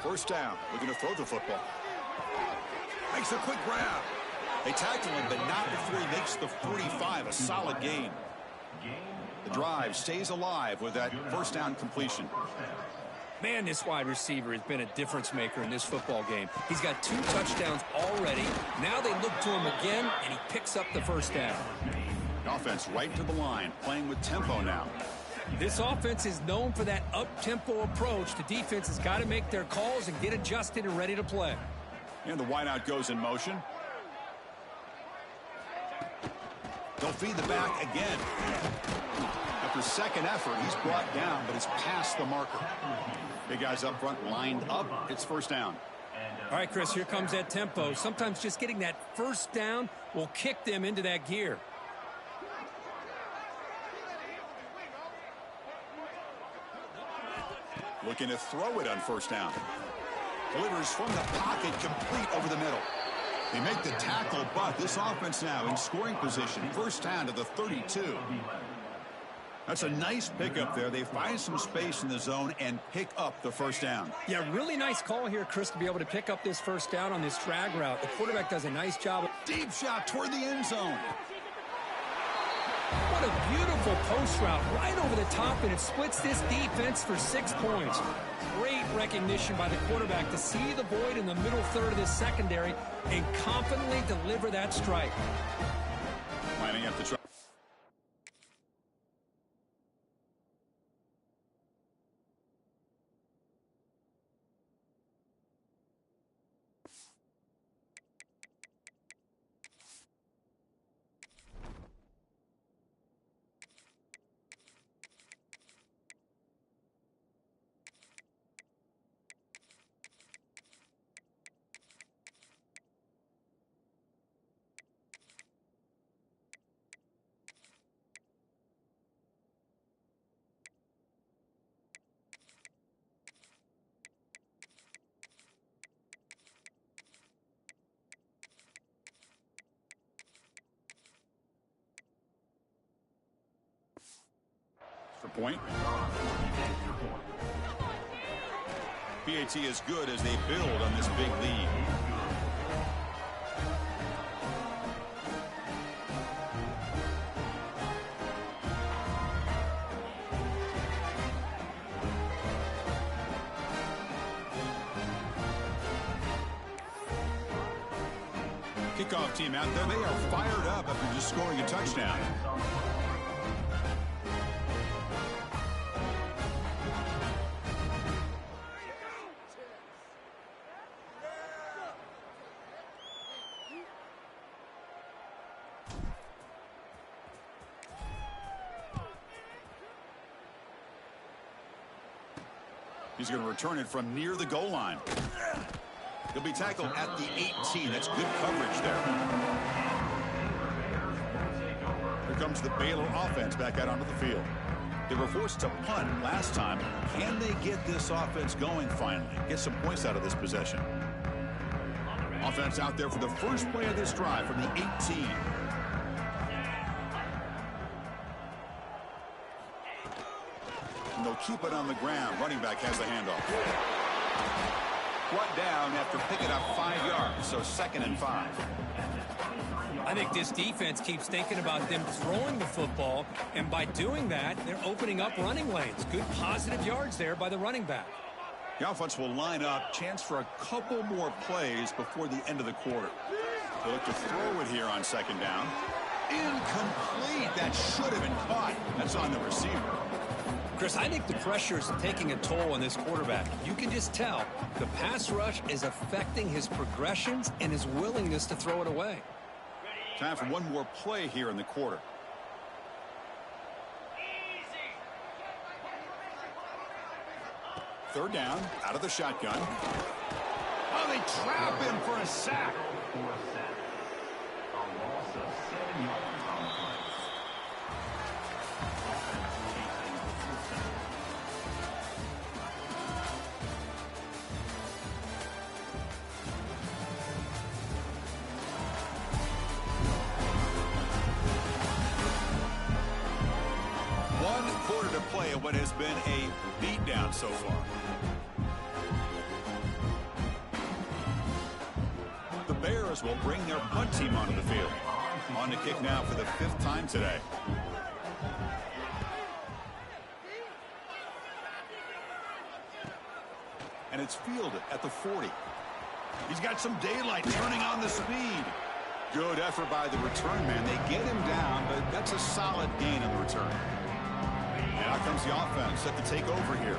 1st down, looking to throw the football. Makes a quick grab. They tackle him, but not before he makes the 45, a solid gain. The drive stays alive with that 1st down completion. Man, this wide receiver has been a difference maker in this football game. He's got 2 touchdowns already. Now they look to him again, and he picks up the 1st down. Offense right to the line, playing with tempo now. This offense is known for that up-tempo approach. The defense has got to make their calls and get adjusted and ready to play. And the wideout goes in motion. They'll feed the back again. After second effort, he's brought down, but he's past the marker. Big guys up front lined up. It's first down. All right, Chris, here comes that tempo. Sometimes just getting that first down will kick them into that gear. Looking to throw it on first down. Delivers from the pocket, complete over the middle. They make the tackle, but this offense now in scoring position. First down to the 32. That's a nice pickup there. They find some space in the zone and pick up the first down. Yeah, really nice call here, Chris, to be able to pick up this first down on this drag route. The quarterback does a nice job. Deep shot toward the end zone. What a beautiful post route right over the top, and it splits this defense for 6 points. Great recognition by the quarterback to see the void in the middle third of this secondary and confidently deliver that strike. Lining up the try. For point. PAT is good as they build on this big lead. Kickoff team out there. They are fired up after just scoring a touchdown. He's going to return it from near the goal line. He'll be tackled at the 18. That's good coverage there. Here comes the Baylor offense back out onto the field. They were forced to punt last time. Can they get this offense going finally? Get some points out of this possession. Offense out there for the first play of this drive from the 18. And they'll keep it on the ground. Running back has the handoff. Brought down after picking up 5 yards, so 2nd and 5. I think this defense keeps thinking about them throwing the football, and by doing that, they're opening up running lanes. Good positive yards there by the running back. The offense will line up. Chance for a couple more plays before the end of the quarter. They look to throw it here on 2nd down. Incomplete. That should have been caught. That's on the receiver. Chris, I think the pressure is taking a toll on this quarterback. You can just tell the pass rush is affecting his progressions and his willingness to throw it away. Time for one more play here in the quarter. Third down, out of the shotgun. Oh, they trap him for a sack. Play of what has been a beatdown so far. The Bears will bring their punt team onto the field. On to kick now for the 5th time today. And it's fielded at the 40. He's got some daylight, turning on the speed. Good effort by the return man. They get him down, but that's a solid gain in the return. Now comes the offense set to take over here.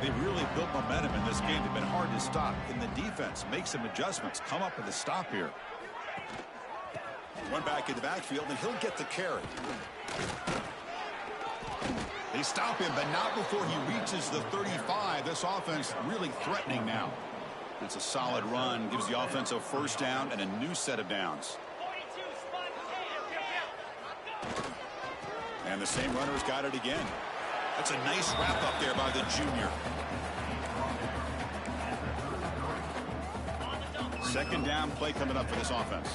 They really built momentum in this game. They've been hard to stop. Can the defense make some adjustments, come up with a stop here? One back in the backfield, and he'll get the carry. They stop him, but not before he reaches the 35. This offense really threatening now. It's a solid run, gives the offense a first down and a new set of downs. And the same runner's got it again. That's a nice wrap up there by the junior. Second down play coming up for this offense.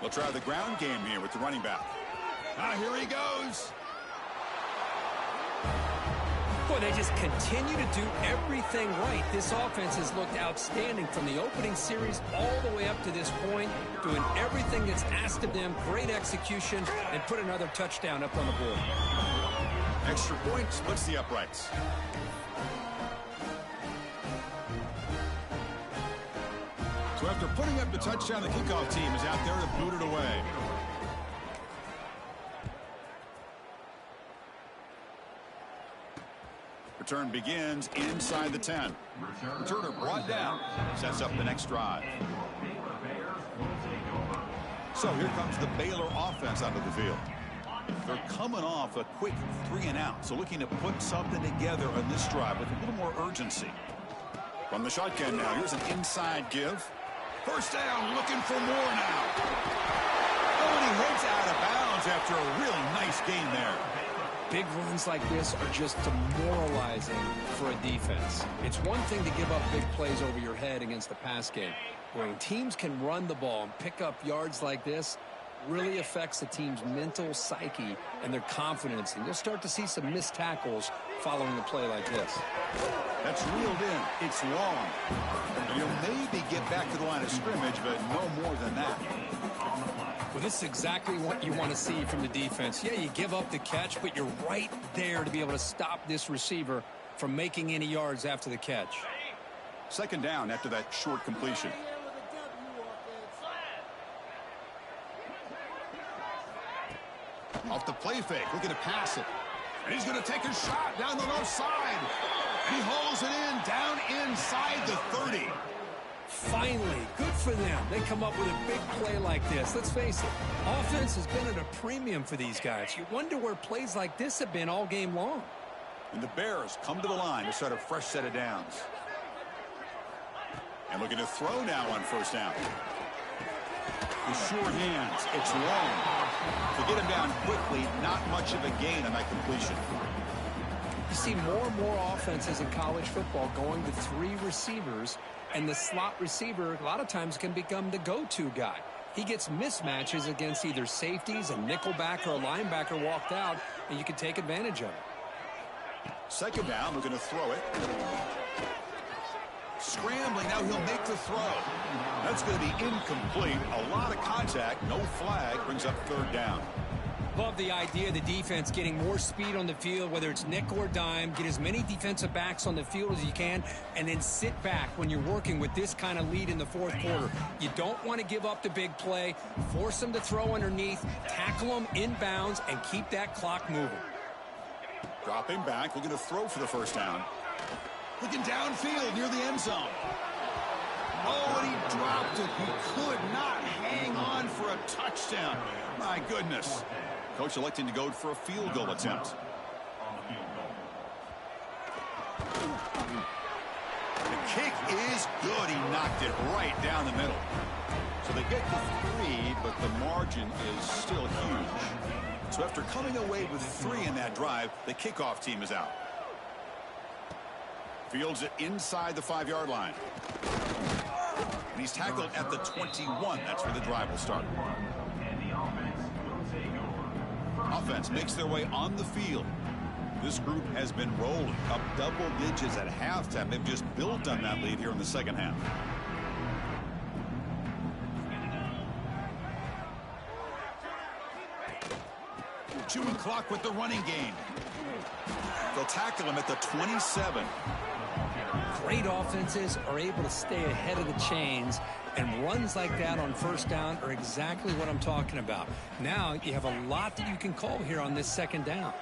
We'll try the ground game here with the running back. Here he goes. Boy, they just continue to do everything right. This offense has looked outstanding from the opening series all the way up to this point, doing everything that's asked of them, great execution, and put another touchdown up on the board. Extra point splits the uprights. So after putting up the touchdown, the kickoff team is out there to boot it away. Return begins inside the 10. Returner brought down, sets up the next drive. So here comes the Baylor offense onto the field. They're coming off a quick 3-and-out, so looking to put something together on this drive with a little more urgency. From the shotgun now, here's an inside give. First down, looking for more now. Oh, and he heads out of bounds after a really nice gain there. Big runs like this are just demoralizing for a defense. It's one thing to give up big plays over your head against the pass game. When teams can run the ball and pick up yards like this, really affects the team's mental psyche and their confidence. And you'll start to see some missed tackles following a play like this. That's reeled in. It's long. And you'll maybe get back to the line of scrimmage, but no more than that. Well, this is exactly what you want to see from the defense. Yeah, you give up the catch, but you're right there to be able to stop this receiver from making any yards after the catch. Second down after that short completion. Off the play fake, looking to pass it. And he's going to take a shot down the left side. He hauls it in, down inside the 30. Finally, good for them. They come up with a big play like this. Let's face it, offense has been at a premium for these guys. You wonder where plays like this have been all game long. And the Bears come to the line to start a fresh set of downs. And looking to throw now on first down. With sure hands, it's long. To get him down quickly, not much of a gain on that completion. You see more and more offenses in college football going to 3 receivers, and the slot receiver a lot of times can become the go-to guy. He gets mismatches against either safeties, a nickelback, or a linebacker walked out, and you can take advantage of it. Second down, we're going to throw it. Scrambling, now he'll make the throw. That's going to be incomplete. A lot of contact, no flag, brings up third down. Love the idea of the defense getting more speed on the field, whether it's nickel or dime, get as many defensive backs on the field as you can, and then sit back when you're working with this kind of lead in the fourth quarter. You don't want to give up the big play, force them to throw underneath, tackle them inbounds, and keep that clock moving. Dropping back, looking to throw for the first down. Looking downfield near the end zone. Oh, and he dropped it. He could not hang on for a touchdown. My goodness. Coach electing to go for a field goal attempt. The kick is good. He knocked it right down the middle. So they get to 3, but the margin is still huge. So after coming away with 3 in that drive, the kickoff team is out. Fields it inside the 5-yard line. And he's tackled at the 21. That's where the drive will start. Offense makes their way on the field. This group has been rolling up double digits at halftime. They've just built on that lead here in the second half. Chewing clock with the running game. They'll tackle him at the 27. Great offenses are able to stay ahead of the chains, and runs like that on first down are exactly what I'm talking about. Now you have a lot that you can call here on this second down.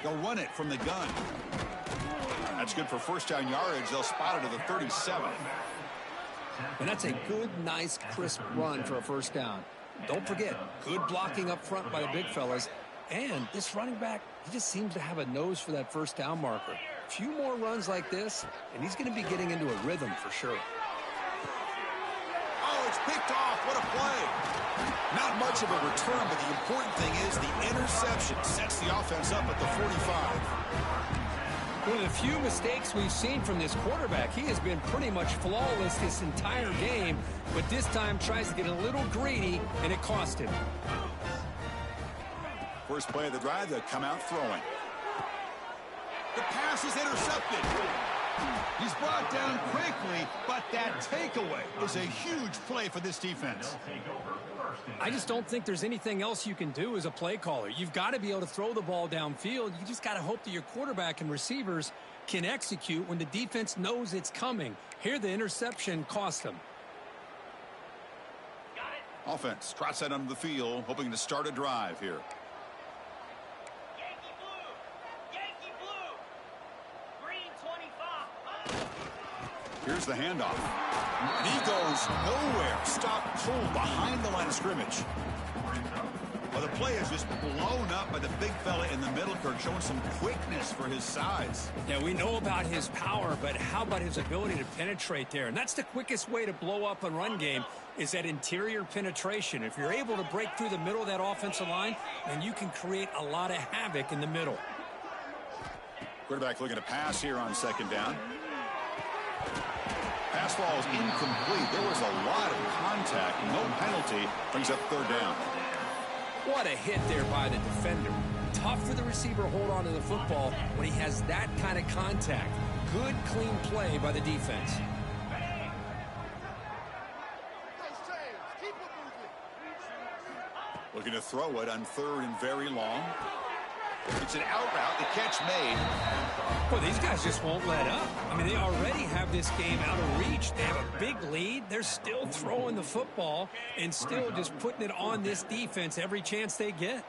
They'll run it from the gun. That's good for first down yardage. They'll spot it at the 37. And that's a good, nice, crisp run for a first down. Don't forget, good blocking up front by the big fellas. And this running back, he just seems to have a nose for that first down marker. A few more runs like this, and he's going to be getting into a rhythm for sure. Oh, it's picked off. What a play. Not much of a return, but the important thing is the interception sets the offense up at the 45. One of the few mistakes we've seen from this quarterback. He has been pretty much flawless this entire game, but this time tries to get a little greedy, and it cost him. First play of the drive, they'll come out throwing. The pass is intercepted. He's brought down quickly, but that takeaway is a huge play for this defense. I just don't think there's anything else you can do as a play caller. You've got to be able to throw the ball downfield. You just got to hope that your quarterback and receivers can execute when the defense knows it's coming. Here, the interception cost them. Offense trots that onto the field, hoping to start a drive here. Yankee blue! Yankee blue! Green 25! Here's the handoff. And he goes nowhere. Stop cold behind the line of scrimmage. Well, the play is just blown up by the big fella in the middle, Kirk, showing some quickness for his size. Yeah, we know about his power, but how about his ability to penetrate there? And that's the quickest way to blow up a run game, is that interior penetration. If you're able to break through the middle of that offensive line, then you can create a lot of havoc in the middle. Quarterback looking to pass here on second down. Pass ball is incomplete. There was a lot of contact. No penalty. Brings up third down. What a hit there by the defender. Tough for the receiver to hold on to the football when he has that kind of contact. Good, clean play by the defense. Looking to throw it on third and very long. It's an out route. The catch made. Well, these guys just won't let up. I mean, they already have this game out of reach. They have a big lead. They're still throwing the football and still just putting it on this defense every chance they get.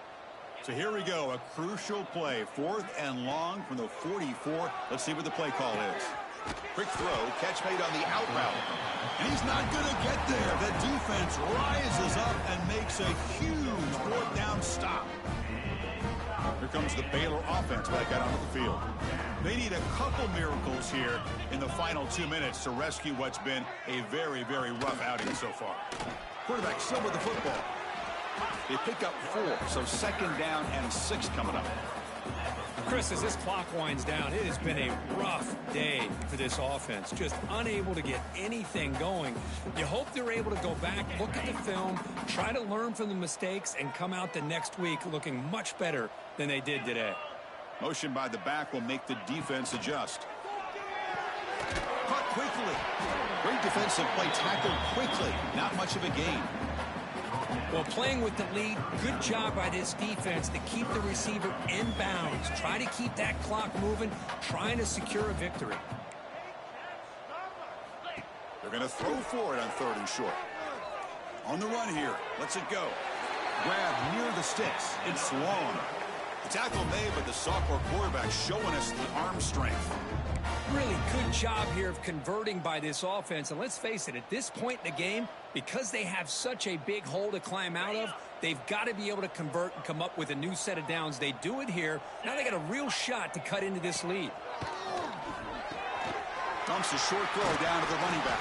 So here we go. A crucial play. Fourth and long from the 44. Let's see what the play call is. Quick throw. Catch made on the out route. And he's not going to get there. The defense rises up and makes a huge fourth down stop. Here comes the Baylor offense back out onto the field. They need a couple miracles here in the final 2 minutes to rescue what's been a very, very rough outing so far. Quarterback still with the football. They pick up 4, so second down and 6 coming up. Chris, as this clock winds down, it has been a rough day for this offense. Just unable to get anything going. You hope they're able to go back, look at the film, try to learn from the mistakes, and come out the next week looking much better than they did today. Motion by the back will make the defense adjust. Caught quickly. Great defensive play, tackled quickly. Not much of a gain. Well, playing with the lead, good job by this defense to keep the receiver in bounds. Try to keep that clock moving, trying to secure a victory. They're going to throw for it on third and short. On the run here. Lets it go. Grab near the sticks. It's long. The tackle made, but the sophomore quarterback showing us the arm strength. Really good job here of converting by this offense. And let's face it, at this point in the game, because they have such a big hole to climb out of, they've got to be able to convert and come up with a new set of downs. They do it here. Now they got a real shot to cut into this lead. Dumps a short throw down to the running back.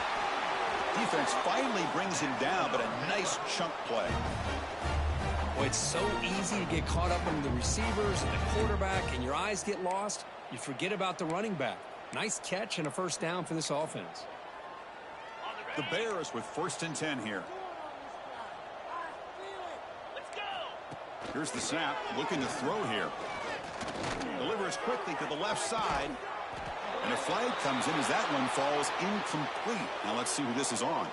Defense finally brings him down, but a nice chunk play. Well, it's so easy to get caught up in the receivers and the quarterback, and your eyes get lost. You forget about the running back. Nice catch and a first down for this offense. The Bears with first and 10 here. Let's go! Here's the snap, looking to throw here. Delivers quickly to the left side. And a flag comes in as that one falls incomplete. Now let's see who this is on.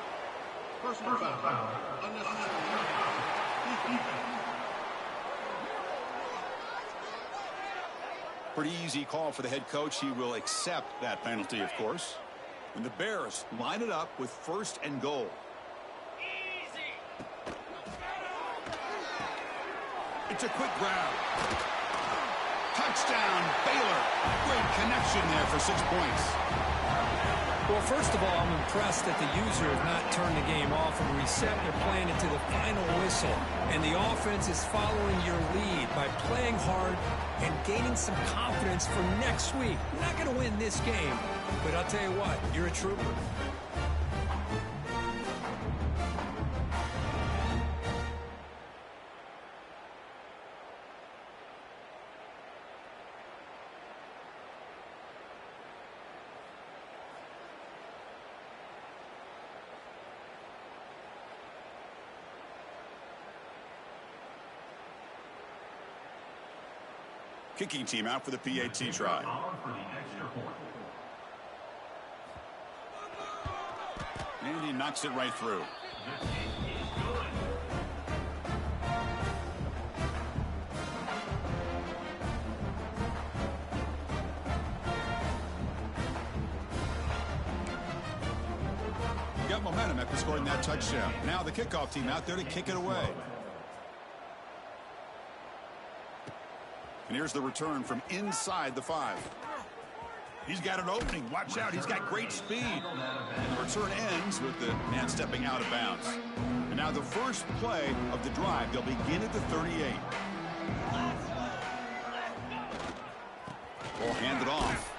Pretty easy call for the head coach. He will accept that penalty, of course. And the Bears line it up with 1st and goal. Easy. It's a quick grab. Touchdown, Baylor. Great connection there for 6 points. Well, first of all, I'm impressed that the user has not turned the game off and reset. They're playing it to the final whistle. And the offense is following your lead by playing hard and gaining some confidence for next week. You're not going to win this game, but I'll tell you what, you're a trooper. Kicking team out for the PAT try. And he knocks it right through. Got momentum after scoring that touchdown. Now the kickoff team out there to kick it away. And here's the return from inside the 5. He's got an opening. Watch out. He's got great speed. And the return ends with the man stepping out of bounds. And now the first play of the drive. They'll begin at the 38. Ball handed off.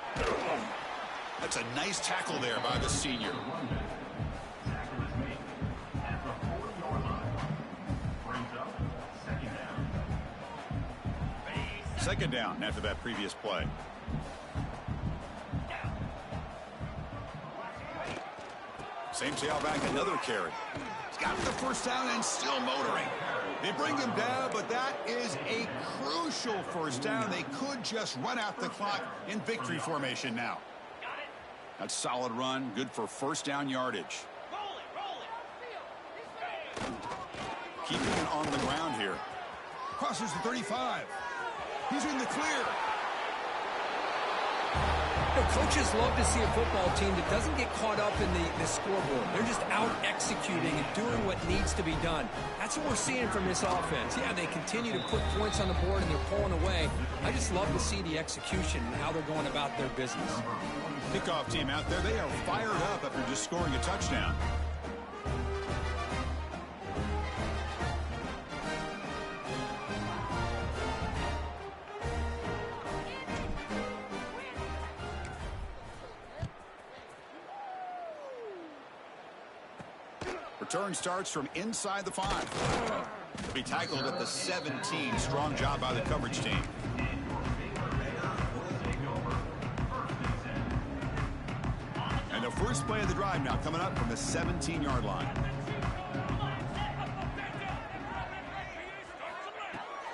That's a nice tackle there by the senior. Second down after that previous play. Same tailback, another carry. He's got the first down and still motoring. They bring him down, but that is a crucial first down. They could just run out the clock in victory formation now. That's solid run, good for first down yardage. Keeping it on the ground here. Crosses the 35. He's in the clear. You know, coaches love to see a football team that doesn't get caught up in the scoreboard. They're just out executing and doing what needs to be done. That's what we're seeing from this offense. Yeah, they continue to put points on the board and they're pulling away. I just love to see the execution and how they're going about their business. Kickoff team out there, they are fired up after just scoring a touchdown. Return starts from inside the 5. He'll be tackled at the 17. Strong job by the coverage team. And the first play of the drive now coming up from the 17-yard line.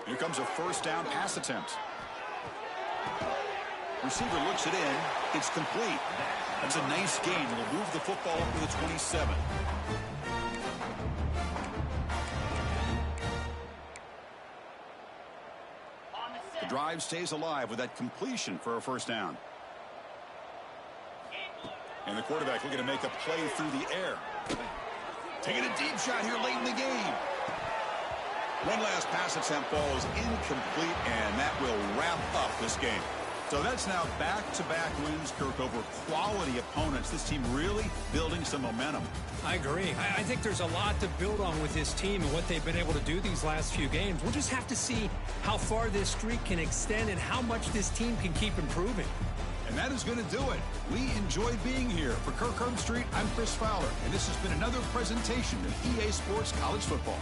Here comes a first down pass attempt. Receiver looks it in. It's complete. That's a nice gain. Will move the football up to the 27. The drive stays alive with that completion for a first down. And the quarterback looking to make a play through the air. Taking a deep shot here late in the game. One last pass attempt falls incomplete, and that will wrap up this game. So that's now back-to-back wins, Kirk, over quality opponents. This team really building some momentum. I agree. I think there's a lot to build on with this team and what they've been able to do these last few games. We'll just have to see how far this streak can extend and how much this team can keep improving. And that is going to do it. We enjoyed being here. For Kirk Herbstreit, I'm Chris Fowler, and this has been another presentation of EA Sports College Football.